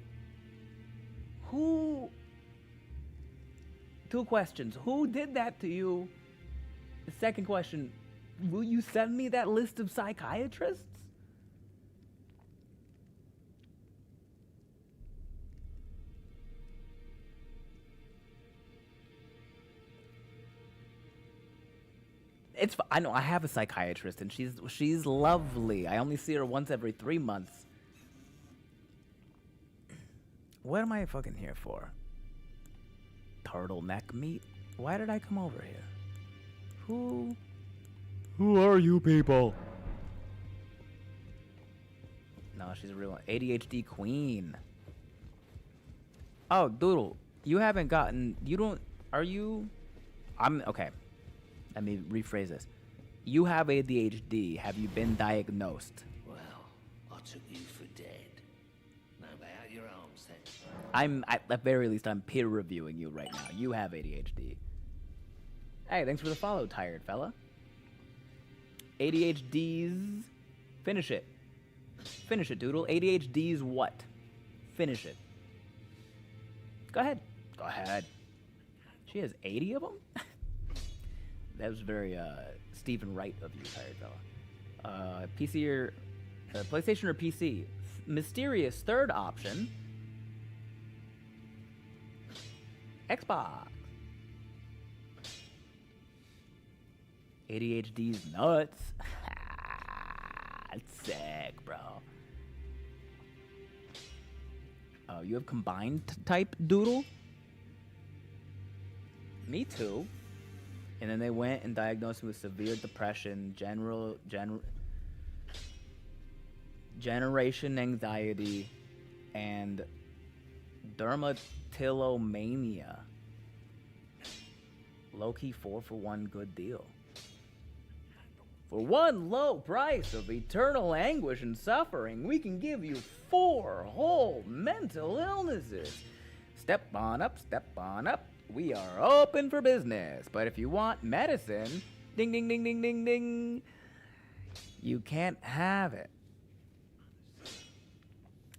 Who? Two questions. Who did that to you? The second question, will you send me that list of psychiatrists? I know I have a psychiatrist and she's lovely. I only see her once every 3 months. What am I fucking here for? Turtleneck meat? Why did I come over here? Who are you people? No, she's a real one. ADHD queen. Oh, Doodle, you haven't gotten, okay. Let me rephrase this. You have ADHD. Have you been diagnosed? Well, I took you for dead. Now lay out your arms then. At the very least, I'm peer reviewing you right now. You have ADHD. Hey, thanks for the follow, tired fella. ADHD's... Finish it. Finish it, Doodle. ADHD's what? Finish it. Go ahead. Go ahead. She has 80 of them? That was very Stephen Wright of you, tired fella. PC or PlayStation or PC? Mysterious third option. Xbox. ADHD's nuts. That's sick, bro. Oh, you have combined type, Doodle? Me too. And then they went and diagnosed me with severe depression, generation anxiety, and dermatillomania. Low-key 4-for-1 good deal. For one low price of eternal anguish and suffering, we can give you 4 whole mental illnesses. Step on up, step on up. We are open for business. But if you want medicine, ding, ding, ding, ding, ding, ding, you can't have it.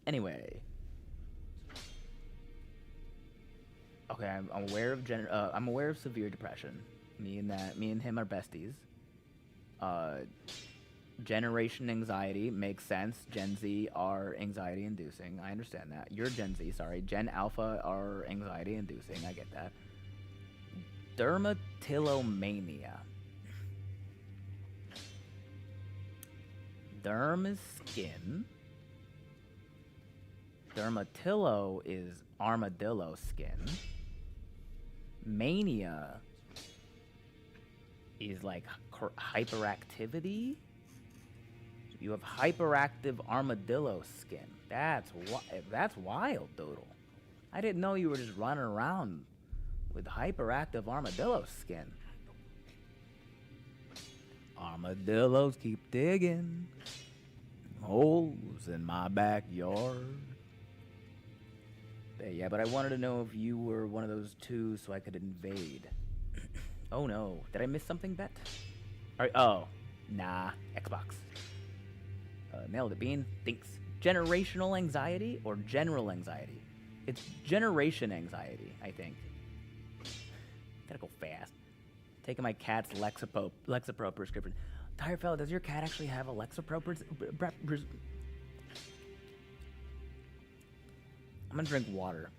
Anyway. Okay, I'm aware of severe depression. Me and him are besties. Generation anxiety makes sense. Gen Z are anxiety inducing. I understand that. You're Gen Z, sorry. Gen Alpha are anxiety inducing. I get that. Dermatillomania. Derm is skin. Dermatillo is armadillo skin. Mania is like hyperactivity. You have hyperactive armadillo skin. That's wild, Doodle. I didn't know you were just running around with hyperactive armadillo skin. Armadillos keep digging holes in my backyard. Yeah, but I wanted to know if you were one of those two so I could invade. Oh no, did I miss something, Bet? Oh, nah, Xbox. Nailed it, Bean. Thanks. Generational anxiety or general anxiety? It's generation anxiety, I think. Gotta go fast. Taking my cat's Lexapro prescription. Tired fella, does your cat actually have a Lexapro I'm gonna drink water.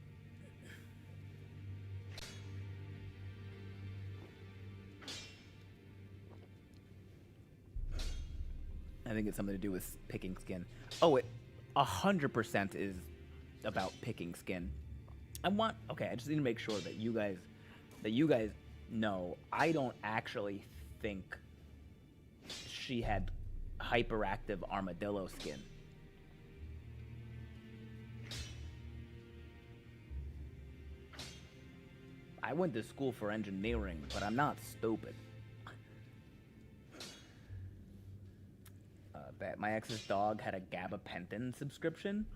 I think it's something to do with picking skin. Oh, it 100% is about picking skin. Okay, I just need to make sure that you guys know I don't actually think she had hyperactive armadillo skin. I went to school for engineering, but I'm not stupid. Bet my ex's dog had a gabapentin subscription.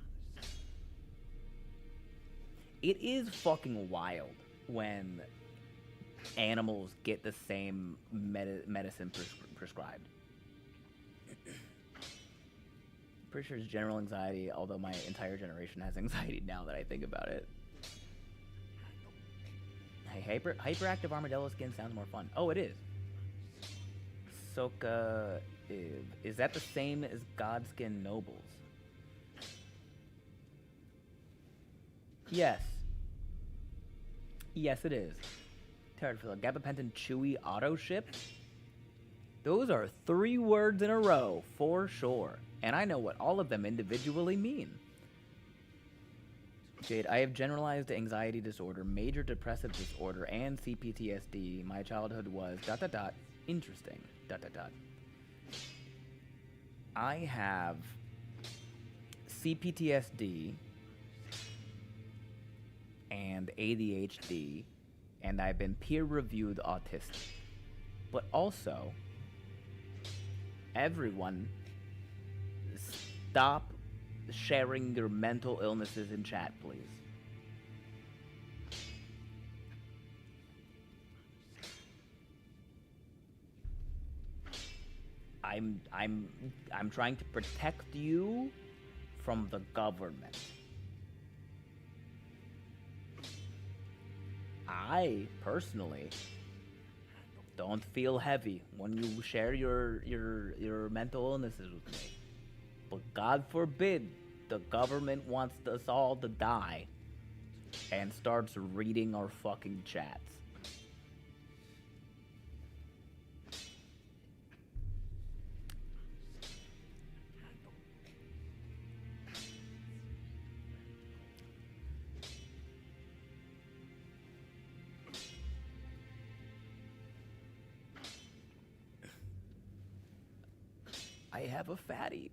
It is fucking wild when animals get the same medicine prescribed. Pretty sure it's general anxiety, although my entire generation has anxiety now that I think about it. Hey, hyperactive armadillo skin sounds more fun. Oh, it is. Soka, is that the same as Godskin Nobles? Yes. Yes, it is. Pterodactyl, gabapentin, chewy, auto ship. Those are 3 words in a row, for sure. And I know what all of them individually mean. Jade, I have generalized anxiety disorder, major depressive disorder, and CPTSD. My childhood was ... Interesting. ... I have CPTSD and ADHD, and I've been peer-reviewed autistic. But also, everyone, stop sharing your mental illnesses in chat, please. I'm trying to protect you from the government. I personally don't feel heavy when you share your mental illnesses with me. But God forbid the government wants us all to die and starts reading our fucking chats. I have a fatty.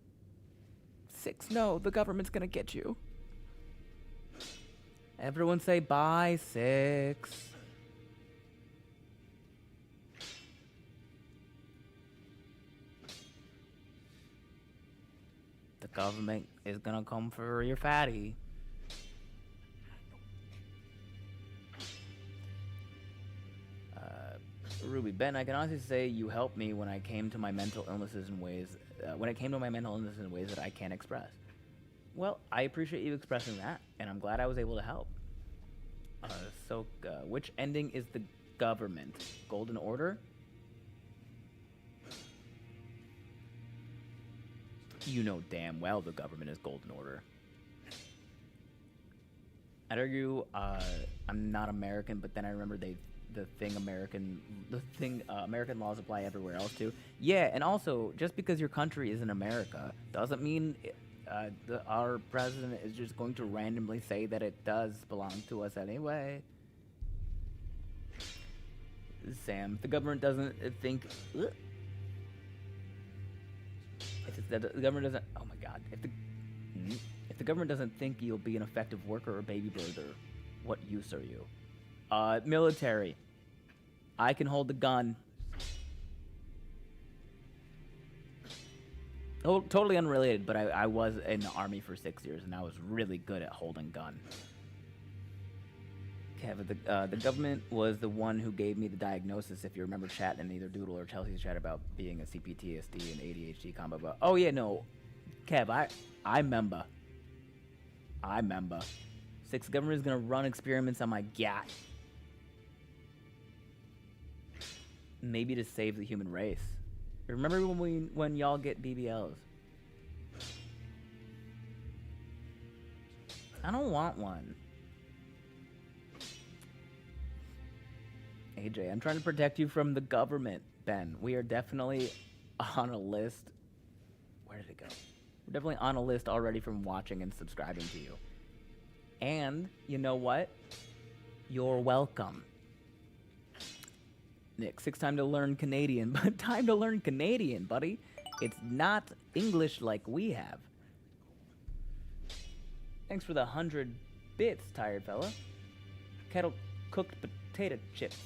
6, no, the government's gonna get you. Everyone say bye, 6. government is gonna come for your fatty. Ruby, Ben, I can honestly say you helped me when I came to my mental illnesses in ways that I can't express. Well, I appreciate you expressing that, and I'm glad I was able to help. So, which ending is the government? Golden Order? You know damn well the government is Golden Order. I'd argue I'm not American, but then I remember American laws apply everywhere else too. Yeah, and also, just because your country isn't America doesn't mean our president is just going to randomly say that it does belong to us anyway. Sam, if the government doesn't think... If the government doesn't... Oh my god. If the government doesn't think you'll be an effective worker or baby birther, what use are you? Military. I can hold the gun. Oh, totally unrelated, but I was in the army for 6 years, and I was really good at holding gun. Kevin, the government was the one who gave me the diagnosis, if you remember chatting in either Doodle or Chelsea's chat about being a CPTSD and ADHD combo. But, oh yeah, no. Kev, I remember. Six, government is going to run experiments on my gat. Maybe to save the human race. Remember when y'all get BBLs? I don't want one. AJ, I'm trying to protect you from the government, Ben. We are definitely on a list. Where did it go? We're definitely on a list already from watching and subscribing to you. And, you know what? You're welcome. Nick, 6 time to learn Canadian, but time to learn Canadian, buddy. It's not English like we have. Thanks for the 100 bits, tired fella. Kettle cooked potato chips.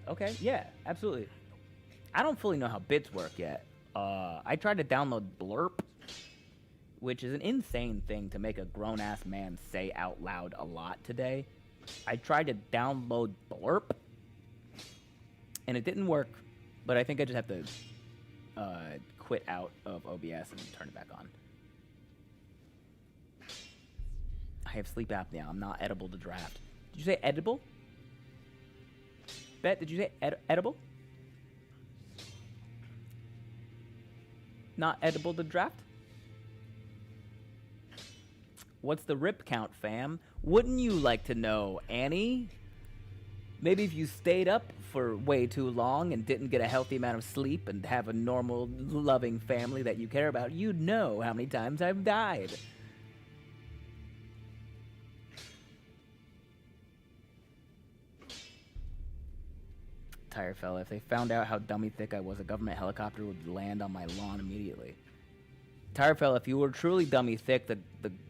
Okay, yeah, absolutely. I don't fully know how bits work yet. I tried to download Blurp, which is an insane thing to make a grown-ass man say out loud a lot today. I tried to download Blurp, and it didn't work, but I think I just have to quit out of OBS and turn it back on. I have sleep apnea. I'm not edible to draft. Did you say edible? Bet, did you say edible? Not edible to draft? What's the rip count, fam? Wouldn't you like to know, Annie? Maybe if you stayed up for way too long and didn't get a healthy amount of sleep and have a normal, loving family that you care about, you'd know how many times I've died. Tire fella, if they found out how dummy thick I was, a government helicopter would land on my lawn immediately. Tire fella, if you were truly dummy thick, the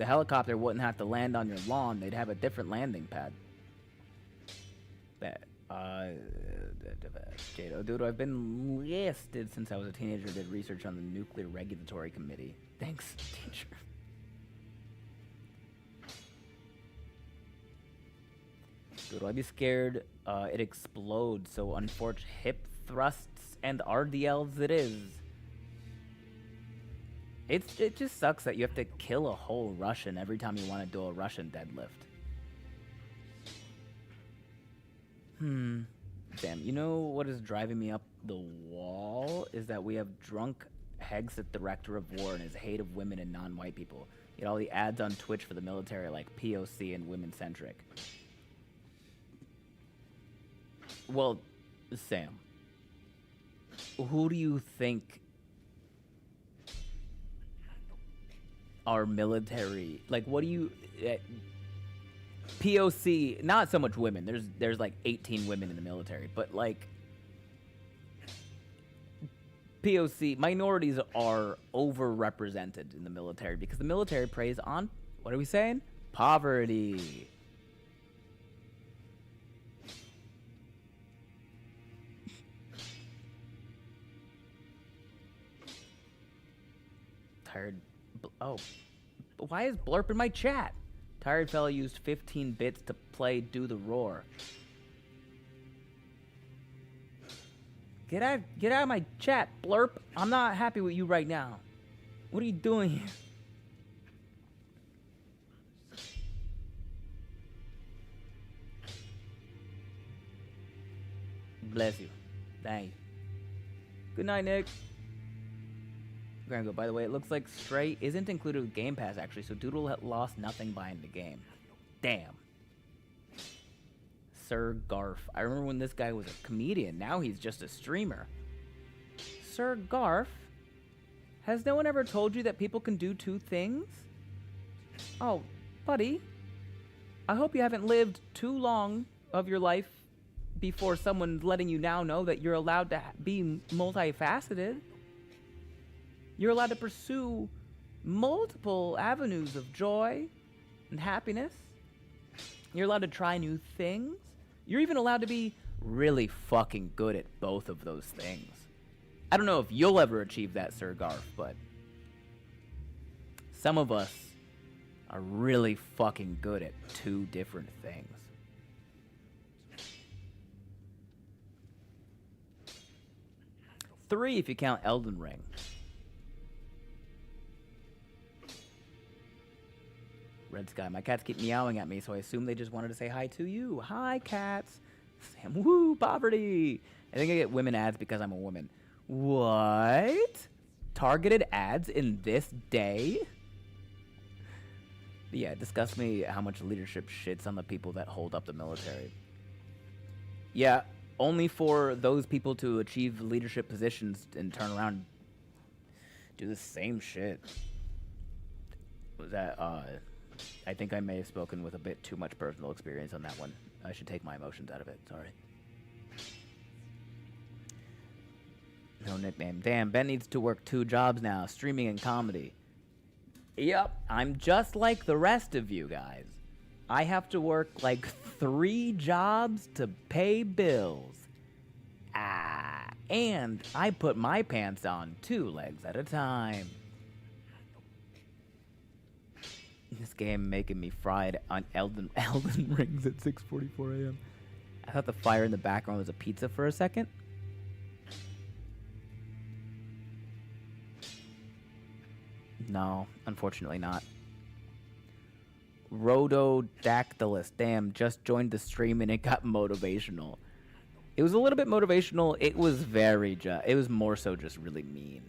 helicopter wouldn't have to land on your lawn. They'd have a different landing pad. Jado, dude, I've been listed since I was a teenager. Did research on the Nuclear Regulatory Committee. Thanks, teacher. Dude, I'd be scared it explodes. So unfortunate hip thrusts and RDLs it is. It just sucks that you have to kill a whole Russian every time you want to do a Russian deadlift. Damn, you know what is driving me up the wall? Is that we have drunk Hegseth, Director of War, and his hate of women and non-white people. Yet all the ads on Twitch for the military are like POC and women-centric. Well, Sam, who do you think our military, like, what do you POC, not so much women, there's like 18 women in the military, but like POC minorities are overrepresented in the military because the military preys on, what are we saying, poverty. Tired. Oh, why is Blurp in my chat? Tired fella used 15 bits to play Do the Roar. Get out of my chat, Blurp. I'm not happy with you right now. What are you doing here? Bless you. Thank you. Good night, Nick. Grango, by the way, it looks like Stray isn't included with Game Pass, actually, so Doodle lost nothing buying the game. Damn. Sir Garf. I remember when this guy was a comedian. Now he's just a streamer. Sir Garf? Has no one ever told you that people can do two things? Oh, buddy. I hope you haven't lived too long of your life before someone's letting you now know that you're allowed to be multifaceted. You're allowed to pursue multiple avenues of joy and happiness. You're allowed to try new things. You're even allowed to be really fucking good at both of those things. I don't know if you'll ever achieve that, Sir Garf, but some of us are really fucking good at two different things. Three if you count Elden Ring. Red Sky. My cats keep meowing at me, so I assume they just wanted to say hi to you. Hi, cats. Sam, woo, poverty. I think I get women ads because I'm a woman. What? Targeted ads in this day? But yeah, it disgusts me how much leadership shits on the people that hold up the military. Yeah, only for those people to achieve leadership positions and turn around and do the same shit. Was that, I think I may have spoken with a bit too much personal experience on that one. I should take my emotions out of it. Sorry. No nickname. Damn, Ben needs to work 2 jobs now, streaming and comedy. Yep, I'm just like the rest of you guys. I have to work like 3 jobs to pay bills. And I put my pants on 2 legs at a time. This game making me fried on Elden rings at 6:44 a.m. I thought the fire in the background was a pizza for a second. No, unfortunately not. Rhododactylus. Damn, just joined the stream and it got motivational. It was a little bit motivational. It was very it was more so just really mean.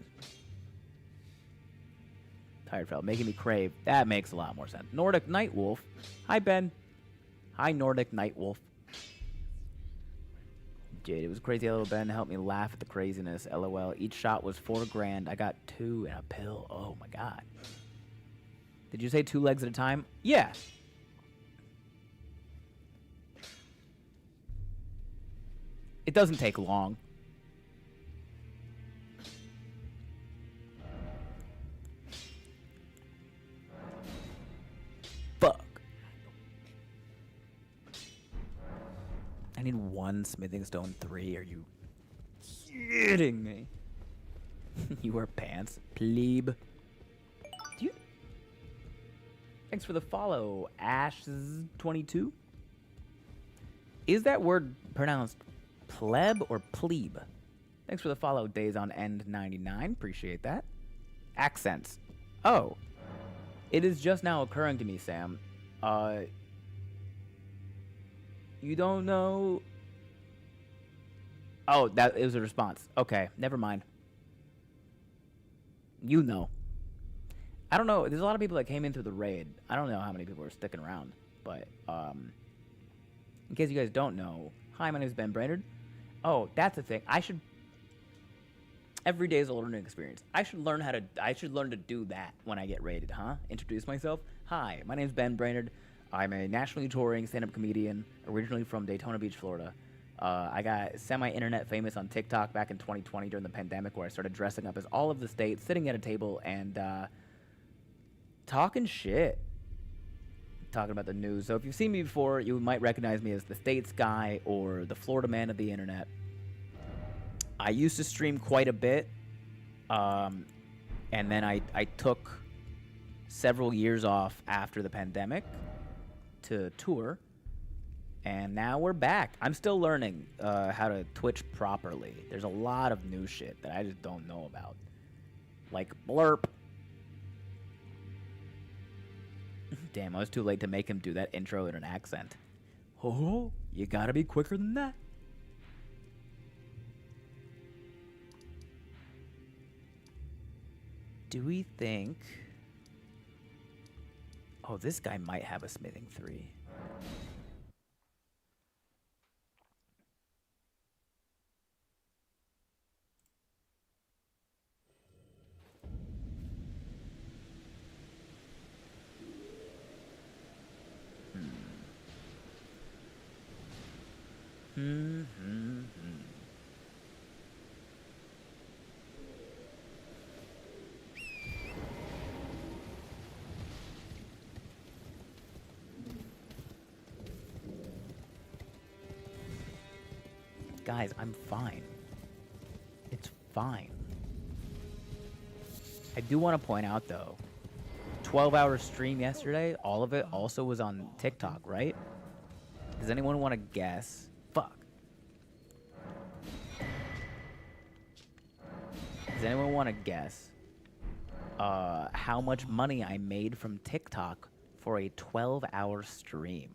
Tired fella, making me crave. That makes a lot more sense. Nordic Nightwolf. Hi, Ben. Hi, Nordic Nightwolf. Jade, it was crazy. Little Ben helped me laugh at the craziness. LOL. Each shot was $4,000. I got 2 and a pill. Oh my god. Did you say 2 legs at a time? Yeah. It doesn't take long. Fuck. I need 1 smithing stone 3. Are you kidding me? You wear pants, plebe. Do you? Thanks for the follow, Ash22. Is that word pronounced pleb or plebe? Thanks for the follow, Days on End 99. Appreciate that. Accents. Oh. It is just now occurring to me, Sam. You don't know... Oh, that is a response. Okay, never mind. You know. I don't know. There's a lot of people that came in through the raid. I don't know how many people are sticking around. But, in case you guys don't know, hi, my name is Ben Brainerd. Oh, that's the thing. I should... Every day is a learning experience. I should learn to do that when I get raided, huh? Introduce myself. Hi, my name is Ben Brainerd. I'm a nationally touring stand-up comedian, originally from Daytona Beach, Florida. I got semi-internet famous on TikTok back in 2020 during the pandemic, where I started dressing up as all of the states, sitting at a table and talking shit. Talking about the news. So if you've seen me before, you might recognize me as the States guy or the Florida man of the internet. I used to stream quite a bit. And then I took several years off after the pandemic to tour. And now we're back. I'm still learning how to Twitch properly. There's a lot of new shit that I just don't know about. Like blurp. Damn, I was too late to make him do that intro in an accent. Oh, you gotta be quicker than that. Do we think... Oh, this guy might have a smithing 3. Guys, I'm fine. It's fine. I do want to point out, though, 12-hour stream yesterday, all of it also was on TikTok, right? Does anyone want to guess? Fuck. Does anyone want to guess how much money I made from TikTok for a 12-hour stream?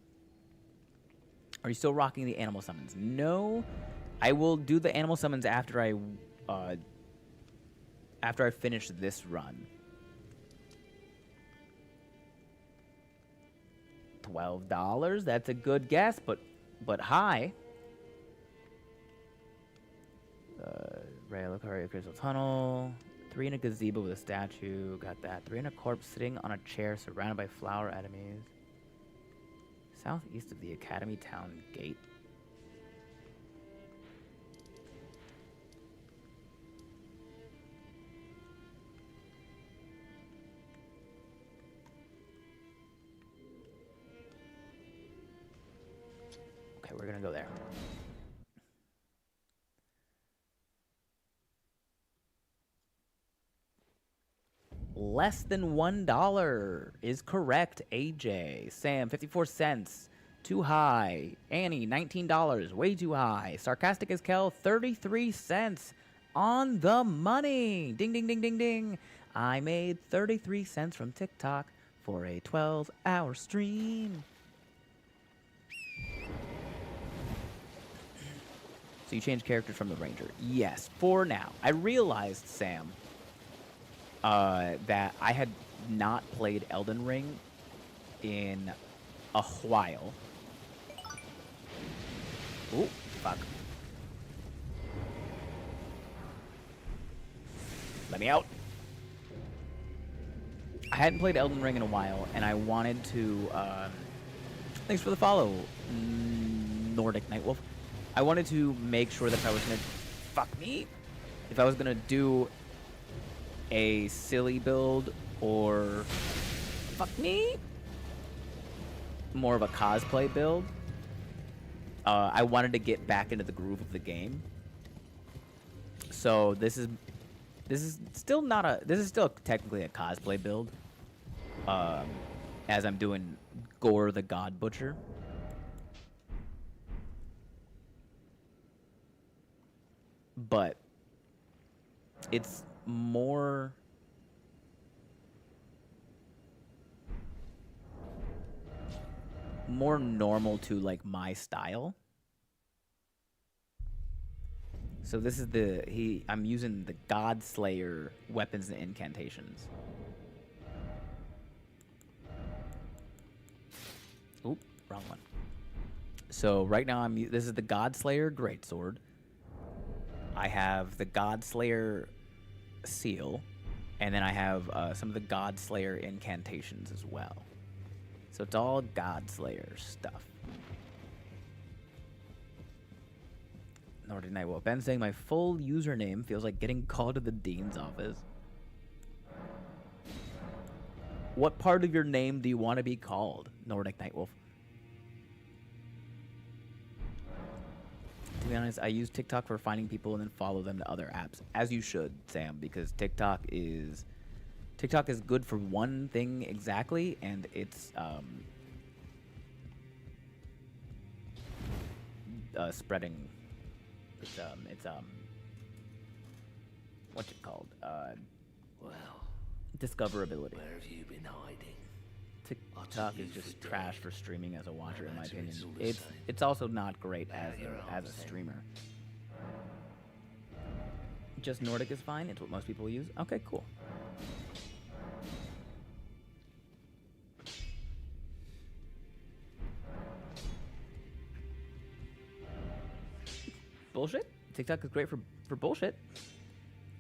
Are you still rocking the animal summons? No. I will do the animal summons after I finish this run. $12. That's a good guess, but high. Ray Lucaria Crystal Tunnel. 3 in a gazebo with a statue. Got that. 3 in a corpse sitting on a chair surrounded by flower enemies. Southeast of the Academy Town Gate. Okay, we're gonna go there. Less than $1 is correct. AJ, Sam, 54 cents. Too high. Annie, $19. Way too high. Sarcastic as Kel, 33 cents. On the money. Ding, ding, ding, ding, ding. I made 33 cents from TikTok for a 12-hour stream. So you changed characters from the Ranger. Yes, for now. I realized, Sam, that I had not played Elden Ring in a while. Ooh, fuck. Let me out. I hadn't played Elden Ring in a while, and I wanted to... thanks for the follow, Nordic Nightwolf. I wanted to make sure that if I was going to... Fuck me. If I was going to do a silly build or... Fuck me. More of a cosplay build. I wanted to get back into the groove of the game. So this is still not a... This is still technically a cosplay build. As I'm doing Gore the God Butcher. But it's more normal to like my style. So this is I'm using the Godslayer weapons and incantations. Oop, wrong one. So right now this is the Godslayer greatsword. I have the Godslayer seal, and then I have some of the Godslayer incantations as well. So it's all Godslayer stuff. Nordic Night. Well, Ben saying my full username feels like getting called to the dean's office. What part of your name do you want to be called, Nordic Nightwolf? To be honest, I use TikTok for finding people and then follow them to other apps. As you should, Sam, because TikTok is TikTok is good for one thing exactly, and it's spreading. It's what's it called? Well, Discoverability. where have you been hiding? TikTok is just trash for streaming as a watcher, in my opinion. It's all the same. It's also not great Out your as arms a then. streamer. Just Nordic is fine. It's what most people use. Okay, cool. Bullshit? TikTok is great for bullshit.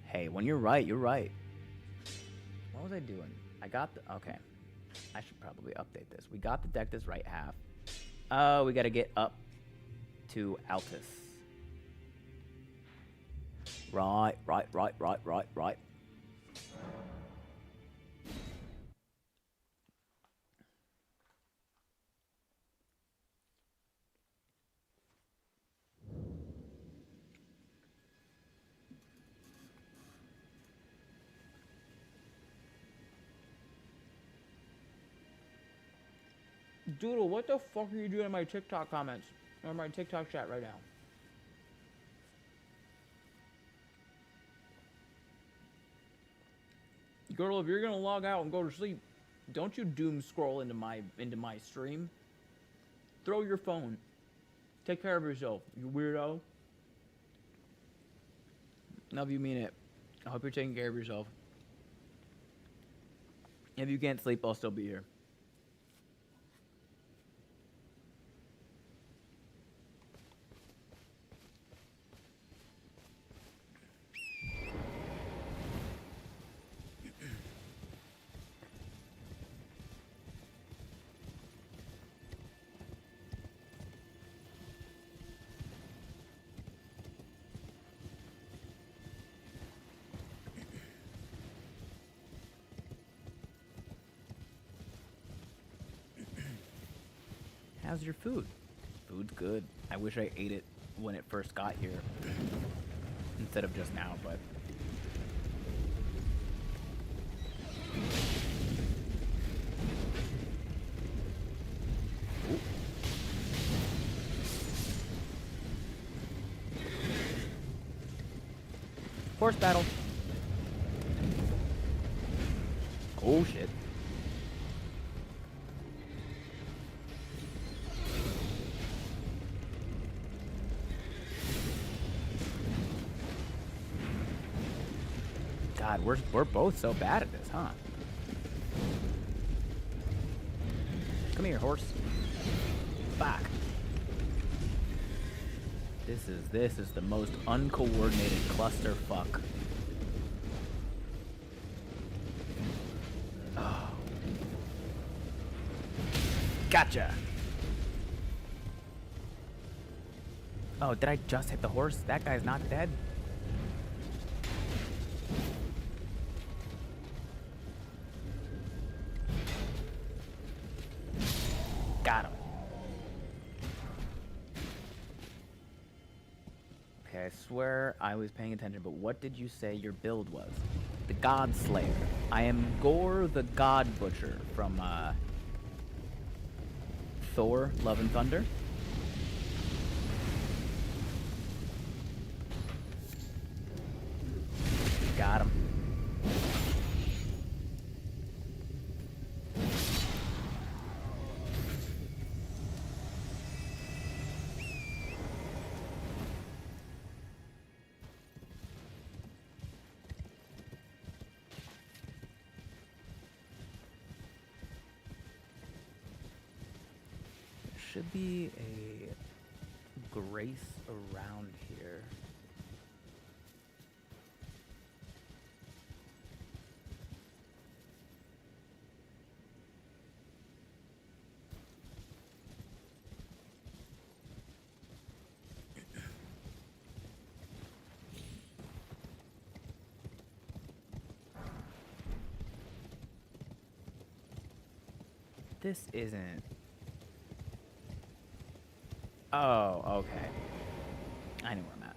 Hey, when you're right, you're right. What was I doing? I got the... Okay. I should probably update this. We got the deck this right half. We gotta get up to Altus. Right. Doodle, what the fuck are you doing in my TikTok comments? Or my TikTok chat right now? Girl, if you're gonna log out and go to sleep, don't you doom scroll into my stream. Throw your phone. Take care of yourself, you weirdo. Love you, mean it. I hope you're taking care of yourself. If you can't sleep, I'll still be here. How's your food? Food's good. I wish I ate it when it first got here instead of just now, but... Ooh. Horse battle. Oh, shit. God, we're both so bad at this, huh? Come here, horse. Back. This is the most uncoordinated clusterfuck. Oh. Gotcha. Oh, did I just hit the horse? That guy's not dead. Got him. Okay, I swear I was paying attention, but what did you say your build was? The Godslayer. I am Gore the God Butcher from Thor, Love and Thunder. Got him. Should be a grace around here. This isn't... Oh, okay. I know where I'm at.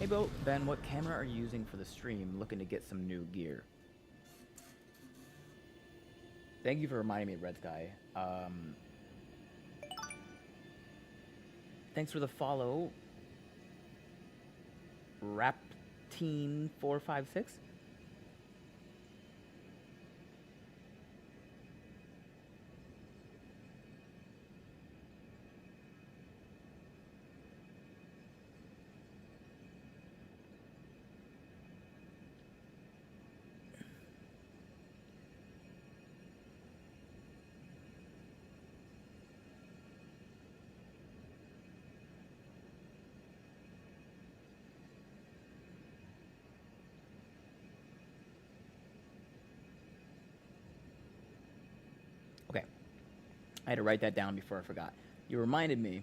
Hey, Ben, what camera are you using for the stream? Looking to get some new gear. Thank you for reminding me, Red Sky. Thanks for the follow, Rapteen456. Okay. I had to write that down before I forgot. You reminded me.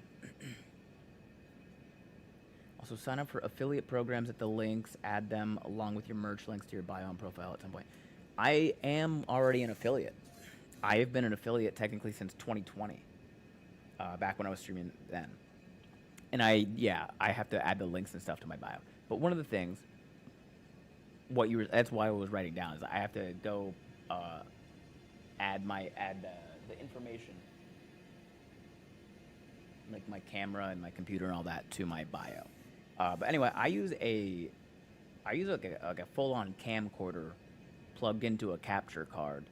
Also, sign up for affiliate programs at the links. Add them along with your merch links to your bio and profile at some point. I am already an affiliate. I have been an affiliate technically since 2020, back when I was streaming then. And I have to add the links and stuff to my bio. But one of the things, that's why I was writing down, is I have to go add the information, like my camera and my computer and all that, to my bio. But anyway, I use like a full-on camcorder plugged into a capture card.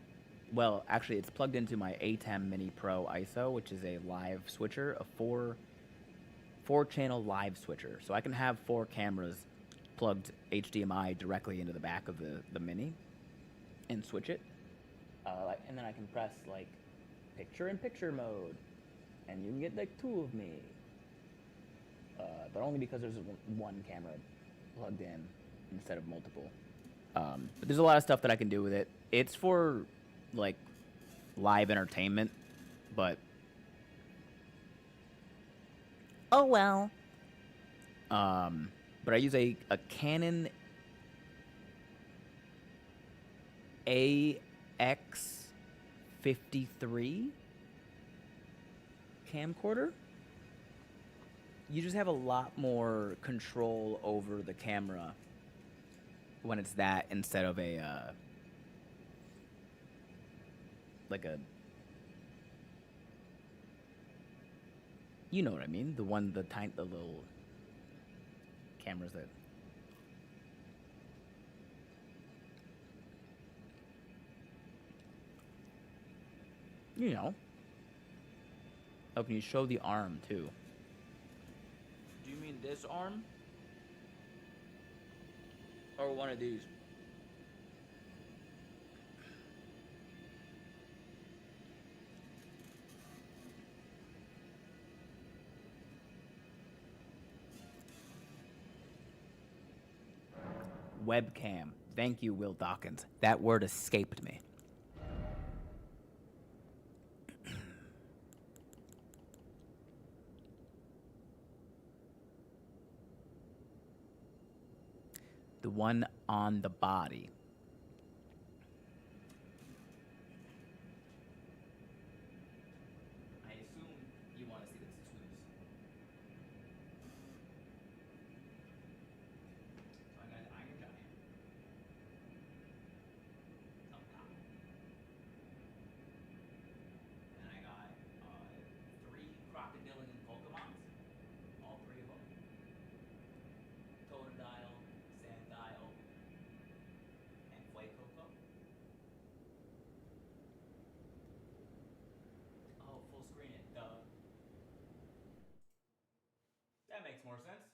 Well, actually, it's plugged into my ATEM Mini Pro ISO, which is a live switcher, a four-channel live switcher. So I can have 4 cameras plugged HDMI directly into the back of the Mini and switch it. And then I can press like picture-in-picture mode, and you can get like 2 of me. But only because there's one camera plugged in instead of multiple. But there's a lot of stuff that I can do with it. It's for like live entertainment, but oh well. But I use a Canon AX53 camcorder. You just have a lot more control over the camera when it's that, instead of a like a, you know what I mean, the little cameras that, you know. Oh, can you show the arm too? Do you mean this arm? Or one of these? Webcam. Thank you, Will Dawkins. That word escaped me. The one on the body. I assume you want to see the tattoos. So I got an Iron Giant. Up top. And I got 3 crocodilian Pokemons. All 3 of them. Totodile, Sandile, and Fuecoco. Oh, full screen it, duh. That makes more sense.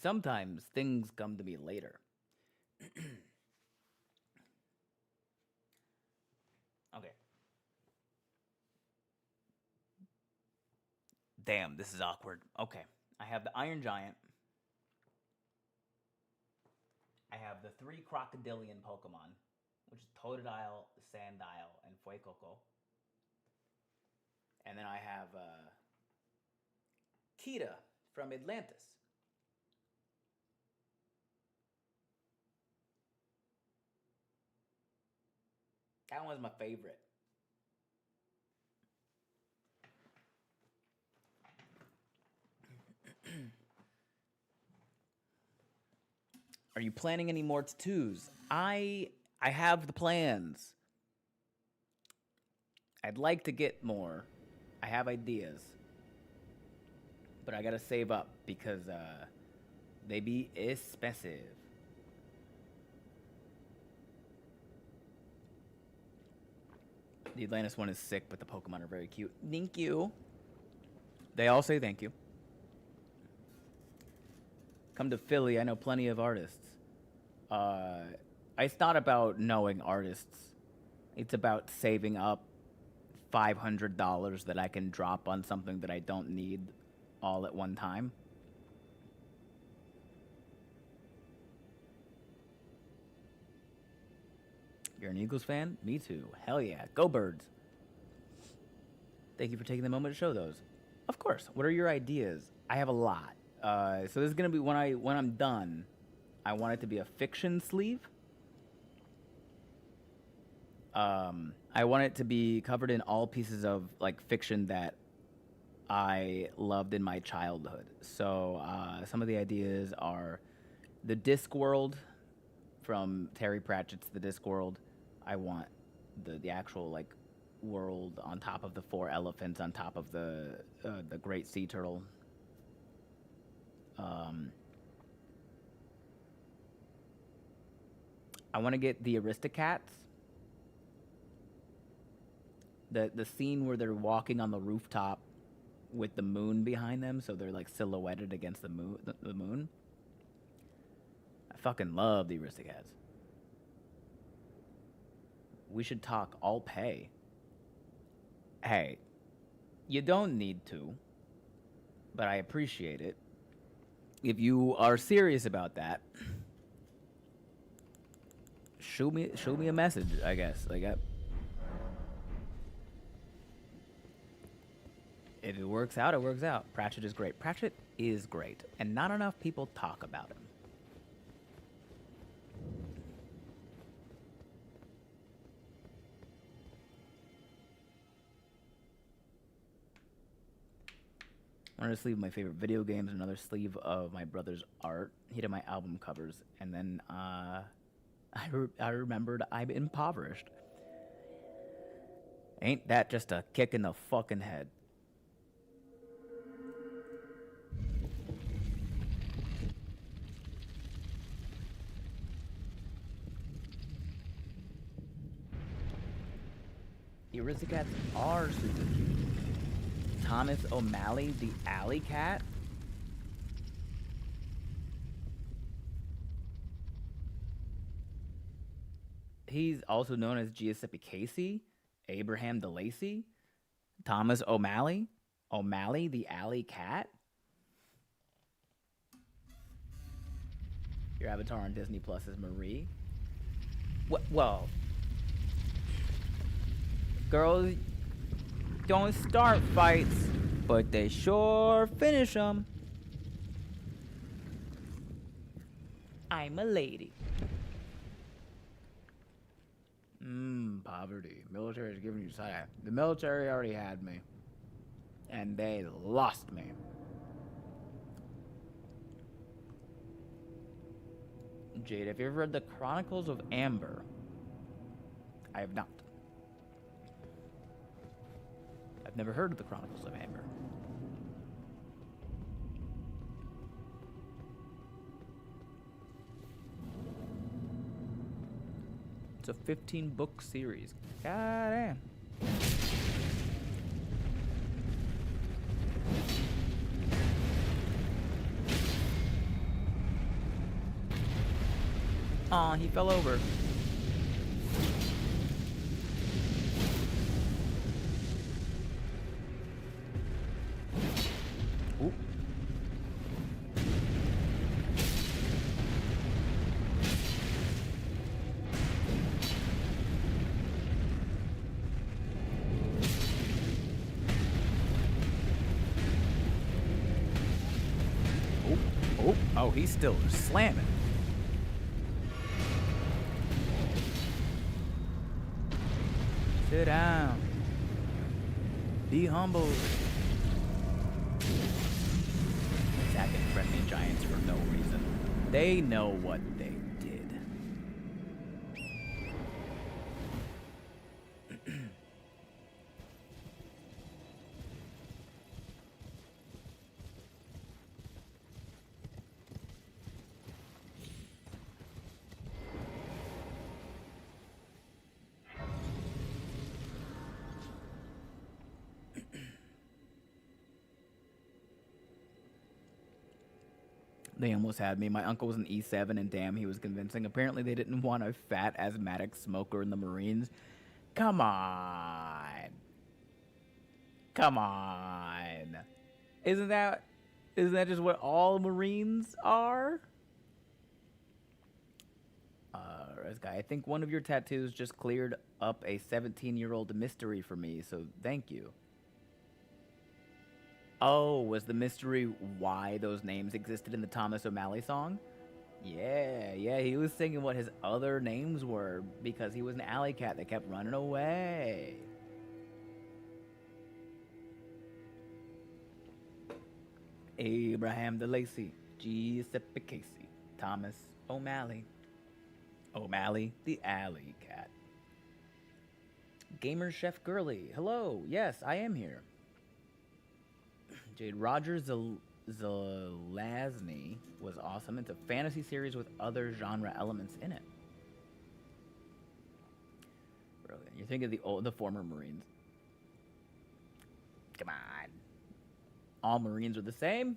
Sometimes things come to me later. Okay. Damn, this is awkward. Okay. I have the Iron Giant. I have the 3 crocodilian Pokemon, which is Totodile, Sandile, and Fuecoco. And then I have Kita from Atlantis. That one's my favorite. Are you planning any more tattoos? I have the plans. I'd like to get more. I have ideas. But I gotta save up because they be expensive. The Atlantis one is sick, but the Pokemon are very cute. Thank you. They all say thank you. Come to Philly. I know plenty of artists. It's not about knowing artists. It's about saving up $500 that I can drop on something that I don't need all at one time. You're an Eagles fan? Me too. Hell yeah. Go Birds. Thank you for taking the moment to show those. Of course. What are your ideas? I have a lot. So this is gonna be when I'm done. I want it to be a fiction sleeve. I want it to be covered in all pieces of like fiction that I loved in my childhood. So some of the ideas are the Discworld from Terry Pratchett's The Discworld. I want the actual like world on top of the 4 elephants on top of the great sea turtle. I want to get the Aristocats. The scene where they're walking on the rooftop with the moon behind them, so they're like silhouetted against the moon. I fucking love the Aristocats. We should talk. I'll pay. Hey, you don't need to, but I appreciate it. If you are serious about that, shoot me a message, I guess. Like, if it works out, it works out. Pratchett is great. Pratchett is great, and not enough people talk about him. Another sleeve of my favorite video games, another sleeve of my brother's art. He did my album covers, and then I remembered I'm impoverished. Ain't that just a kick in the fucking head? The Aristocats are super cute. Thomas O'Malley, the alley cat. He's also known as Giuseppe Casey, Abraham DeLacy, Thomas O'Malley, O'Malley, the alley cat. Your avatar on Disney Plus is Marie. Well, girls don't start fights, but they sure finish them. I'm a lady. Poverty. Military is giving you side. The military already had me. And they lost me. Jade, have you ever read the Chronicles of Amber? I have not. I've never heard of the Chronicles of Amber. It's a 15-book series. God damn. Aw, he fell over. Ooh. Oh, he's still slamming. Sit down. Be humble. Attacking friendly giants for no reason. They know what they did. They almost had me. My uncle was an E7, and damn, he was convincing. Apparently, they didn't want a fat, asthmatic smoker in the Marines. Come on. Come on. Isn't that just what all Marines are? This guy, I think one of your tattoos just cleared up a 17-year-old mystery for me, so thank you. Oh, was the mystery why those names existed in the Thomas O'Malley song? Yeah, he was singing what his other names were because he was an alley cat that kept running away. Abraham DeLacy, Giuseppe Casey, Thomas O'Malley. O'Malley, the alley cat. Gamer Chef Girly, hello, yes, I am here. Jade Roger Zelazny was awesome. It's a fantasy series with other genre elements in it. Brilliant. You're thinking of the former Marines. Come on. All Marines are the same?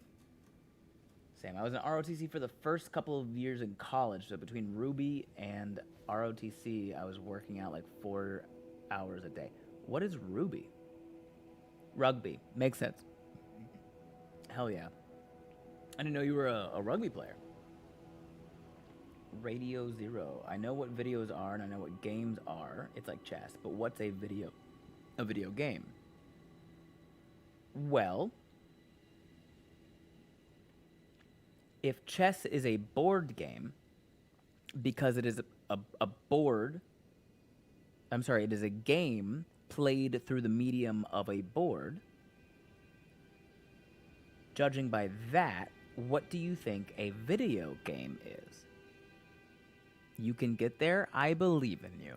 Same. I was in ROTC for the first couple of years in college, so between Ruby and ROTC, I was working out like 4 hours a day. What is Ruby? Rugby. Makes sense. Hell yeah. I didn't know you were a rugby player. Radio Zero. I know what videos are and I know what games are. It's like chess, but what's a video game? Well, if chess is a board game, because it is a board, I'm sorry, it is a game played through the medium of a board. Judging by that, what do you think a video game is? You can get there. I believe in you.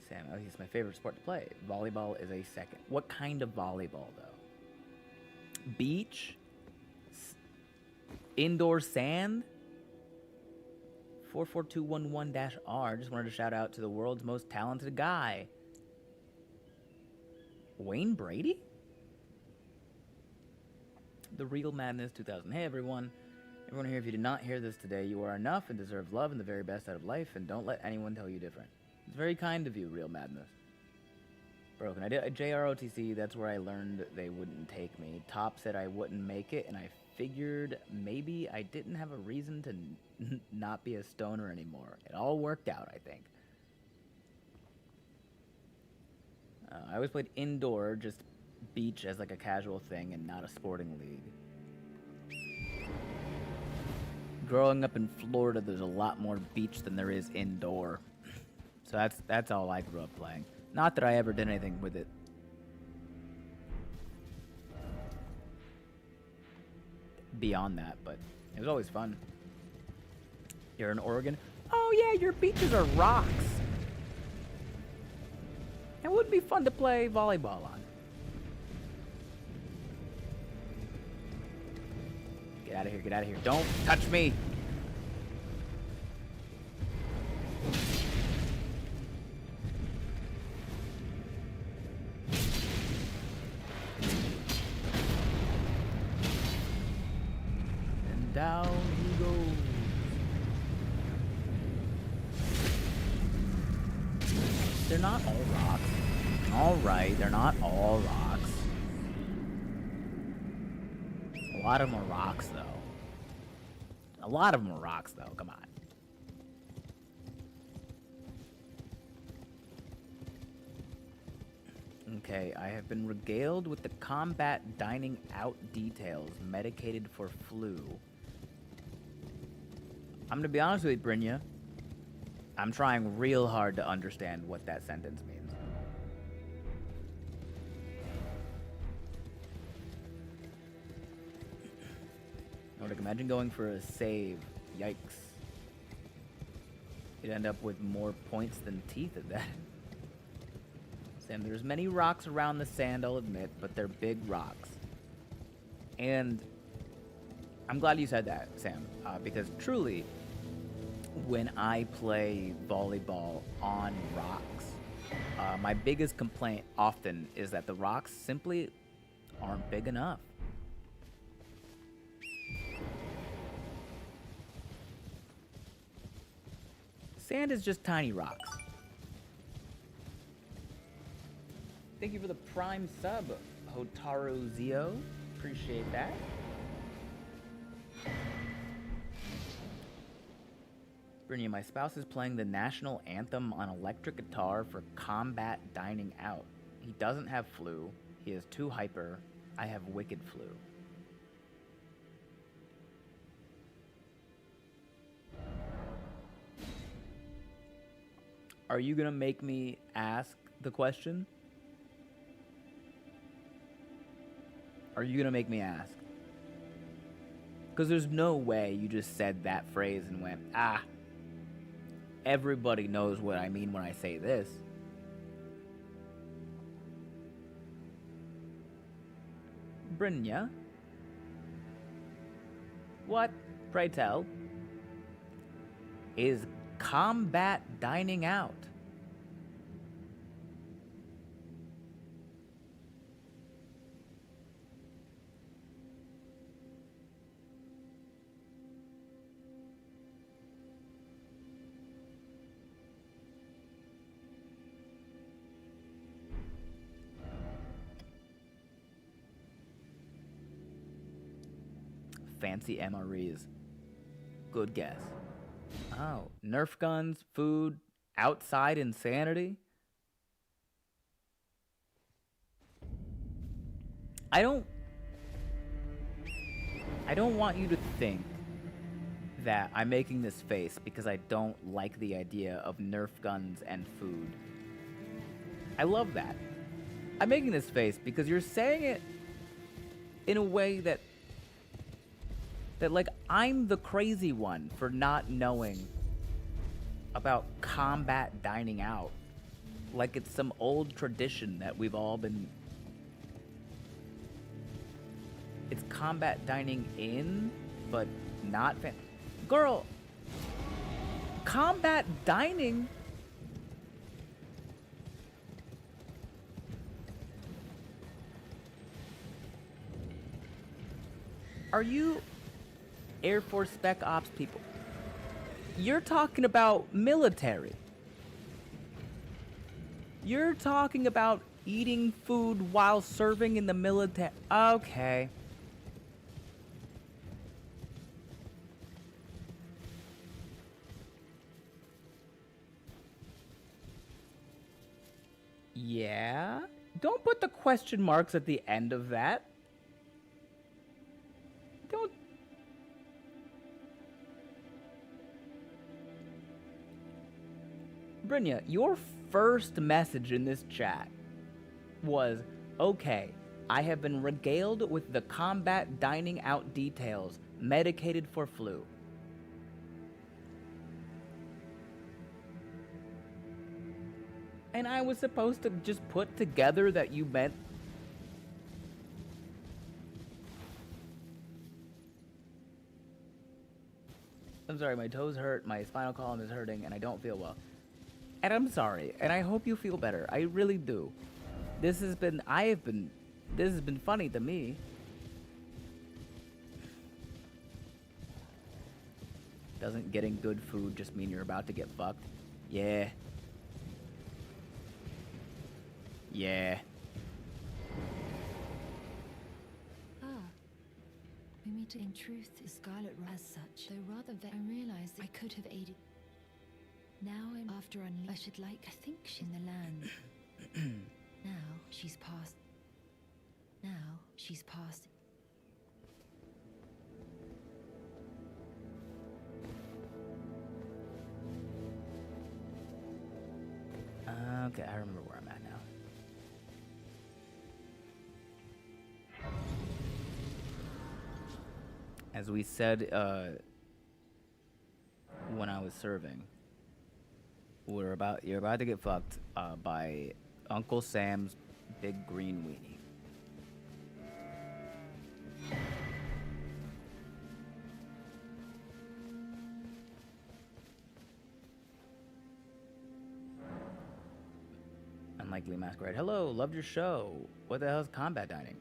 Sam, oh, he's my favorite sport to play. Volleyball is a second. What kind of volleyball, though? Beach? Indoor sand? 44211-R. Just wanted to shout out to the world's most talented guy. Wayne Brady? The Real Madness 2000. Hey, everyone. Everyone here, if you did not hear this today, you are enough and deserve love and the very best out of life, and don't let anyone tell you different. It's very kind of you, Real Madness. Broken. I did a JROTC. That's where I learned they wouldn't take me. Top said I wouldn't make it, and I figured maybe I didn't have a reason to not be a stoner anymore. It all worked out, I think. I always played indoor, just beach as like a casual thing and not a sporting league. Growing up in Florida, there's a lot more beach than there is indoor. So that's all I grew up playing. Not that I ever did anything with it. Beyond that, but it was always fun. You're in Oregon? Oh yeah, your beaches are rocks. It would be fun to play volleyball on. Get out of here, get out of here. Don't touch me. And down he goes. They're not all rocks. All right, they're not all rocks. A lot of them are rocks, though. A lot of them are rocks, though. Come on. Okay, I have been regaled with the combat dining out details, medicated for flu. I'm gonna be honest with you, Brynja. I'm trying real hard to understand what that sentence means. Imagine going for a save. Yikes. You'd end up with more points than teeth at that. Sam, there's many rocks around the sand, I'll admit, but they're big rocks. And I'm glad you said that, Sam, because truly, when I play volleyball on rocks, my biggest complaint often is that the rocks simply aren't big enough. Sand is just tiny rocks. Thank you for the prime sub, Hotaru Zio. Appreciate that. Brittany, my spouse is playing the national anthem on electric guitar for combat dining out. He doesn't have flu. He is too hyper. I have wicked flu. Are you gonna make me ask the question? Are you gonna make me ask? Because there's no way you just said that phrase and went, ah, everybody knows what I mean when I say this. Brynja? What, pray tell, is combat dining out? Fancy MREs. Good guess. Oh, Nerf guns, food, outside insanity? I don't want you to think that I'm making this face because I don't like the idea of Nerf guns and food. I love that. I'm making this face because you're saying it in a way that like I'm the crazy one for not knowing about combat dining out. Like it's some old tradition that we've all been... It's combat dining in, but not... Girl! Combat dining? Are you... Air Force Spec Ops people? You're talking about military. You're talking about eating food while serving in the military. Okay. Yeah? Don't put the question marks at the end of that. Don't... Brynja, your first message in this chat was, okay, I have been regaled with the combat dining out details, medicated for flu. And I was supposed to just put together that you meant... I'm sorry, my toes hurt, my spinal column is hurting, and I don't feel well. And I'm sorry, and I hope you feel better. I really do. This has been funny to me. Doesn't getting good food just mean you're about to get fucked? Yeah. Yeah. Ah. We meet in truth, Scarlet as such. Though rather I realized I could have aided. Now I'm after I should like, I think she's in the land. Now she's past. Now she's past. Okay, I remember where I'm at now. As we said when I was serving, you're about to get fucked by Uncle Sam's big green weenie. Unlikely Masquerade. Hello, loved your show. What the hell is combat dining?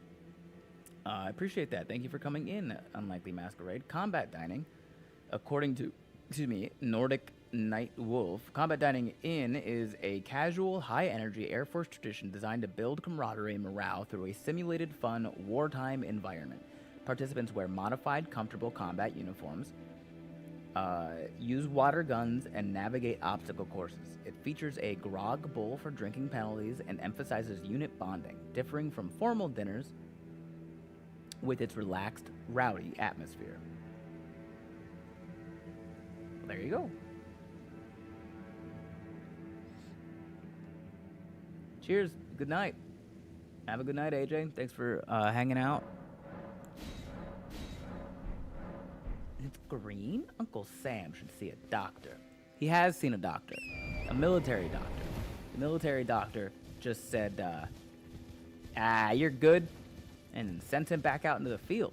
I appreciate that. Thank you for coming in, Unlikely Masquerade. Combat dining, according to, Nordic Night Wolf, combat dining in is a casual, high-energy Air Force tradition designed to build camaraderie and morale through a simulated, fun, wartime environment. Participants wear modified, comfortable combat uniforms, use water guns, and navigate obstacle courses. It features a grog bowl for drinking penalties and emphasizes unit bonding, differing from formal dinners with its relaxed, rowdy atmosphere. Well, there you go. Cheers. Good night. Have a good night, AJ. Thanks for hanging out. It's green? Uncle Sam should see a doctor. He has seen a doctor. A military doctor. The military doctor just said, you're good, and sent him back out into the field.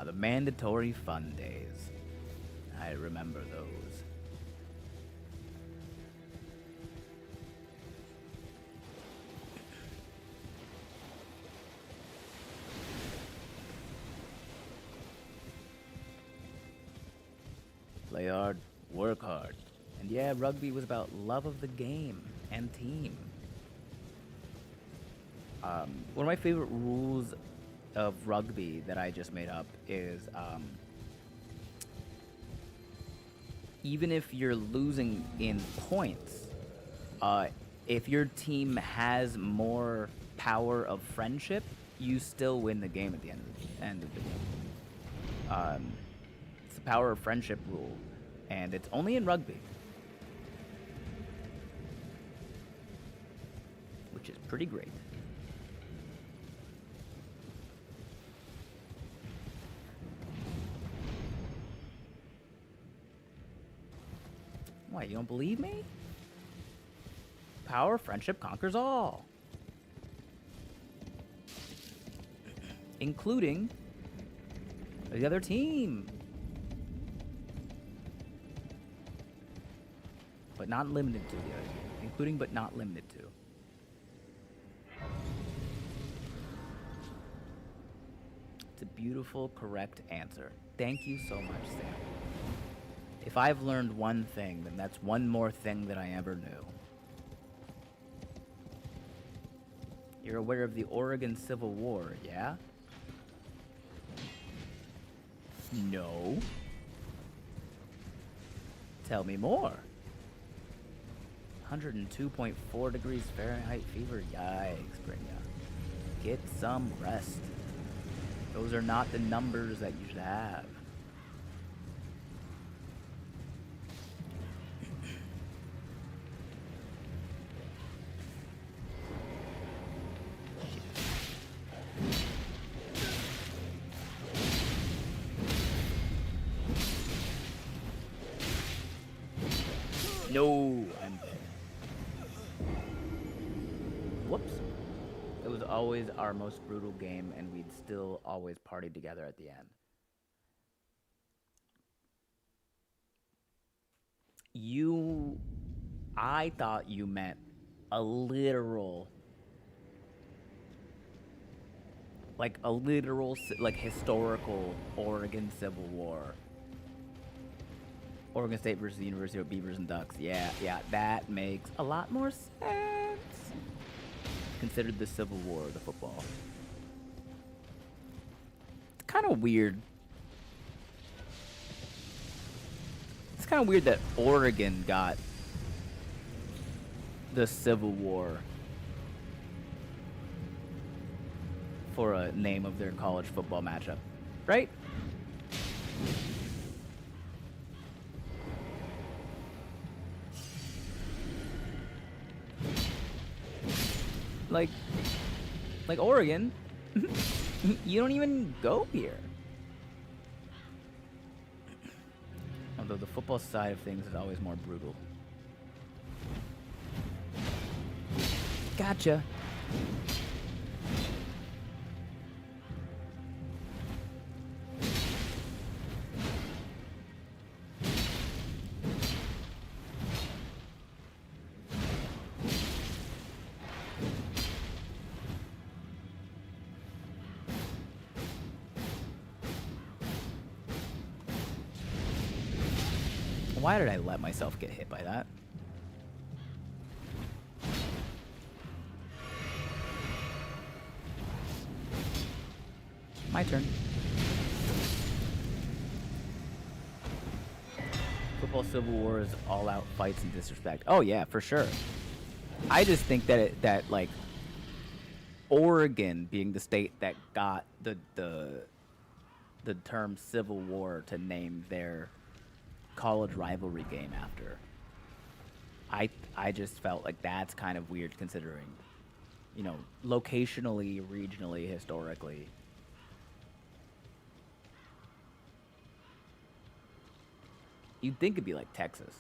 The mandatory fun days. I remember those. Play hard, work hard. And yeah, rugby was about love of the game and team. One of my favorite rules of rugby that I just made up is even if you're losing in points, if your team has more power of friendship, you still win the game at the end of the game. It's the power of friendship rule, and it's only in rugby, which is pretty great. Why, you don't believe me? Power of friendship conquers all. Including the other team. But not limited to the other team. Including but not limited to. It's a beautiful, correct answer. Thank you so much, Sam. If I've learned one thing, then that's one more thing that I ever knew. You're aware of the Oregon Civil War, yeah? No. Tell me more. 102.4 degrees Fahrenheit fever. Yikes, Brynja. Get some rest. Those are not the numbers that you should have. No, I'm dead. Whoops. It was always our most brutal game, and we'd still always party together at the end. I thought you meant a literal, like historical Oregon Civil War. Oregon State versus the University of Beavers and Ducks. Yeah, that makes a lot more sense. Considered the Civil War of the football. It's kind of weird. It's kind of weird that Oregon got the Civil War for a name of their college football matchup, right? Like, Like Oregon, you don't even go here. Although the football side of things is always more brutal. Gotcha. Why did I let myself get hit by that? My turn. Football Civil War is all out fights and disrespect. Oh yeah, for sure. I just think that like Oregon being the state that got the term Civil War to name their college rivalry game after. I just felt like that's kind of weird considering, you know, locationally, regionally, historically. You'd think it'd be like Texas.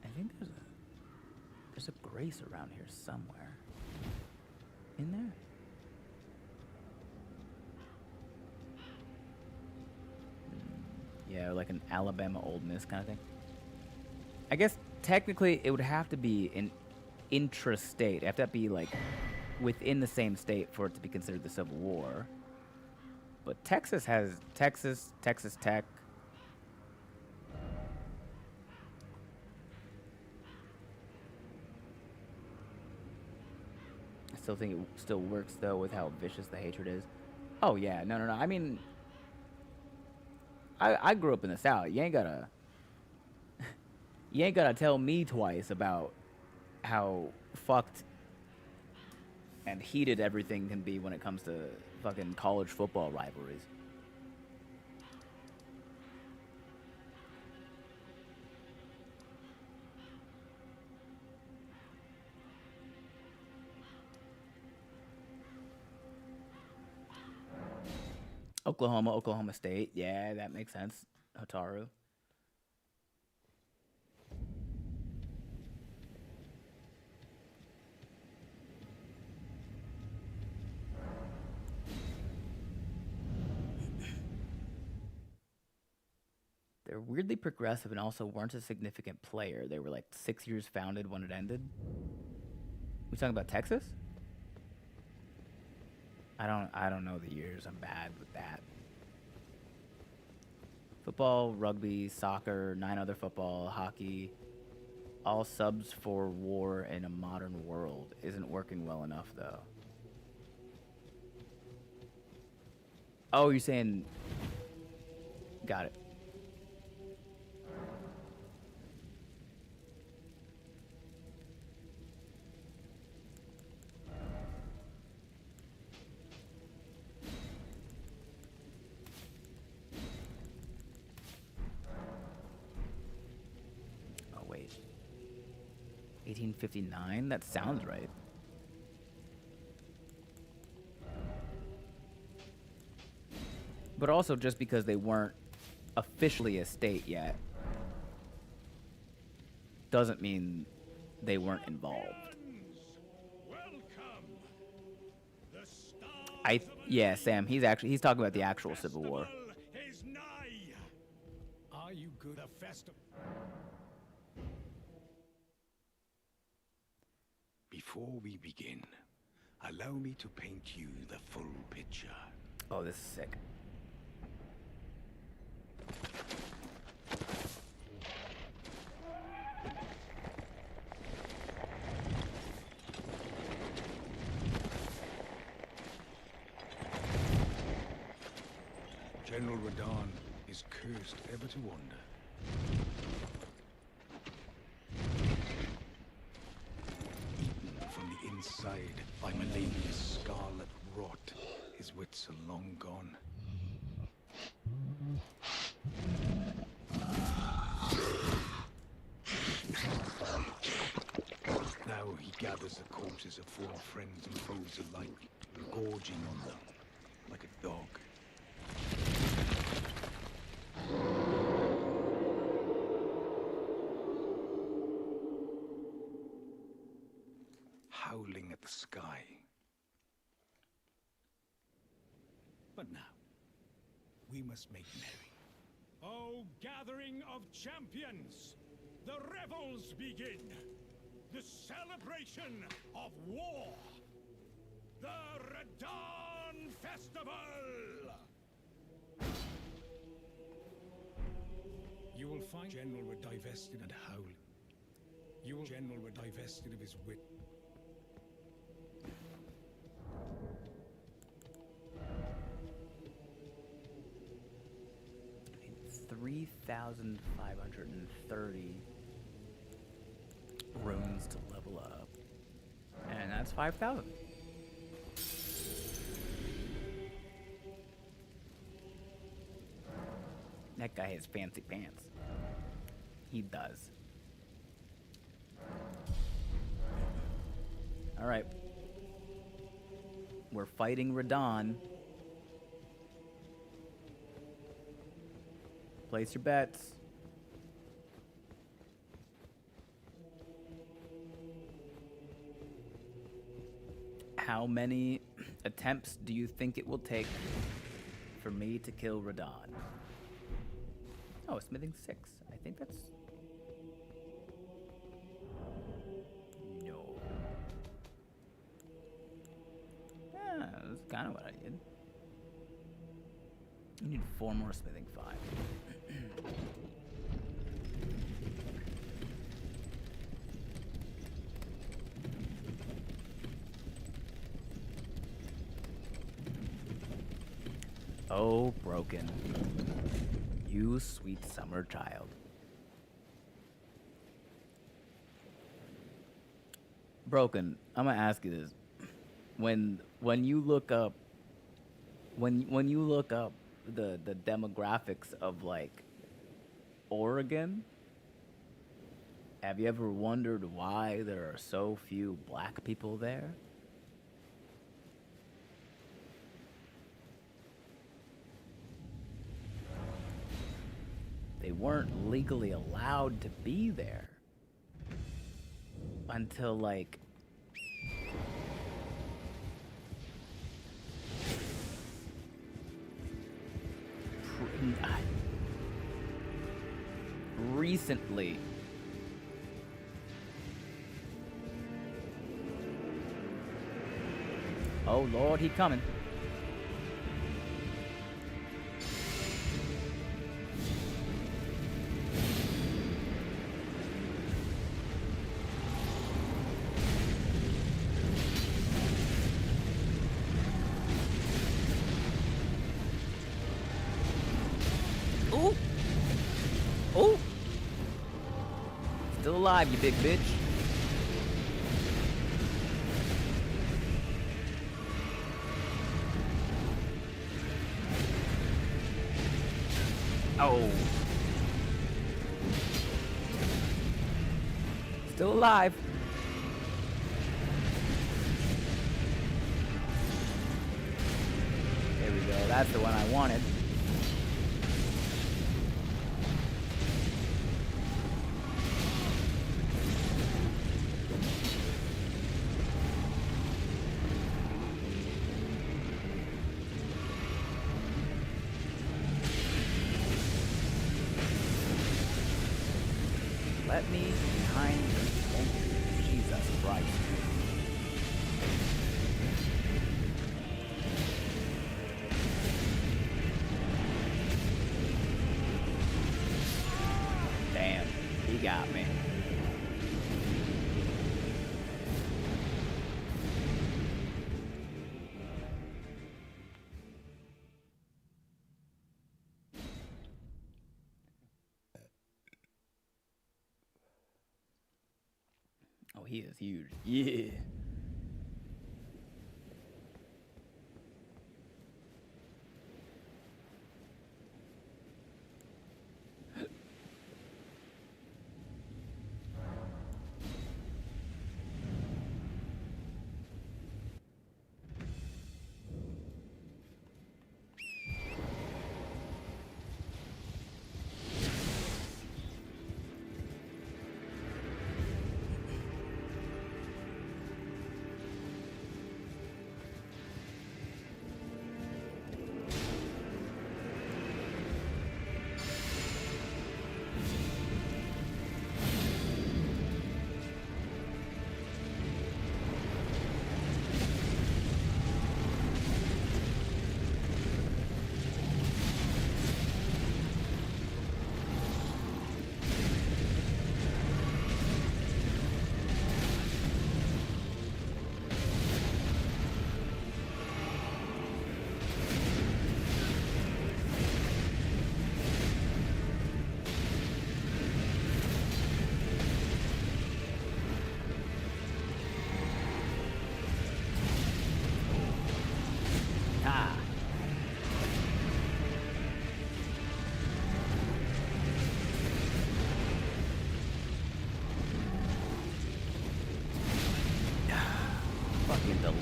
I think there's a grace around here somewhere. In there? Yeah, like an Alabama Ole Miss kind of thing. I guess technically it would have to be an intrastate. It'd have to be like within the same state for it to be considered the Civil War. But Texas has Texas Tech. I still think it still works though with how vicious the hatred is. Oh yeah, no. I mean, I grew up in the South. You ain't gotta tell me twice about how fucked and heated everything can be when it comes to fucking college football rivalries. Oklahoma State. Yeah, that makes sense. Hotaru. They're weirdly progressive and also weren't a significant player. They were like 6 years founded when it ended. We talking about Texas? I don't know the years. I'm bad with that. Football, rugby, soccer, 9 other football, hockey, all subs for war in a modern world. Isn't working well enough though. Oh, you're saying... Got it. Oh, wait. 1859? That sounds right. But also just because they weren't officially a state yet doesn't mean they weren't involved. Yeah, Sam, he's talking about the actual Civil War. Are you good at festival? Before we begin, allow me to paint you the full picture. Oh, this is sick. General Radahn is cursed ever to wander. Eaten from the inside by Melania's scarlet rot, his wits are long gone. gathers the corpses of fallen friends and foes alike, gorging on them like a dog. Howling at the sky. But now, we must make merry. O gathering of champions, the revels begin. The celebration of war. The Radon Festival! You will find General were divested and howling. General were divested of his wit. 3,530 runes to level up. And that's 5,000. That guy has fancy pants. He does. Alright. We're fighting Radon. Place your bets. How many attempts do you think it will take for me to kill Radon? Oh, smithing 6. I think that's... No. Yeah, that's kind of what I did. You need 4 more smithing 5. Oh, broken. You sweet summer child. Broken, I'm gonna ask you this. When you look up when you look up the demographics of like Oregon, have you ever wondered why there are so few black people there? They weren't legally allowed to be there until like recently. Oh Lord, he coming. Ooh. Ooh. Still alive, you big bitch. Oh. Still alive. There we go. That's the one I wanted. Let me behind you. Oh, Jesus Christ. Damn, he got me. Oh, he is huge. Yeah.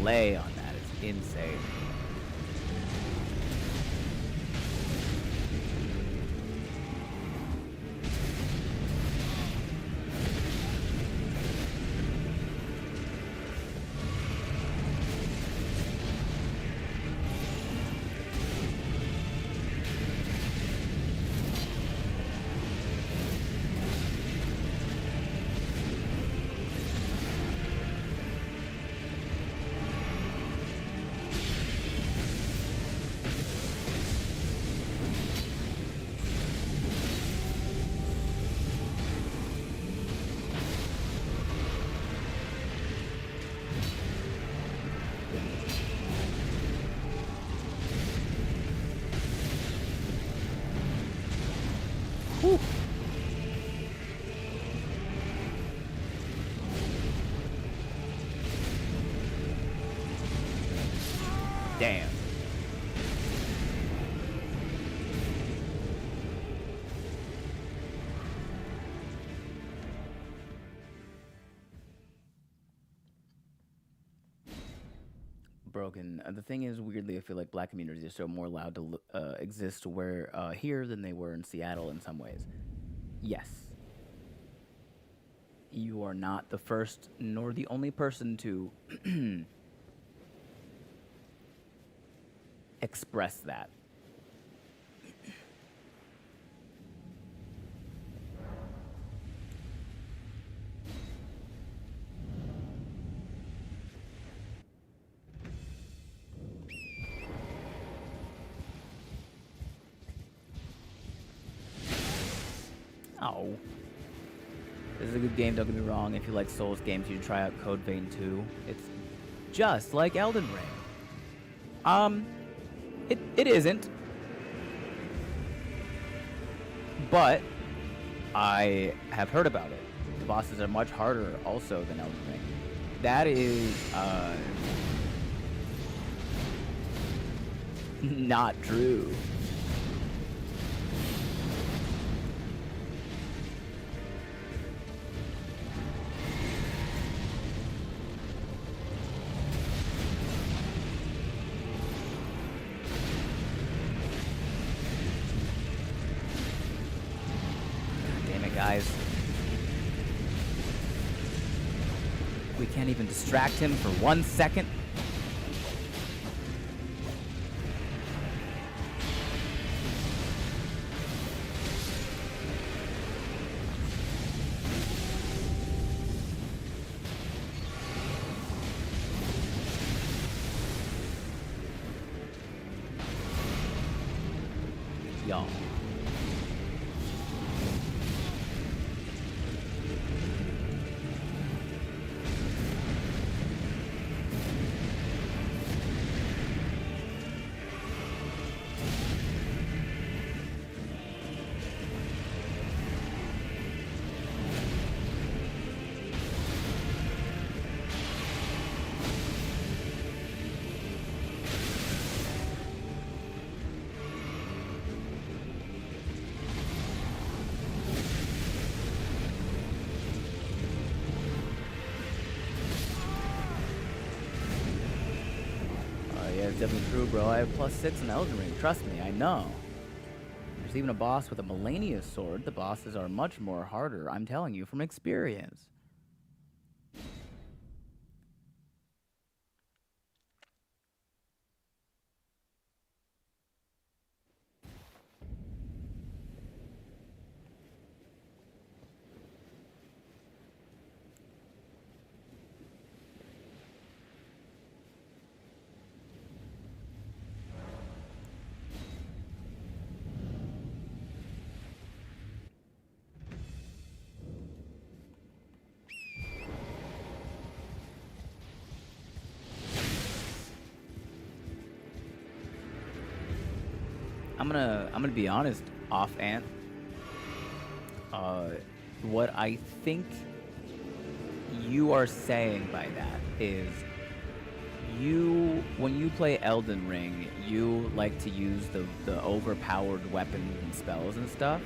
delay on that is insane. Whew. Damn. Broken. The thing is, weirdly, I feel like black communities are so more allowed to exist where here than they were in Seattle in some ways. Yes. You are not the first nor the only person to express that. Oh. This is a good game, don't get me wrong. If you like Souls games, you should try out Code Vein 2. It's just like Elden Ring. It isn't. But I have heard about it. The bosses are much harder also than Elden Ring. That is not true. Guys, we can't even distract him for 1 second. Y'all. Definitely true, bro. I have +6 in Elden Ring. Trust me, I know. There's even a boss with a Melania sword. The bosses are much more harder. I'm telling you from experience. I'm gonna be honest, offhand. What I think you are saying by that is when you play Elden Ring, you like to use the overpowered weapons and spells and stuff.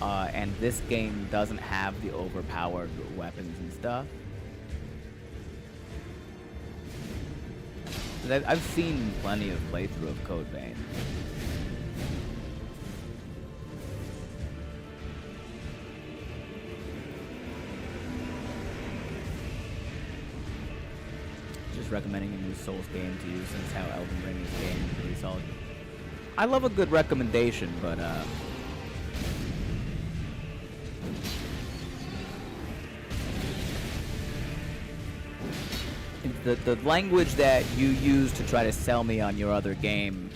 And this game doesn't have the overpowered weapons and stuff. 'Cause I've seen plenty of playthrough of Code Vein. Just recommending a new Souls game to you since how Elden Ring is game is really solid. I love a good recommendation, but the language that you use to try to sell me on your other game.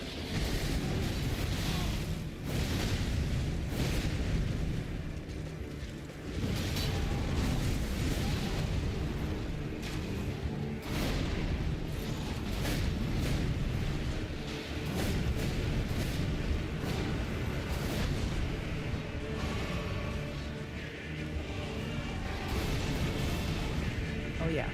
Oh yeah.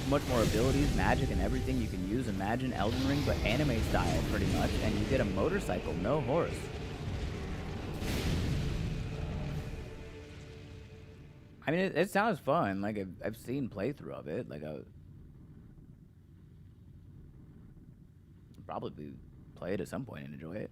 Much more abilities, magic, and everything you can use. Imagine Elden Ring, but anime style, pretty much, and you get a motorcycle, no horse. I mean, it sounds fun. Like I've seen playthrough of it. Like I'll probably play it at some point and enjoy it.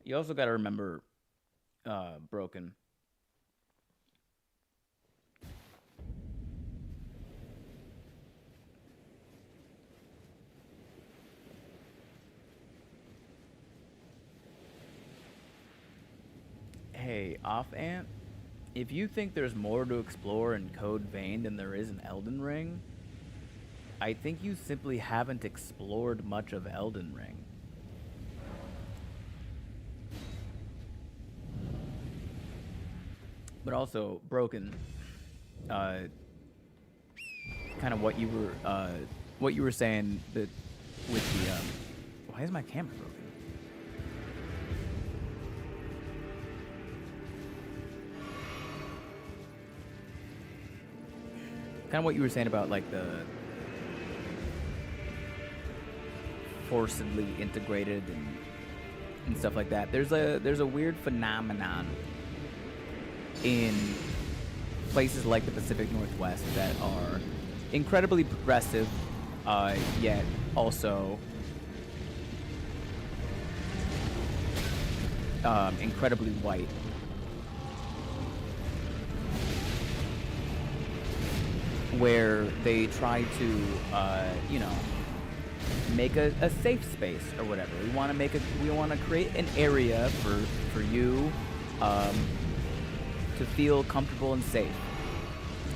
You also got to remember, Broken. Hey, Off Ant, if you think there's more to explore in Code Vein than there is in Elden Ring, I think you simply haven't explored much of Elden Ring. But also, Broken, kind of what you were saying that with the, why is my camera broken? Kind of what you were saying about like the forcibly integrated and stuff like that. There's a weird phenomenon in places like the Pacific Northwest that are incredibly progressive, yet also incredibly white. Where they try to, you know, make a safe space or whatever. We want to create an area for you to feel comfortable and safe.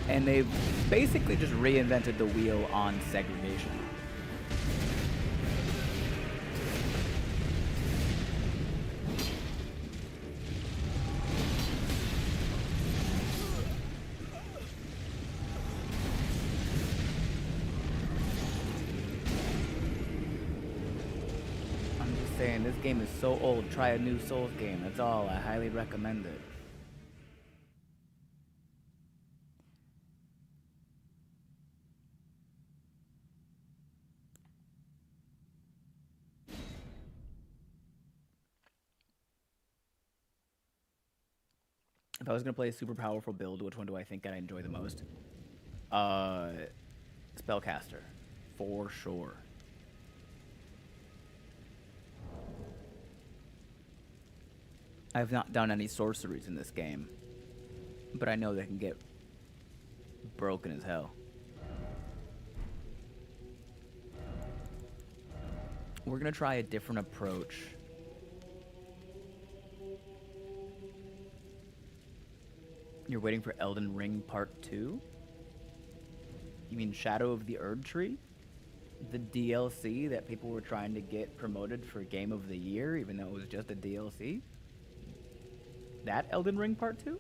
And they've basically just reinvented the wheel on segregation. I'm just saying, this game is so old. Try a new Souls game. That's all. I highly recommend it. If I was going to play a super powerful build, which one do I think I enjoy the most? Spellcaster, for sure. I have not done any sorceries in this game, but I know they can get broken as hell. We're gonna try a different approach. You're waiting for Elden Ring Part 2? You mean Shadow of the Erd Tree? The DLC that people were trying to get promoted for Game of the Year, even though it was just a DLC? That Elden Ring Part 2?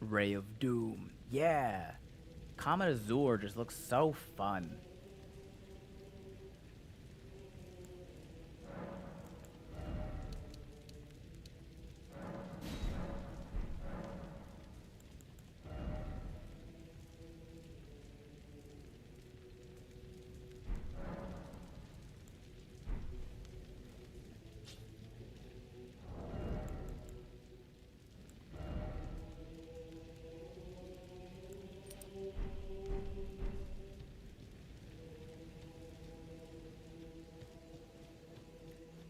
Ray of Doom. Yeah. Comet Azure just looks so fun.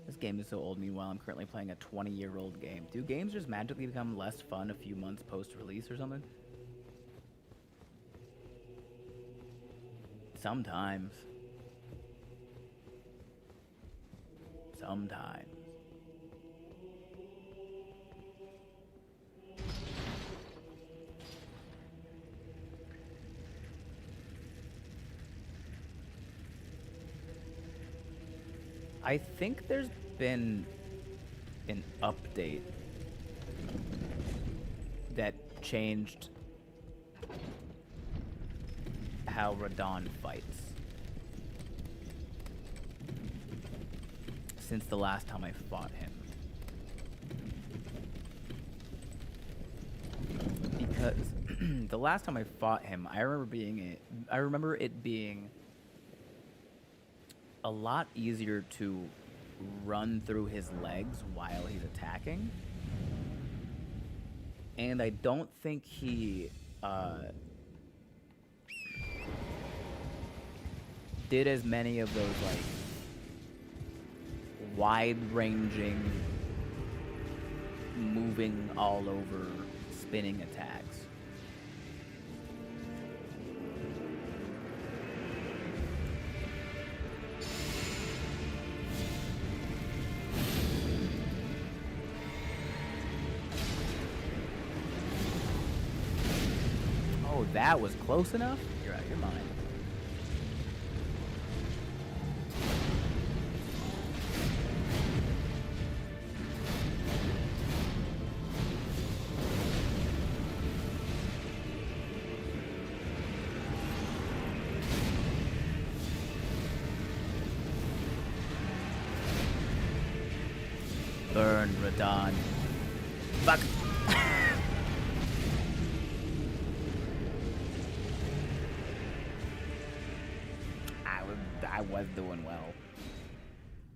This game is so old. Meanwhile, I'm currently playing a 20-year-old game. Do games just magically become less fun a few months post-release or something? Sometimes. Sometimes. I think there's been an update that changed how Radon fights since the last time I fought him. Because the last time I fought him, I remember it being a lot easier to run through his legs while he's attacking. And I don't think he did as many of those like wide-ranging, moving all over, spinning attacks. Oh, that was close enough? You're out of your mind. Burn, Radon. Fuck. I was doing well.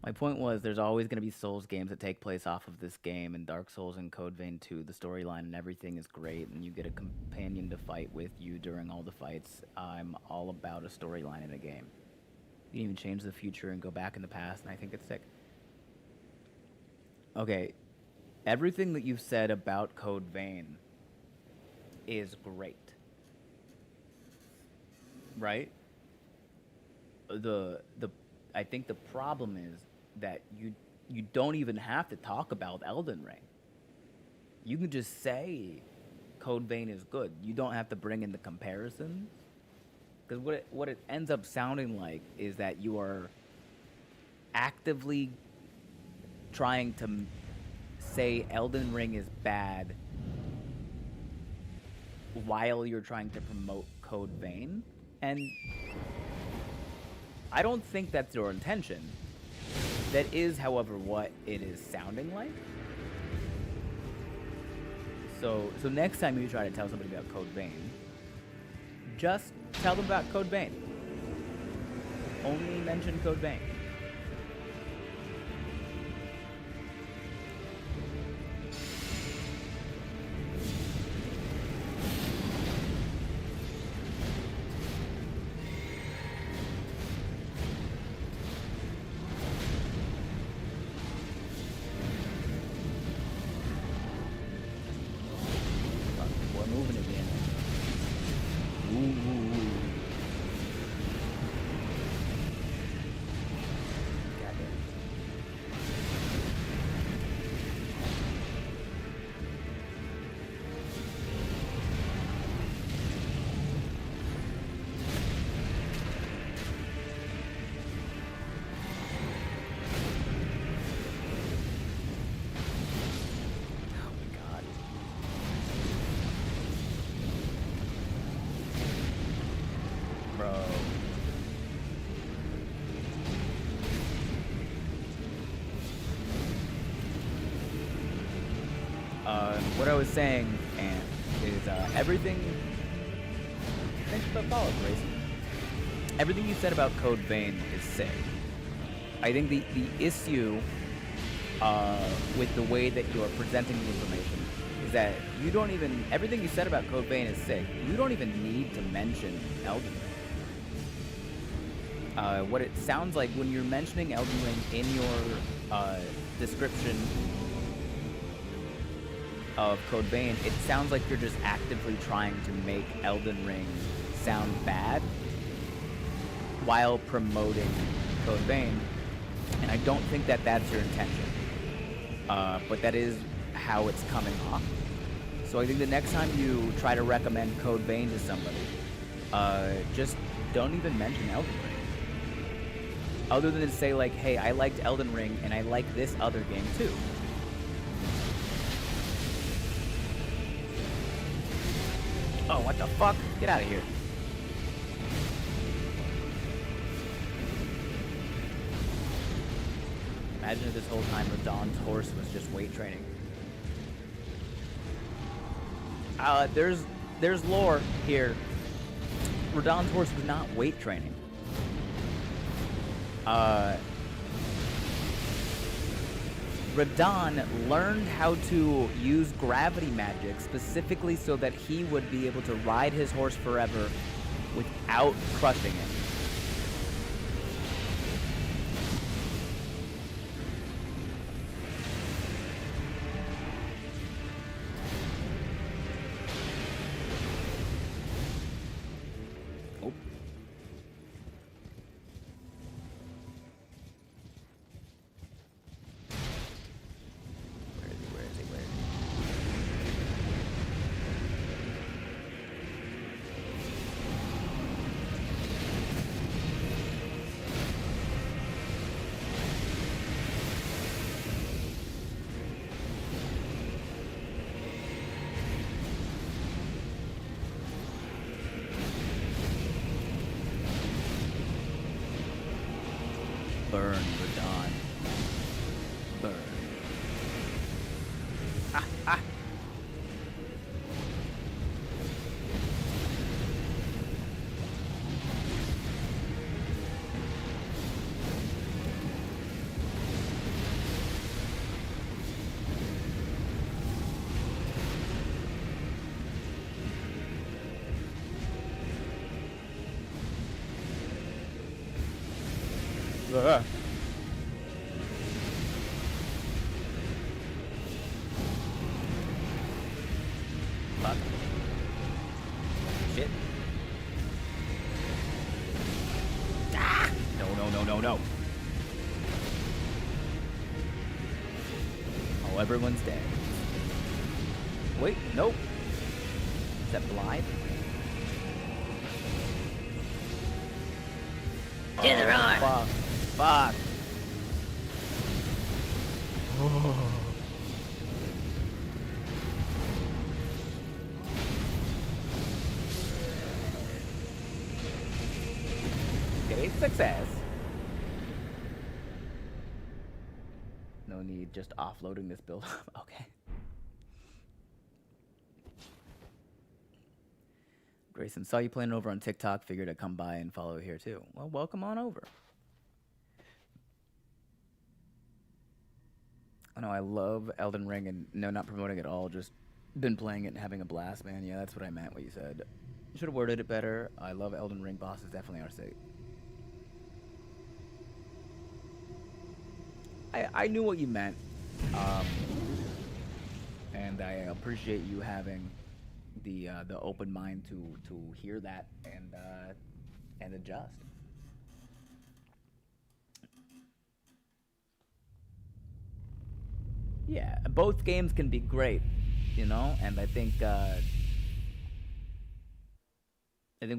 My point was, there's always going to be Souls games that take place off of this game, and Dark Souls and Code Vein 2, the storyline and everything is great, and you get a companion to fight with you during all the fights. I'm all about a storyline in a game. You can even change the future and go back in the past, and I think it's sick. Okay, everything that you've said about Code Vein is great. Right? I think the problem is that you don't even have to talk about Elden Ring. You can just say Code Vein is good. You don't have to bring in the comparisons. Because what it ends up sounding like is that you are actively trying to say Elden Ring is bad while you're trying to promote Code Vein. And I don't think that's your intention. That is, however, what it is sounding like. So next time you try to tell somebody about Code Vein, just tell them about Code Vein. Only mention Code Vein. what I was saying, and is everything. Thanks for the follow, Grayson. Everything you said about Code Vein is sick. I think the issue with the way that you are presenting the information is that you don't even. Everything you said about Code Vein is sick. You don't even need to mention Elden Ring. What it sounds like when you're mentioning Elden Ring in your description of Code Vein, it sounds like you're just actively trying to make Elden Ring sound bad while promoting Code Vein, and I don't think that that's your intention. But that is how it's coming off. So I think the next time you try to recommend Code Vein to somebody, just don't even mention Elden Ring. Other than to say like, hey, I liked Elden Ring and I like this other game too. Oh, what the fuck? Get out of here. Imagine if this whole time Radahn's horse was just weight training. There's lore here. Radahn's horse was not weight training. Radahn learned how to use gravity magic specifically so that he would be able to ride his horse forever without crushing it. Burn, Radahn. Burn. Ah, ah. Fuck. Shit. Ah! No. Oh, everyone's dead. Wait, nope. Is that blind? To the roar! Fuck. Okay, success. No need, just offloading this build up. Okay. Grayson, saw you playing over on TikTok, figured I'd come by and follow here too. Well, welcome on over. I know I love Elden Ring, and no, not promoting at all, just been playing it and having a blast, man. Yeah, that's what I meant, what you said. You should have worded it better. I love Elden Ring. Bosses definitely are sick. I knew what you meant, and I appreciate you having the open mind to hear that and adjust. Yeah, both games can be great, you know, and I think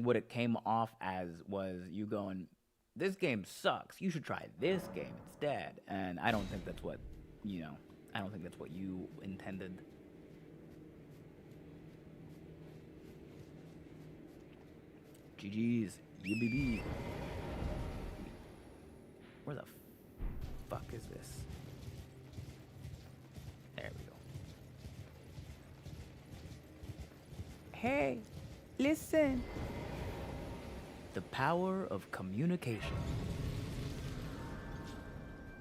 what it came off as was you going, this game sucks. You should try this game instead. And I don't think that's what, I don't think that's what you intended. GG's, UBB. Where the fuck is this? There we go. hey, listen. The power of communication.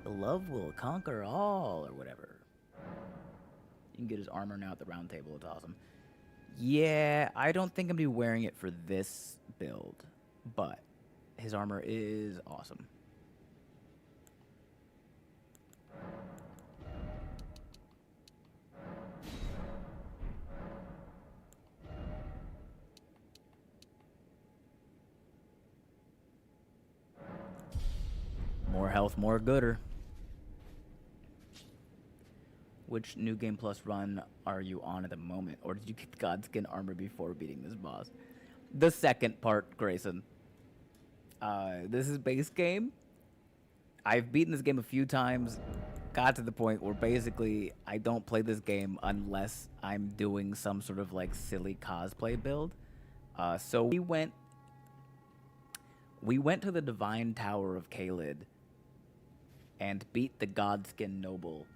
Love will conquer all, or whatever. You can get his armor now at the round table. It's awesome. Yeah, I don't think I'm going to be wearing it for this build, but his armor is awesome. More health, more gooder. Which New Game Plus run are you on at the moment? Or did you get Godskin armor before beating this boss? The second part, Grayson. This is base game. I've beaten this game a few times. Got to the point where basically I don't play this game unless I'm doing some sort of like silly cosplay build. So we went to the Divine Tower of Kaled and beat the Godskin Noble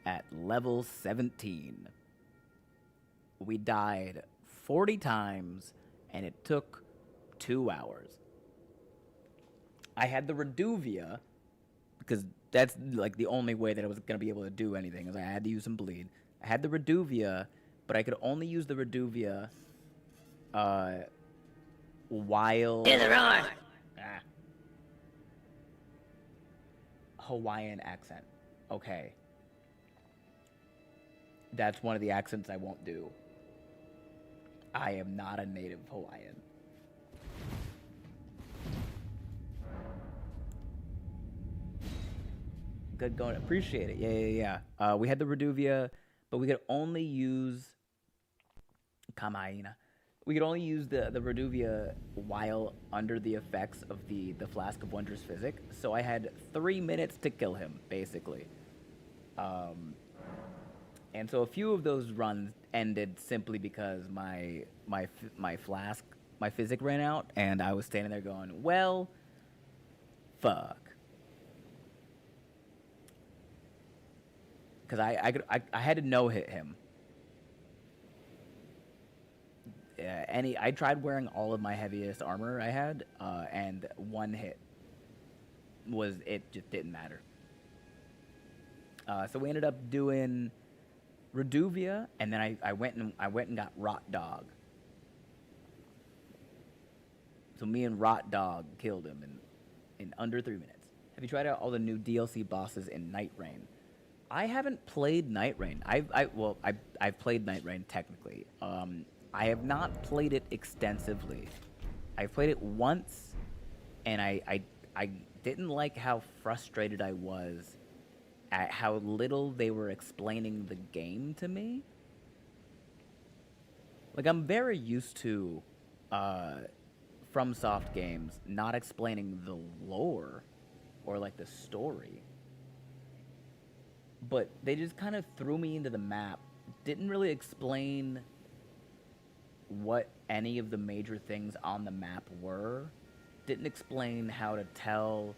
at level 17. We died 40 times, and it took 2 hours. I had the Reduvia, because that's like the only way that I was going to be able to do anything, is I had to use some bleed. I had the Reduvia, but I could only use the Reduvia while... Hear the roar! Hawaiian accent. Okay. That's one of the accents I won't do. I am not a native Hawaiian. Good going. Appreciate it. Yeah. We had the Reduvia, but we could only use Kamaina. We could only use the Reduvia while under the effects of the Flask of Wondrous Physic. So I had 3 minutes to kill him, basically. And so a few of those runs ended simply because my physic ran out, and I was standing there going, well, fuck. Because I had to no-hit him. I tried wearing all of my heaviest armor I had, and one hit just didn't matter. So we ended up doing Reduvia, and then I went and got Rot Dog. So me and Rot Dog killed him in under 3 minutes. Have you tried out all the new DLC bosses in Night Rain? I haven't played Night Rain. I've played Night Rain technically. I have not played it extensively. I've played it once, and I didn't like how frustrated I was at how little they were explaining the game to me. Like, I'm very used to FromSoft games not explaining the lore or like the story. But they just kind of threw me into the map, didn't really explain what any of the major things on the map were, didn't explain how to tell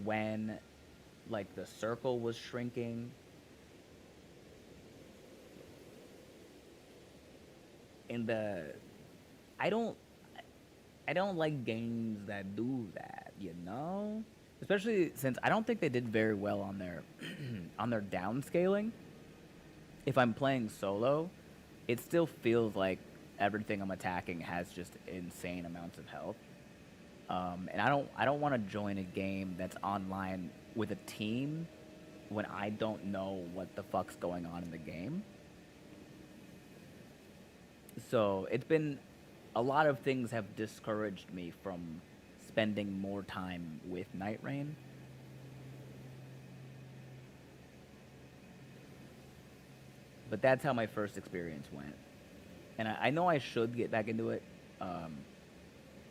when like the circle was shrinking. And I don't like games that do that, you know? Especially since I don't think they did very well on their on their downscaling. If I'm playing solo, it still feels like everything I'm attacking has just insane amounts of health. And I don't want to join a game that's online with a team when I don't know what the fuck's going on in the game. So it's been, a lot of things have discouraged me from spending more time with Night Rain. But that's how my first experience went. And I know I should get back into it, but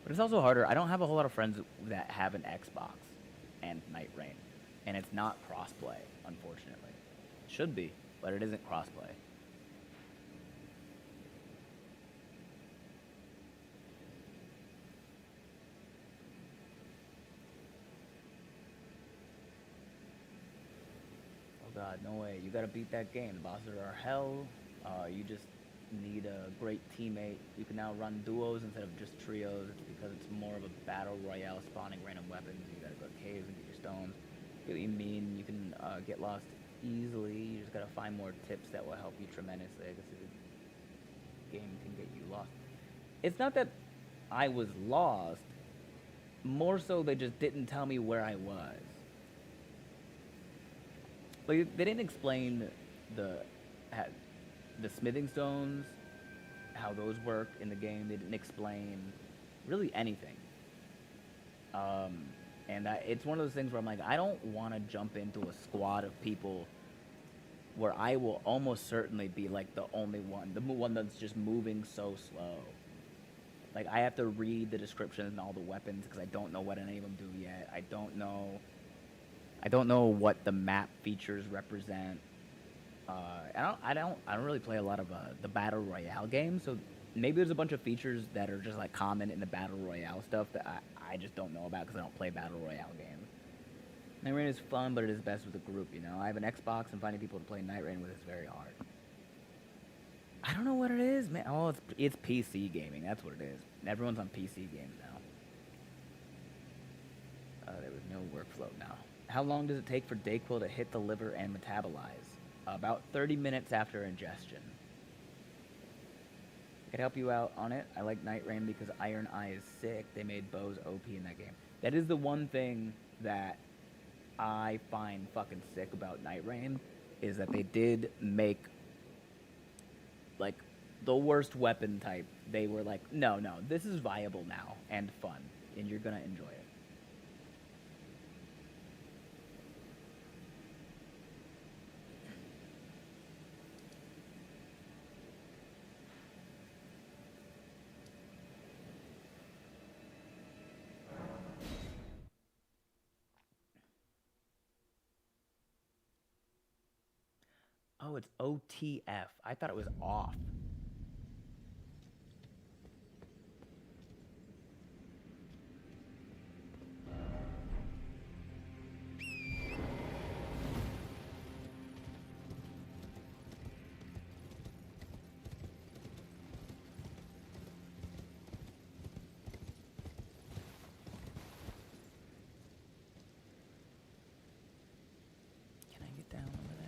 it's also harder. I don't have a whole lot of friends that have an Xbox and Night Rain, and it's not crossplay, unfortunately. It should be, but it isn't crossplay. Oh god, no way. You gotta beat that game. The bosses are hell. You just need a great teammate. You can now run duos instead of just trios. It's because it's more of a battle royale spawning random weapons. You gotta go to caves and get your stones. Get what you mean. You can get lost easily. You just gotta find more tips that will help you tremendously. I guess the game can get you lost. It's not that I was lost. More so, they just didn't tell me where I was. Like, they didn't explain the smithing stones, how those work in the game. They didn't explain really anything. And it's one of those things where I'm like, I don't want to jump into a squad of people where I will almost certainly be like the only one, the one that's just moving so slow. Like, I have to read the descriptions and all the weapons because I don't know what any of them do yet. I don't know what the map features represent. I don't really play a lot of the battle royale games, so maybe there's a bunch of features that are just like common in the battle royale stuff that I just don't know about because I don't play battle royale games. Night Rain is fun, but it is best with a group. You know, I have an Xbox, and finding people to play Night Rain with is very hard. I don't know what it is, man. Oh, it's PC gaming. That's what it is. Everyone's on PC games now. There was no workflow now. How long does it take for Dayquil to hit the liver and metabolize? About 30 minutes after ingestion. I could help you out on it. I like Night Rain because Iron Eye is sick. They made bows OP in that game. That is the one thing that I find fucking sick about Night Rain, is that they did make like the worst weapon type. They were like, no, this is viable now and fun, and you're gonna enjoy it. Oh, it's OTF. I thought it was off. Can I get down over there?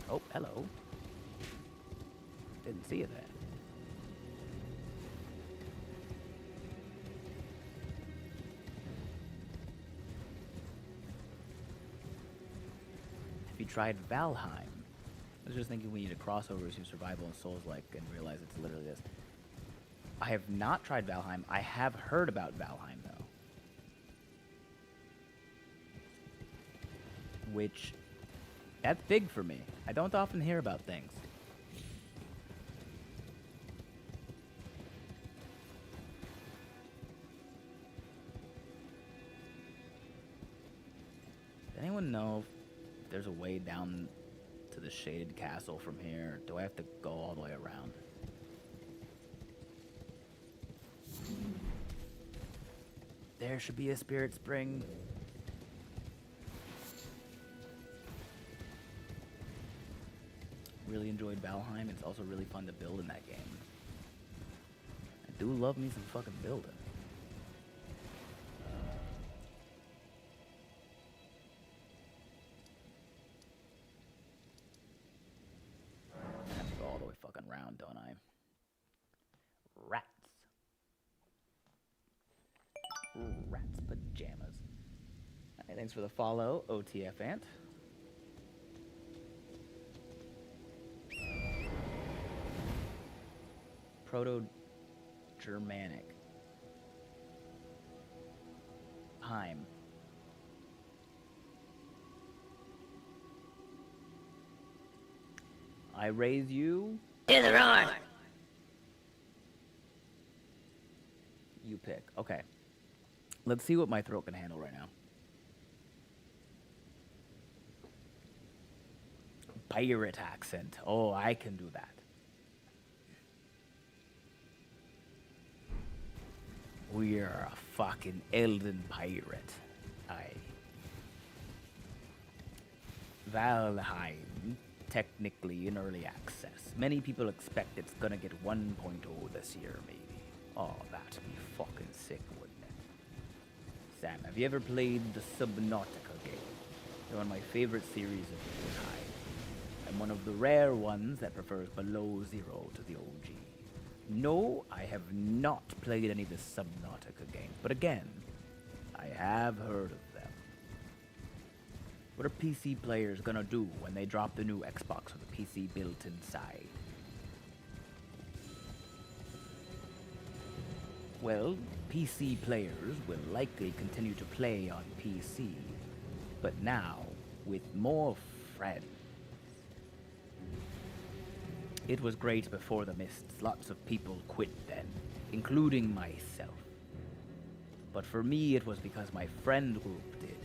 Oh, hello. Didn't see you there. Have you tried Valheim? I was just thinking we need a crossover between survival and Souls-like and realize it's literally this. I have not tried Valheim. I have heard about Valheim, though. Which, that's big for me. I don't often hear about things. Does anyone know if there's a way down to the shaded castle from here? Do I have to go all the way around? There should be a spirit spring. Really enjoyed Valheim. It's also really fun to build in that game. I do love me some fucking building. I have to go all the way fucking round, don't I? Rats. Rats pajamas. Alright, thanks for the follow, OTF Ant. Proto-Germanic. Heim. I raise you. Hear the roar! You pick. Okay. Let's see what my throat can handle right now. Pirate accent. Oh, I can do that. We're a fucking Elden pirate. Aye. Valheim, technically in early access. Many people expect it's gonna get 1.0 this year, maybe. Oh, that'd be fucking sick, wouldn't it? Sam, have you ever played the Subnautica game? They're one of my favorite series of Valheim. I'm one of the rare ones that prefers Below Zero to the OG. No, I have not played any of the Subnautica games, but again, I have heard of them. What are PC players gonna do when they drop the new Xbox with a PC built inside? Well, PC players will likely continue to play on PC, but now with more friends. It was great before the mists. Lots of people quit then, including myself. But for me, it was because my friend group did.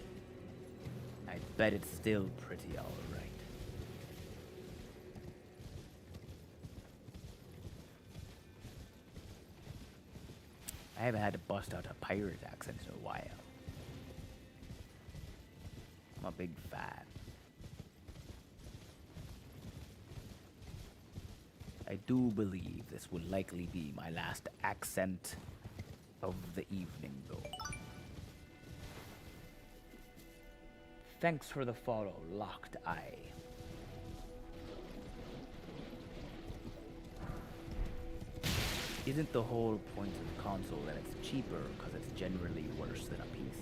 I bet it's still pretty alright. I haven't had to bust out a pirate accent in a while. I'm a big fan. I do believe this will likely be my last accent of the evening, though. Thanks for the follow, Locked Eye. Isn't the whole point of the console that it's cheaper because it's generally worse than a PC?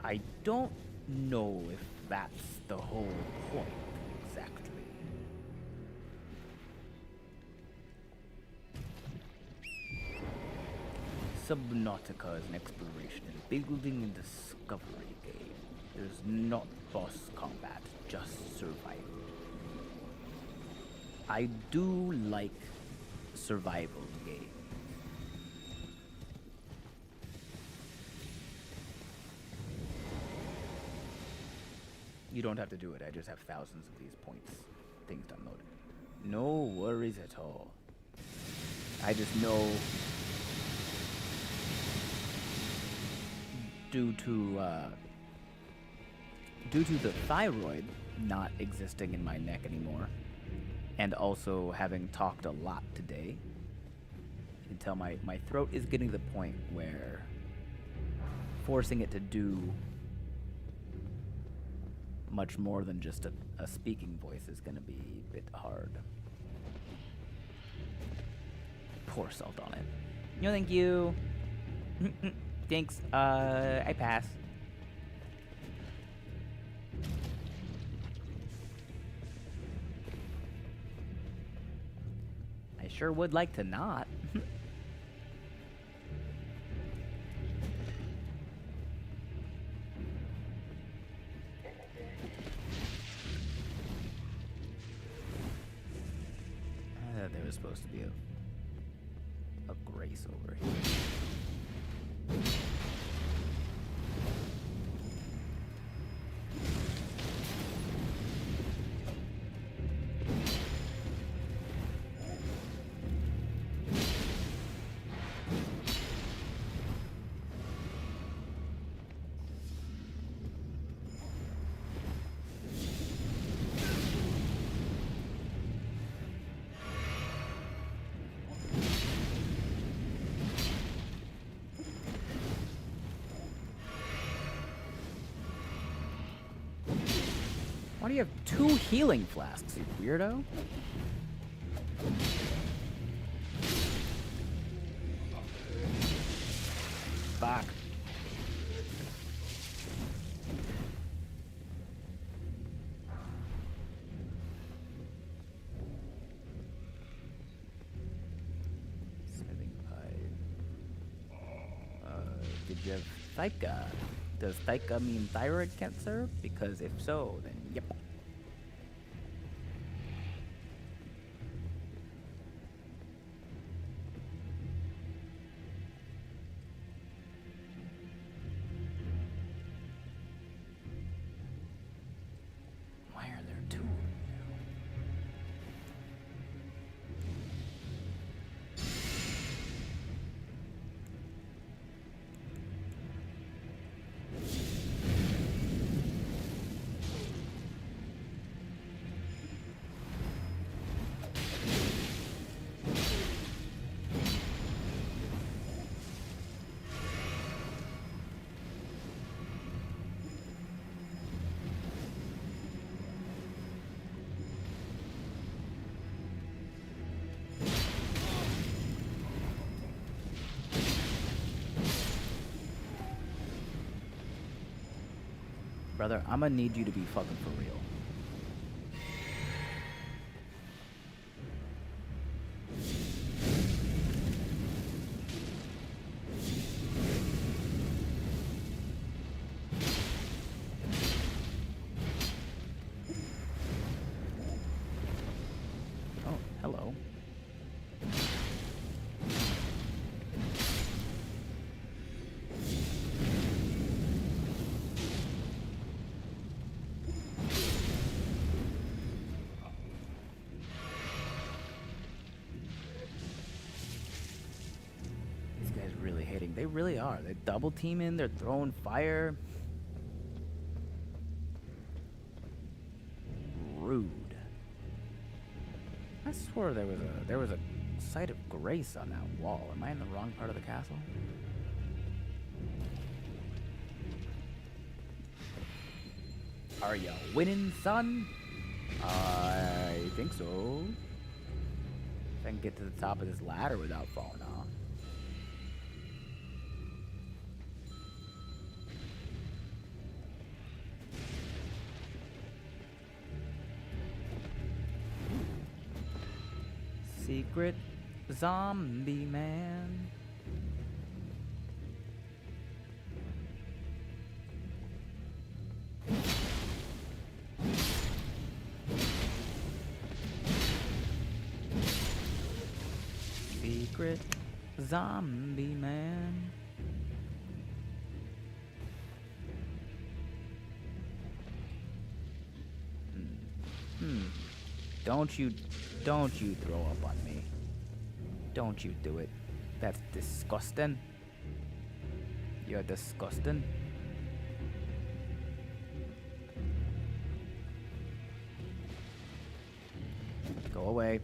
I don't know if that's the whole point exactly. Subnautica is an exploration and building and discovery game. There's not boss combat, just survival. I do like survival games. You don't have to do it, I just have thousands of these points, things downloaded. No worries at all. I just know due to the thyroid not existing in my neck anymore, and also having talked a lot today, you can tell my throat is getting to the point where forcing it to do much more than just a speaking voice is going to be a bit hard. Pour salt on it. No, thank you. Thanks. I pass. I sure would like to not. There was supposed to be a grace over here. Why do you have 2 healing flasks, you weirdo? Fuck. Smithing pipe. Did you have Thaika? Does Thaika mean thyroid cancer? Because if so, then yep. Brother, I'm gonna need you to be fucking for real. Oh, hello. Really hitting. They really are. They're double teaming. They're throwing fire. Rude. I swore there was a site of grace on that wall. Am I in the wrong part of the castle? Are you winning, son? I think so. If I can get to the top of this ladder without falling off. Secret zombie man. Secret zombie man. Don't you throw up on me. Don't you do it. That's disgusting. You're disgusting. Go away.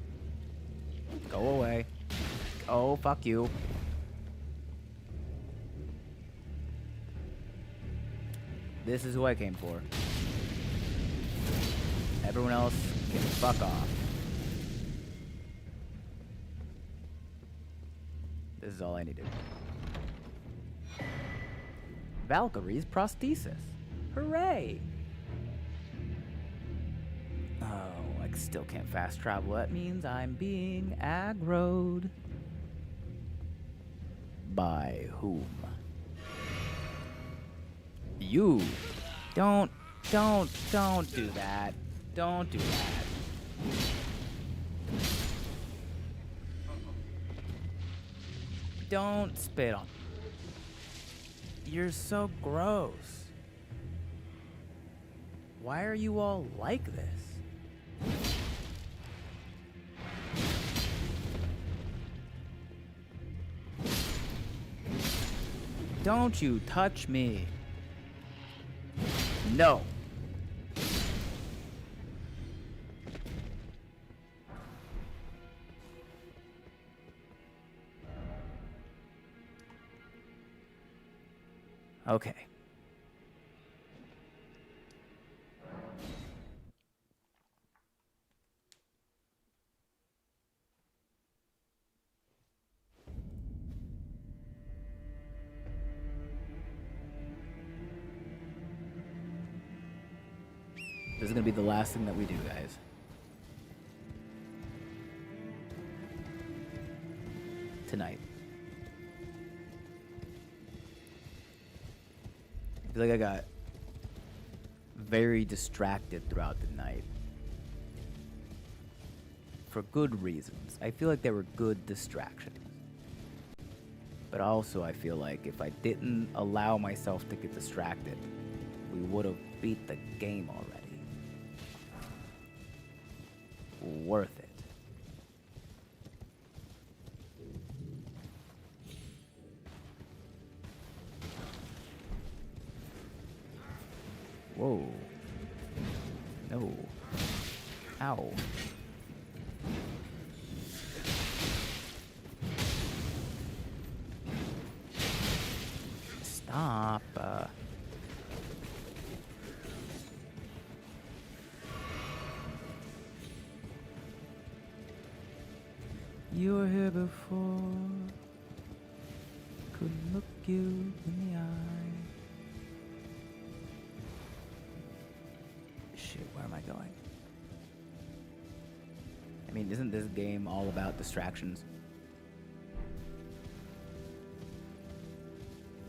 Go away. Oh, fuck you. This is who I came for. Everyone else can fuck off. This is all I needed. Valkyrie's prosthesis. Hooray! Oh, I still can't fast travel. That means I'm being aggroed. By whom? You. Don't do that. Don't do that. Don't spit on me. You're so gross. Why are you all like this? Don't you touch me. No. Okay. This is gonna be the last thing that we do, guys. Tonight. I feel like I got very distracted throughout the night. For good reasons. I feel like they were good distractions. But also I feel like if I didn't allow myself to get distracted, we would have beat the game already. Worth it. Whoa. No. Ow. Stop. You were here before. Couldn't look you in the eye. game all about distractions.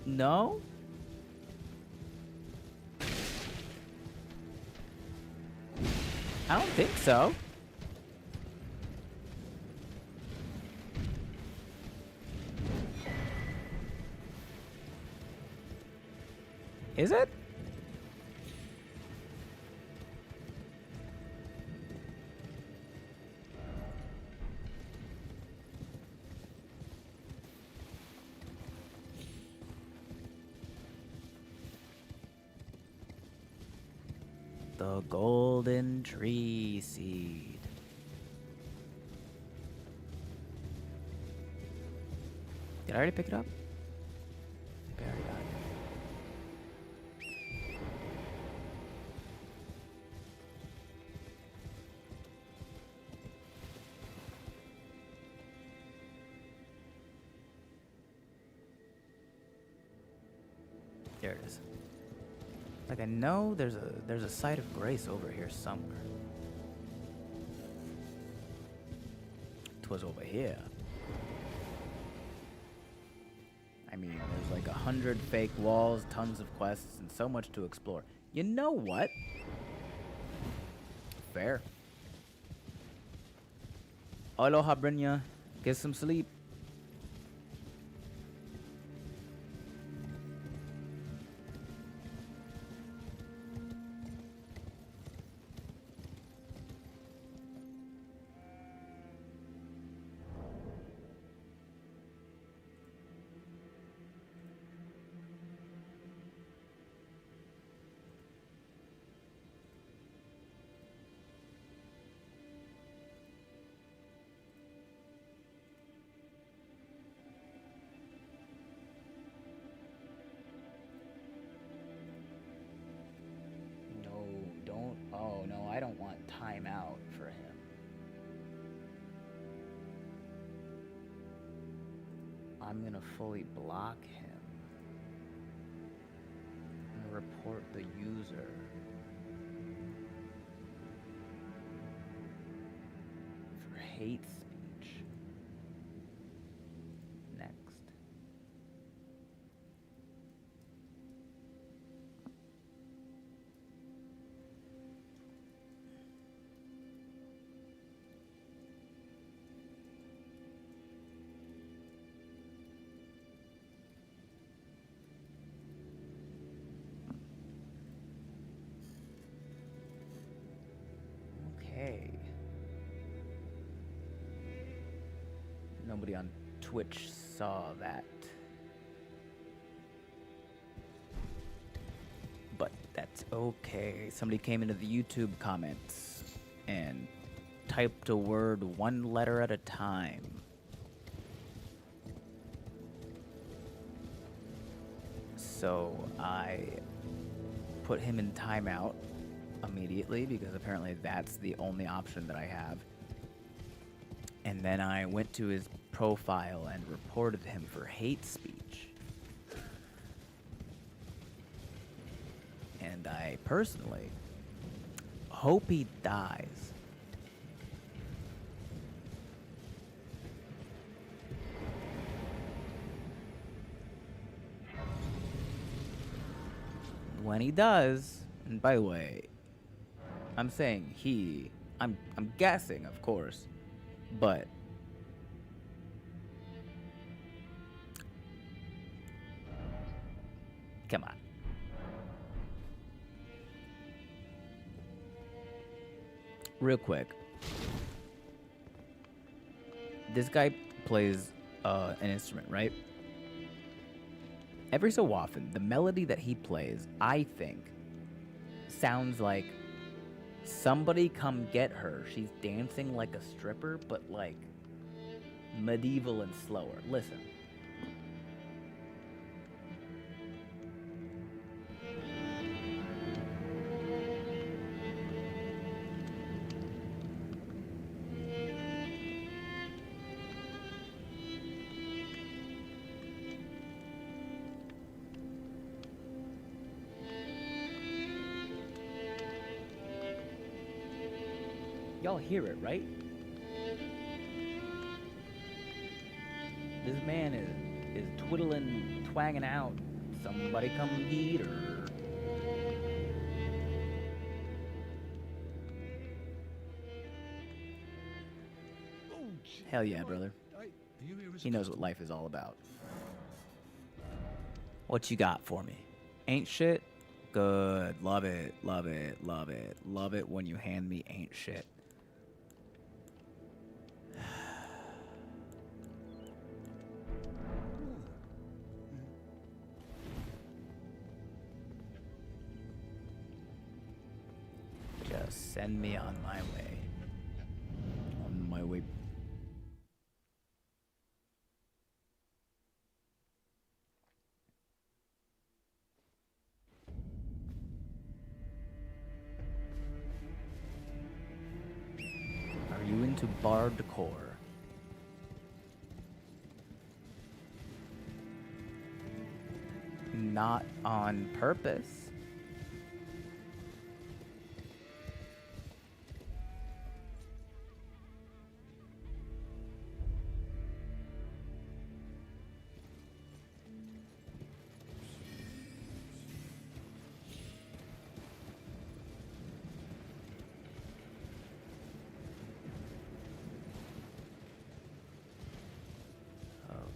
No? I don't think so. Is it? The golden tree seed. Did I already pick it up? I already got it. There it is. Like I know there's a site of grace over here somewhere. 'Twas over here. I mean, there's like 100 fake walls, tons of quests, and so much to explore. You know what? Fair. Aloha, Brynja. Get some sleep. Oh no, I don't want timeout for him. I'm gonna fully block him and report the user. For hate speech. Next. Okay. Nobody on Twitch saw that. But that's okay. Somebody came into the YouTube comments and typed a word one letter at a time. So I put him in timeout immediately because apparently that's the only option that I have. And then I went to his profile and reported him for hate speech. And I personally hope he dies. When he does, and by the way, I'm saying he, I'm guessing, of course, but come on. Real quick. This guy plays an instrument, right? Every so often, the melody that he plays, I think, sounds like somebody come get her. She's dancing like a stripper, but like medieval and slower. Listen. Y'all hear it, right? man is twiddling, twanging out. Somebody come eat her. Hell yeah, brother. He knows what life is all about. What you got for me? Ain't shit? Good. Love it. Love it. Love it. Love it when you hand me ain't shit. Just send me on my way. On my way. Are you into bardcore? Not on purpose.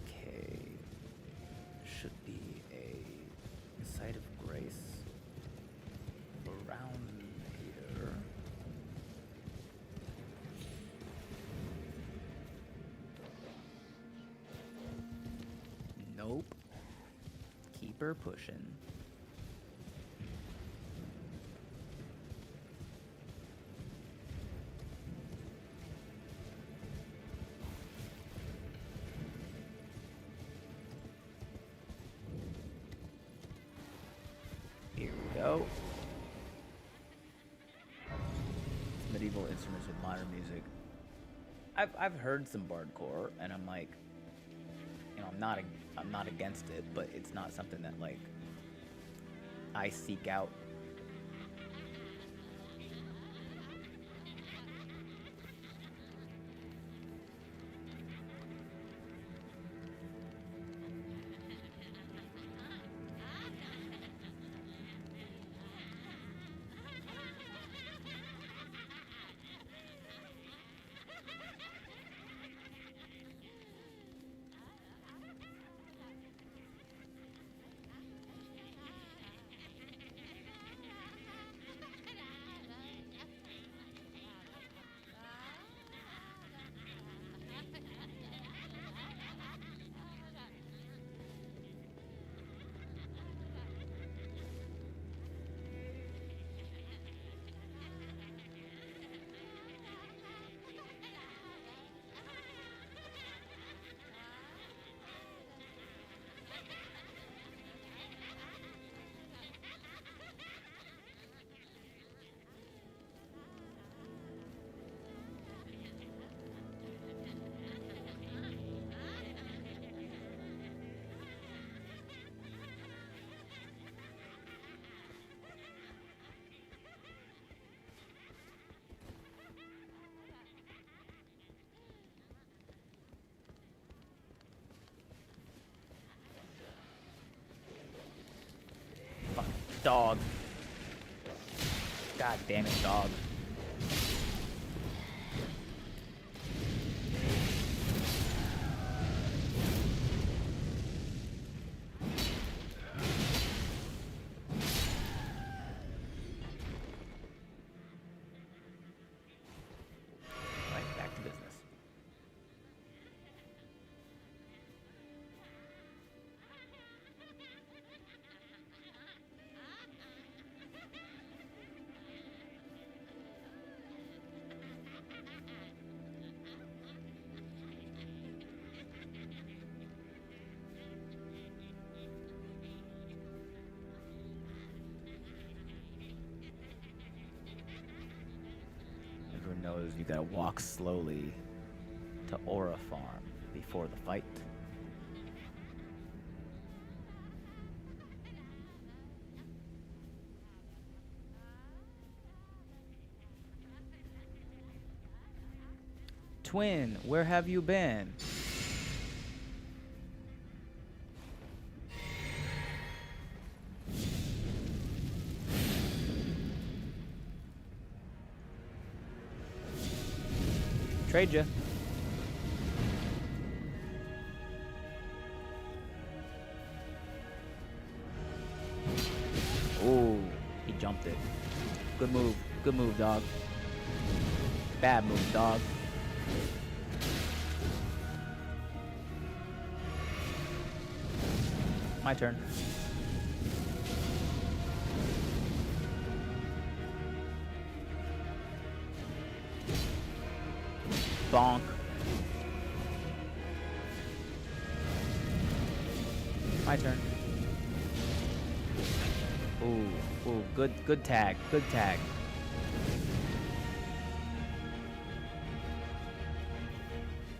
Okay. Should be a site of grace around here. Nope. Keep her pushing. Here we go. Medieval instruments with modern music. I've heard some bardcore, and I'm like, you know, I'm not against it, but it's not something that like I seek out. Dog. God damn it, dog. Right, back to business. Everyone knows you gotta walk slowly to Aura Farm before the fight. Twin, where have you been? Trade ya. Ooh, he jumped it. Good move. Good move, dog. Bad move, dog. My turn. Bonk. My turn. Ooh, good tag, good tag.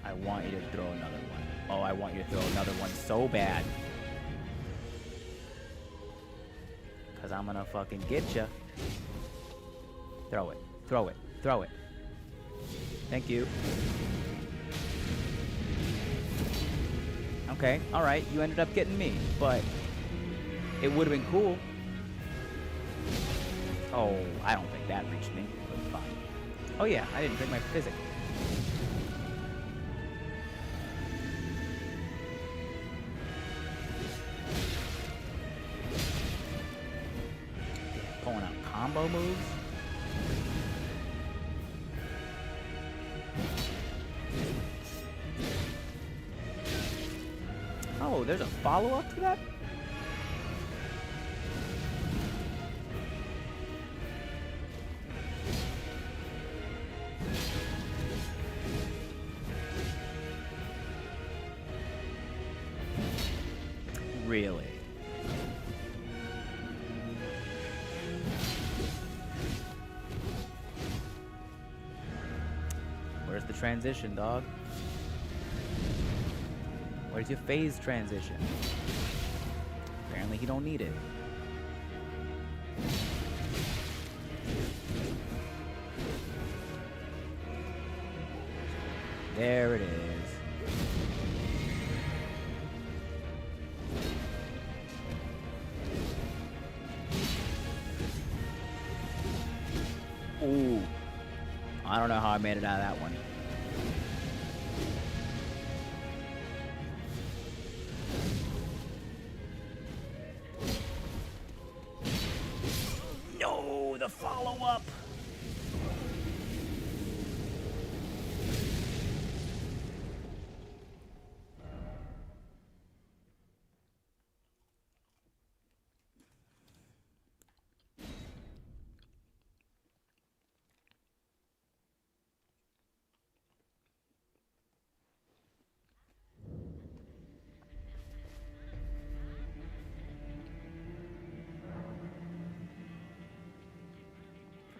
I want you to throw another one. Oh, I want you to throw another one so bad. Cause I'm gonna fucking get ya. Throw it, throw it, throw it. Thank you. Okay, alright, you ended up getting me, but it would have been cool. Oh, I don't think that reached me, but fine. Oh yeah, I didn't drink my physics. Pulling out combo moves. Oh, there's a follow-up to that? Really? Where's the transition, dog? Where's your phase transition? Apparently he don't need it. There it is. Ooh. I don't know how I made it out of that one. No, the follow-up.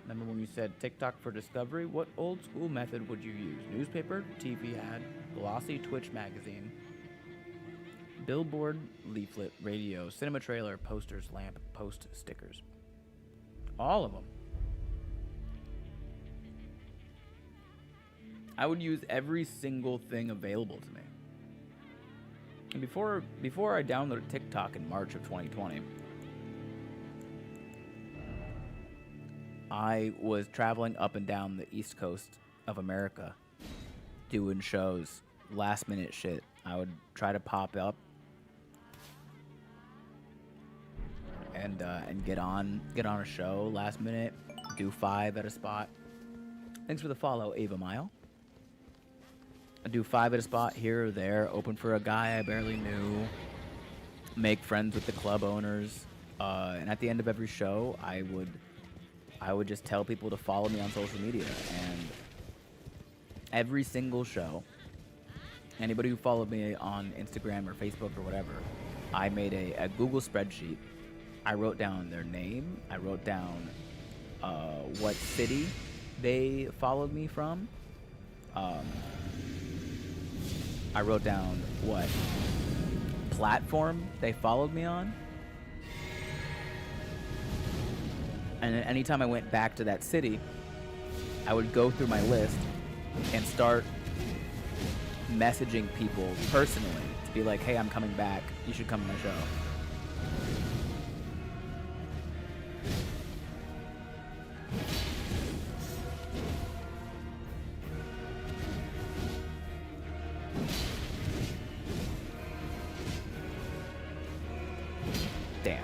Remember when you said TikTok for discovery? What old school method would you use? Newspaper, TV ad, glossy Twitch magazine, billboard, leaflet, radio, cinema trailer, posters, lamp, post stickers. All of them. I would use every single thing available to me. And before I downloaded TikTok in March of 2020, I was traveling up and down the East Coast of America, doing shows, last minute shit. I would try to pop up and get on a show last minute, do 5 at a spot. Thanks for the follow, Ava Mile. I do 5 at a spot here or there, open for a guy I barely knew, make friends with the club owners, and at the end of every show, I would just tell people to follow me on social media. And every single show, anybody who followed me on Instagram or Facebook or whatever, I made a Google spreadsheet. I wrote down their name. I wrote down what city they followed me from. I wrote down what platform they followed me on. And then anytime I went back to that city, I would go through my list and start messaging people personally to be like, hey, I'm coming back. You should come to my show. Damn.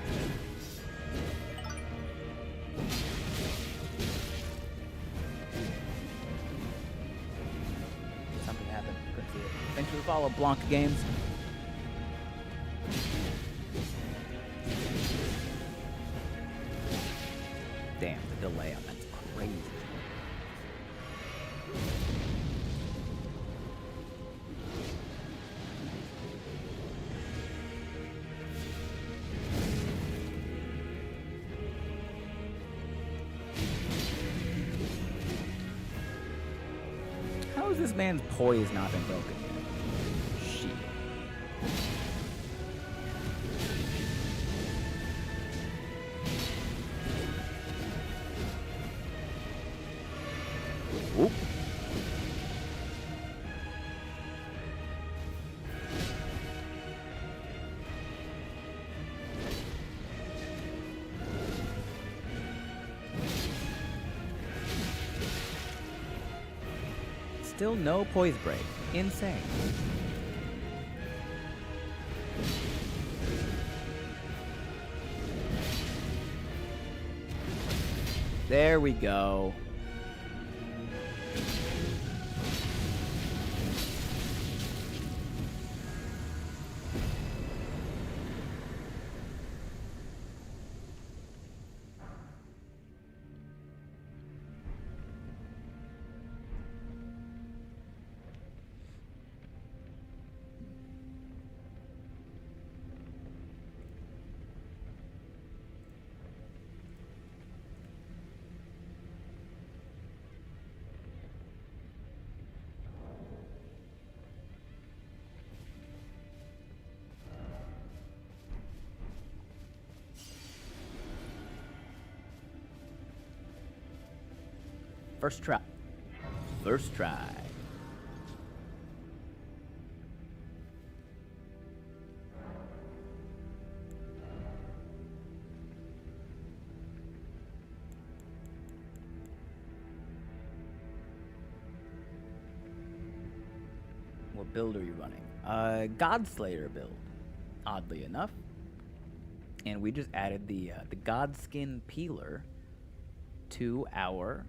Something happened. Couldn't see it. Thanks for the follow, Blanc Games. Damn, the delay on that's crazy. How is this man's poise not been broken yet? Shit. Whoop. Still no poise break. Insane. There we go. First try. First try. What build are you running? Godslayer build, oddly enough. And we just added the Godskin Peeler to our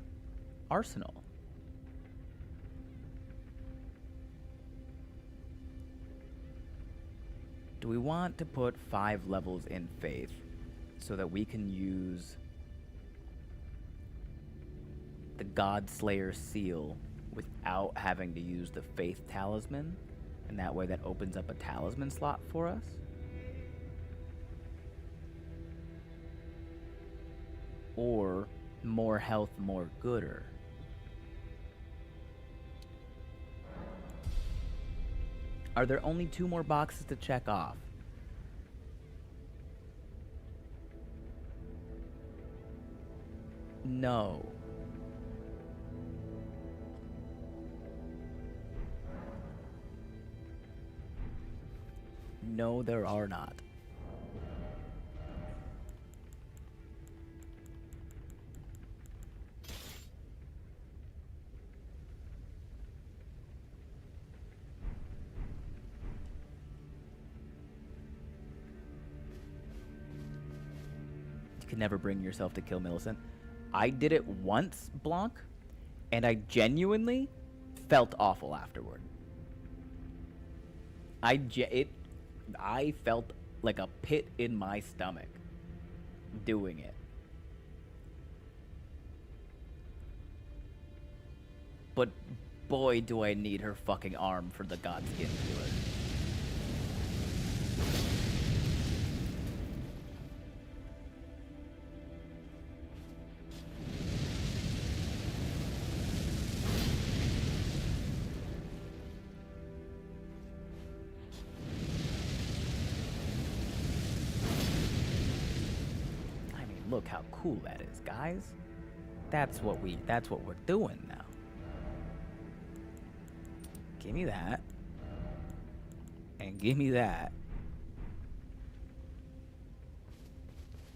arsenal. Do we want to put 5 levels in Faith so that we can use the Godslayer seal without having to use the Faith Talisman? And that way that opens up a talisman slot for us? Or more health, more gooder? Are there only 2 more boxes to check off? No. No, there are not. You can never bring yourself to kill Millicent. I did it once, Blanc, and I genuinely felt awful afterward. I felt like a pit in my stomach doing it. But boy, do I need her fucking arm for the Godskin Peeler. Look how cool that is, guys. That's what we're doing now. Give me that. And give me that.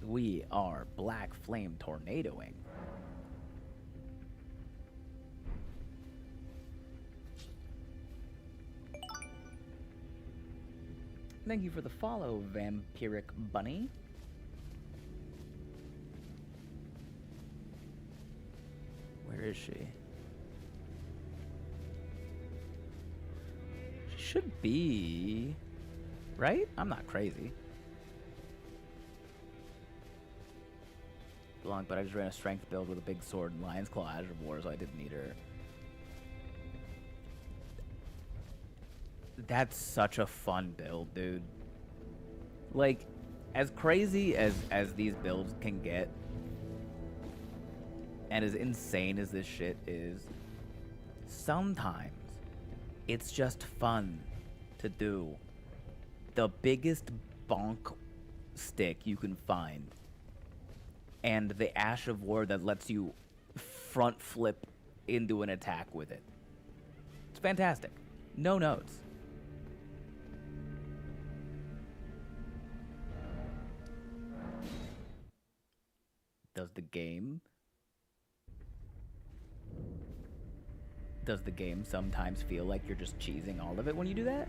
We are Black Flame tornadoing. Thank you for the follow, Vampiric Bunny. Where is she? She should be... right? I'm not crazy. Long, but I just ran a strength build with a big sword and Lion's Claw Azure War, so I didn't need her. That's such a fun build, dude. Like, as crazy as these builds can get, and as insane as this shit is, sometimes it's just fun to do the biggest bonk stick you can find, and the Ash of War that lets you front flip into an attack with it. It's fantastic. No notes. Does the game sometimes feel like you're just cheesing all of it when you do that?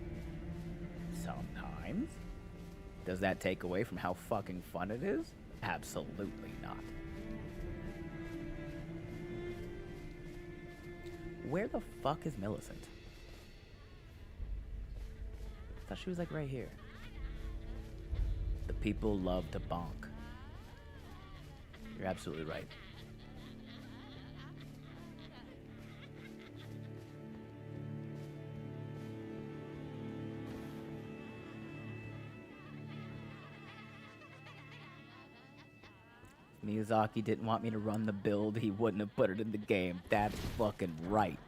Sometimes. Does that take away from how fucking fun it is? Absolutely not. Where the fuck is Millicent? I thought she was like right here. The people love to bonk. You're absolutely right. Miyazaki didn't want me to run the build, he wouldn't have put it in the game. That's fucking right.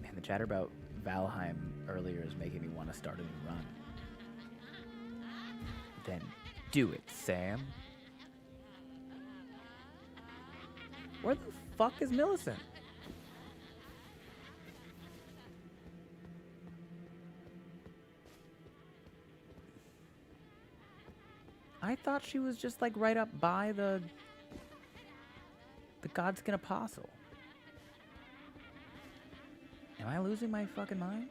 Man, the chatter about Valheim earlier is making me want to start a new run. Then do it, Sam. Where the fuck is Millicent? I thought she was just like right up by the Godskin Apostle. Am I losing my fucking mind?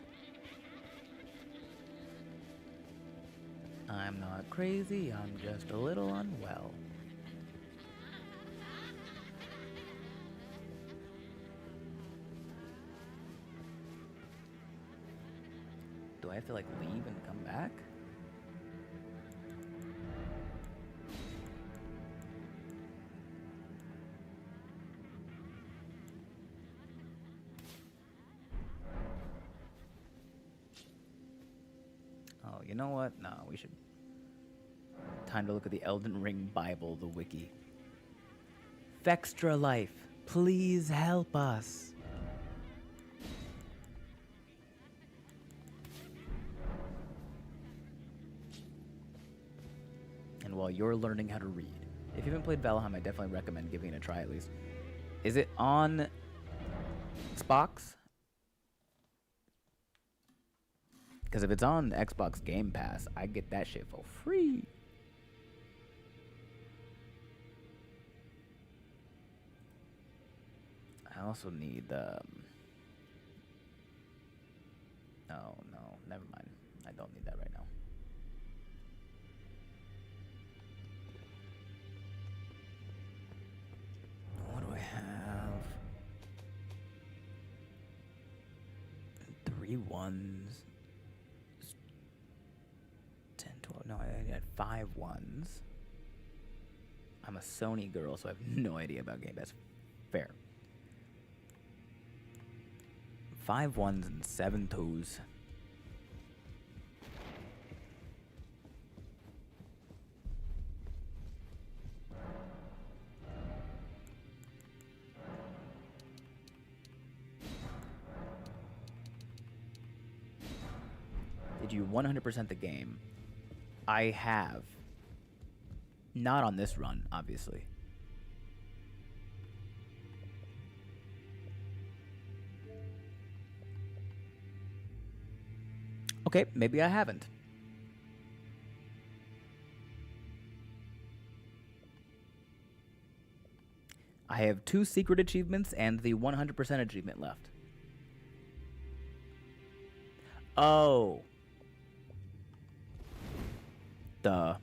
I'm not crazy, I'm just a little unwell. Do I have to like leave and come back? Oh, you know what? No, we should... Time to look at the Elden Ring Bible, the wiki. Fextra Life, please help us. And while you're learning how to read, if you haven't played Valheim, I definitely recommend giving it a try at least. Is it on Xbox? Because if it's on Xbox Game Pass, I get that shit for free. I also need, oh, no, never mind. I don't need that right now. What do I have? 3 1s. 10, 12, no, I had 5 1s. I'm a Sony girl, so I have no idea about Game Pass. Fair. 5 1s and 7 2s. Did you 100% the game? I have. Not on this run, obviously. Okay, maybe I haven't. I have 2 secret achievements and the 100% achievement left. Oh. Duh.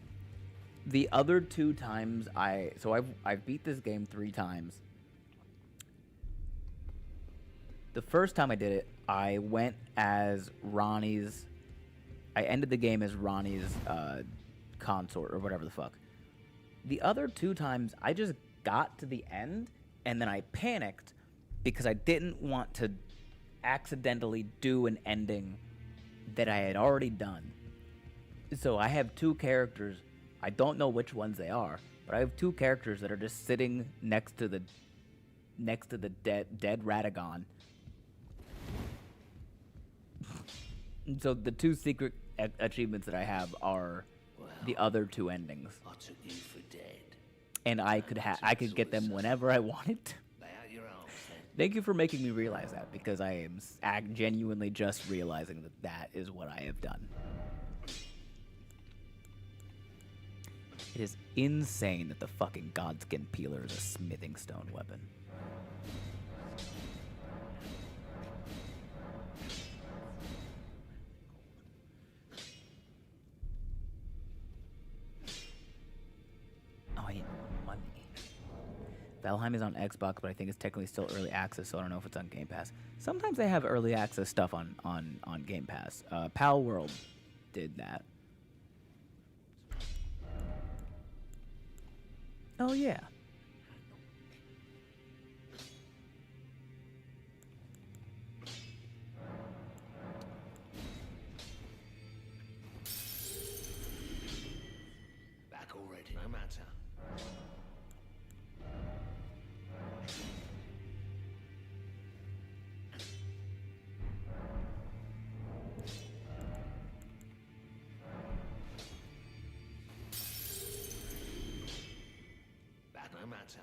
The other 2 times I've beat this game 3 times. The first time I did it, I went as Ronnie's. I ended the game as Ronnie's consort or whatever the fuck. The other 2 times, I just got to the end and then I panicked because I didn't want to accidentally do an ending that I had already done. So I have 2 characters. I don't know which ones they are, but I have 2 characters that are just sitting next to the dead Radagon. So the 2 secret achievements that I have are the other 2 endings, I took you for dead. and I could get them whenever I wanted. Lay out your arms then. Thank you for making me realize that, because I am genuinely just realizing that that is what I have done. It is insane that the fucking Godskin Peeler is a smithing stone weapon. Oh, I need money. Valheim is on Xbox, but I think it's technically still early access, so I don't know if it's on Game Pass. Sometimes they have early access stuff on Game Pass. Pal World did that. Oh, yeah. Back already, no matter. Back no matter.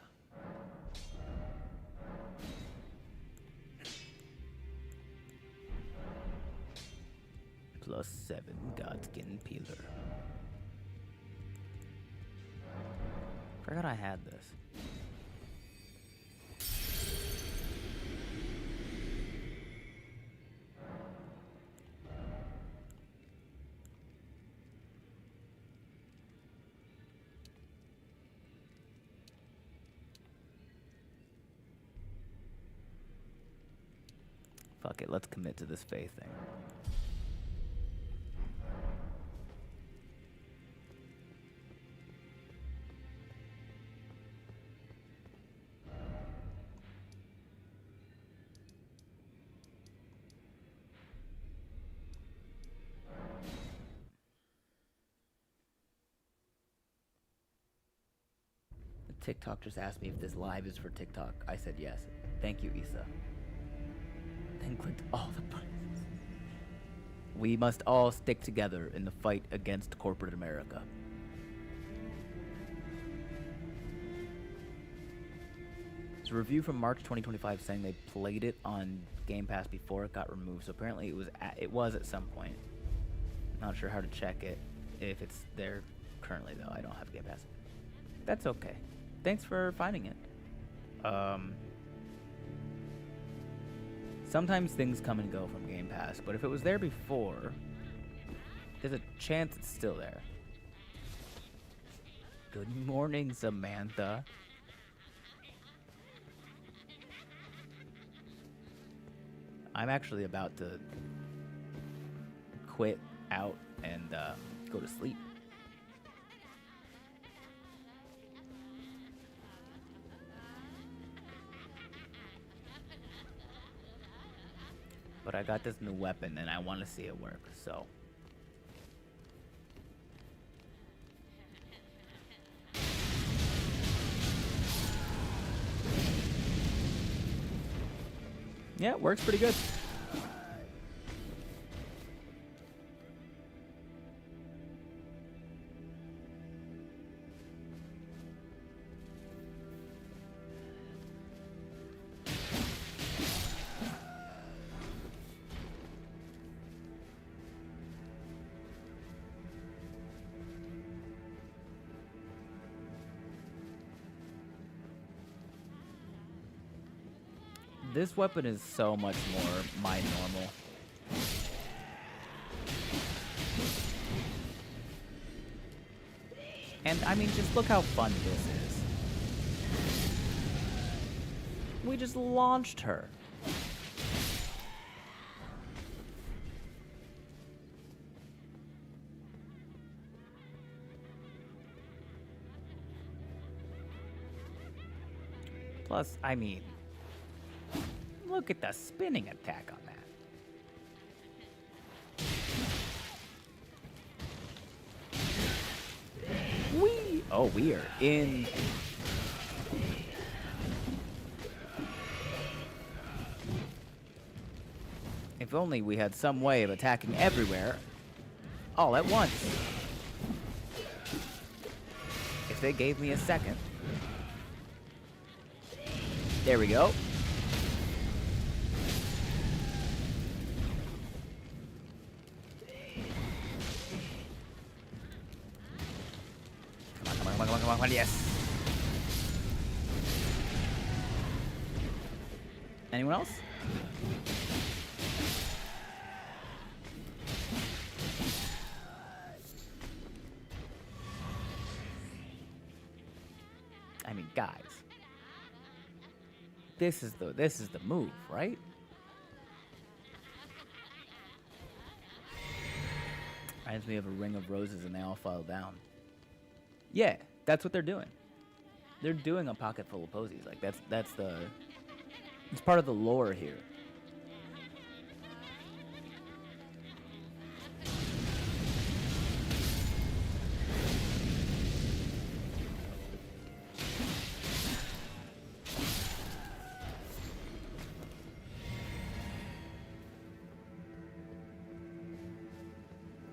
+7 Godskin Peeler. Forgot I had this. Fuck it, let's commit to this faith thing. TikTok just asked me if this live is for TikTok. I said yes. Thank you, Issa. Then clicked all the buttons. We must all stick together in the fight against corporate America. There's a review from March 2025 saying they played it on Game Pass before it got removed. So apparently it was at some point. Not sure how to check it if it's there currently though. I don't have Game Pass. That's okay. Thanks for finding it. Sometimes things come and go from Game Pass, but if it was there before, there's a chance it's still there. Good morning, Samantha. I'm actually about to quit out and go to sleep. But I got this new weapon and I want to see it work, so. Yeah, it works pretty good. This weapon is so much more my normal. And I mean, just look how fun this is. We just launched her. Plus, I mean, look at the spinning attack on that. Whee! Oh, we are in. If only we had some way of attacking everywhere all at once. If they gave me a second. There we go. Come on, yes. Anyone else? I mean, guys. This is the move, right? Reminds me of a ring of roses and they all fall down. Yeah, that's what they're doing. They're doing a pocket full of posies. Like it's part of the lore here.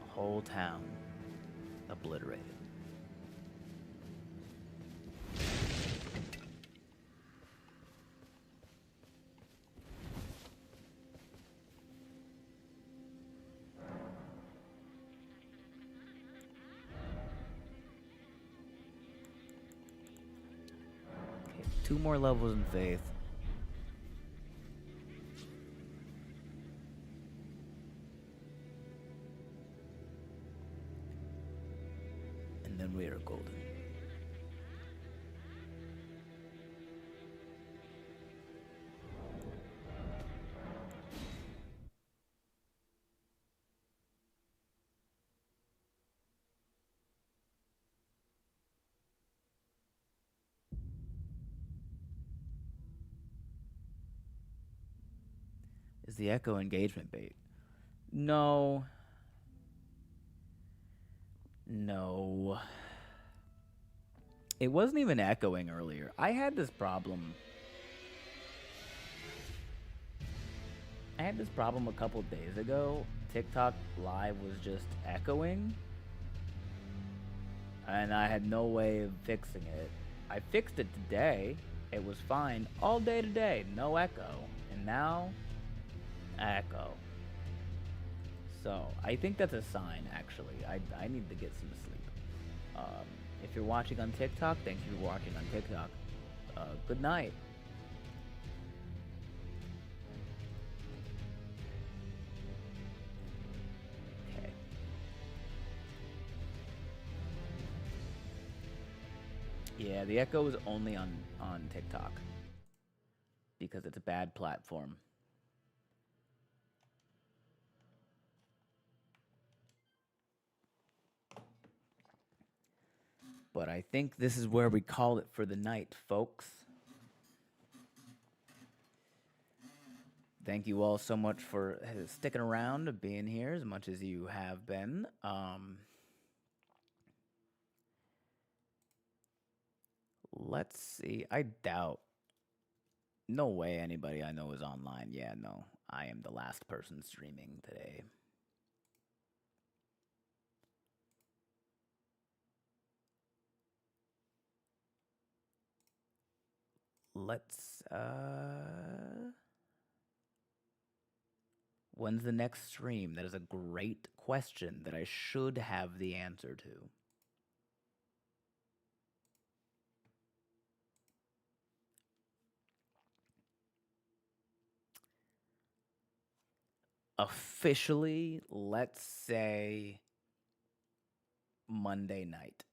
Whole town obliterated. Okay, 2 more levels in faith. And we are golden. Is the echo engagement bait? No. No. It wasn't even echoing earlier. I had this problem. A couple days ago. TikTok Live was just echoing. And I had no way of fixing it. I fixed it today. It was fine all day today. No echo. And now, echo. So, I think that's a sign, actually. I need to get some sleep. If you're watching on TikTok, thank you for watching on TikTok. Good night. Okay. Yeah, the echo is only on TikTok. Because it's a bad platform. But I think this is where we call it for the night, folks. Thank you all so much for sticking around, being here as much as you have been. Let's see. I doubt. No way anybody I know is online. Yeah, no. I am the last person streaming today. Let's, when's the next stream? That is a great question that I should have the answer to. Officially, let's say Monday night.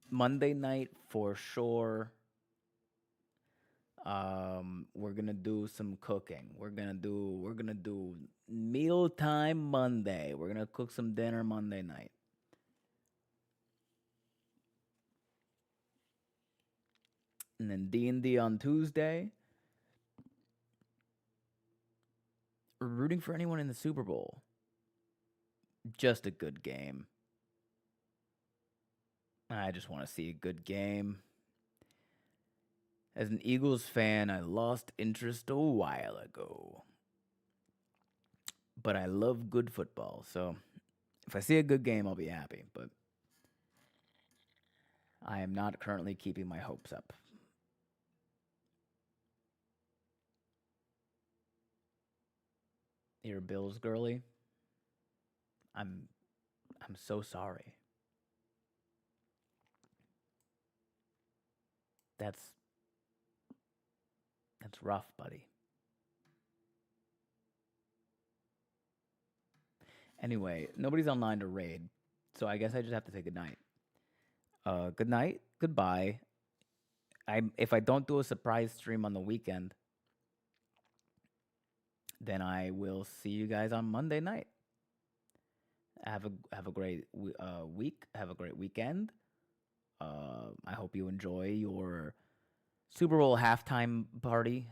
Monday night for sure. We're gonna do some cooking. We're gonna do mealtime Monday. We're gonna cook some dinner Monday night. And then D&D on Tuesday. We're rooting for anyone in the Super Bowl. Just a good game. I just want to see a good game. As an Eagles fan, I lost interest a while ago. But I love good football, so if I see a good game, I'll be happy. But I am not currently keeping my hopes up. You're a Bills girly. I'm so sorry. That's rough, buddy. Anyway, nobody's online to raid, so I guess I just have to say goodnight. Good night, goodbye. If I don't do a surprise stream on the weekend, then I will see you guys on Monday night. Have a great week. Have a great weekend. I hope you enjoy your Super Bowl halftime party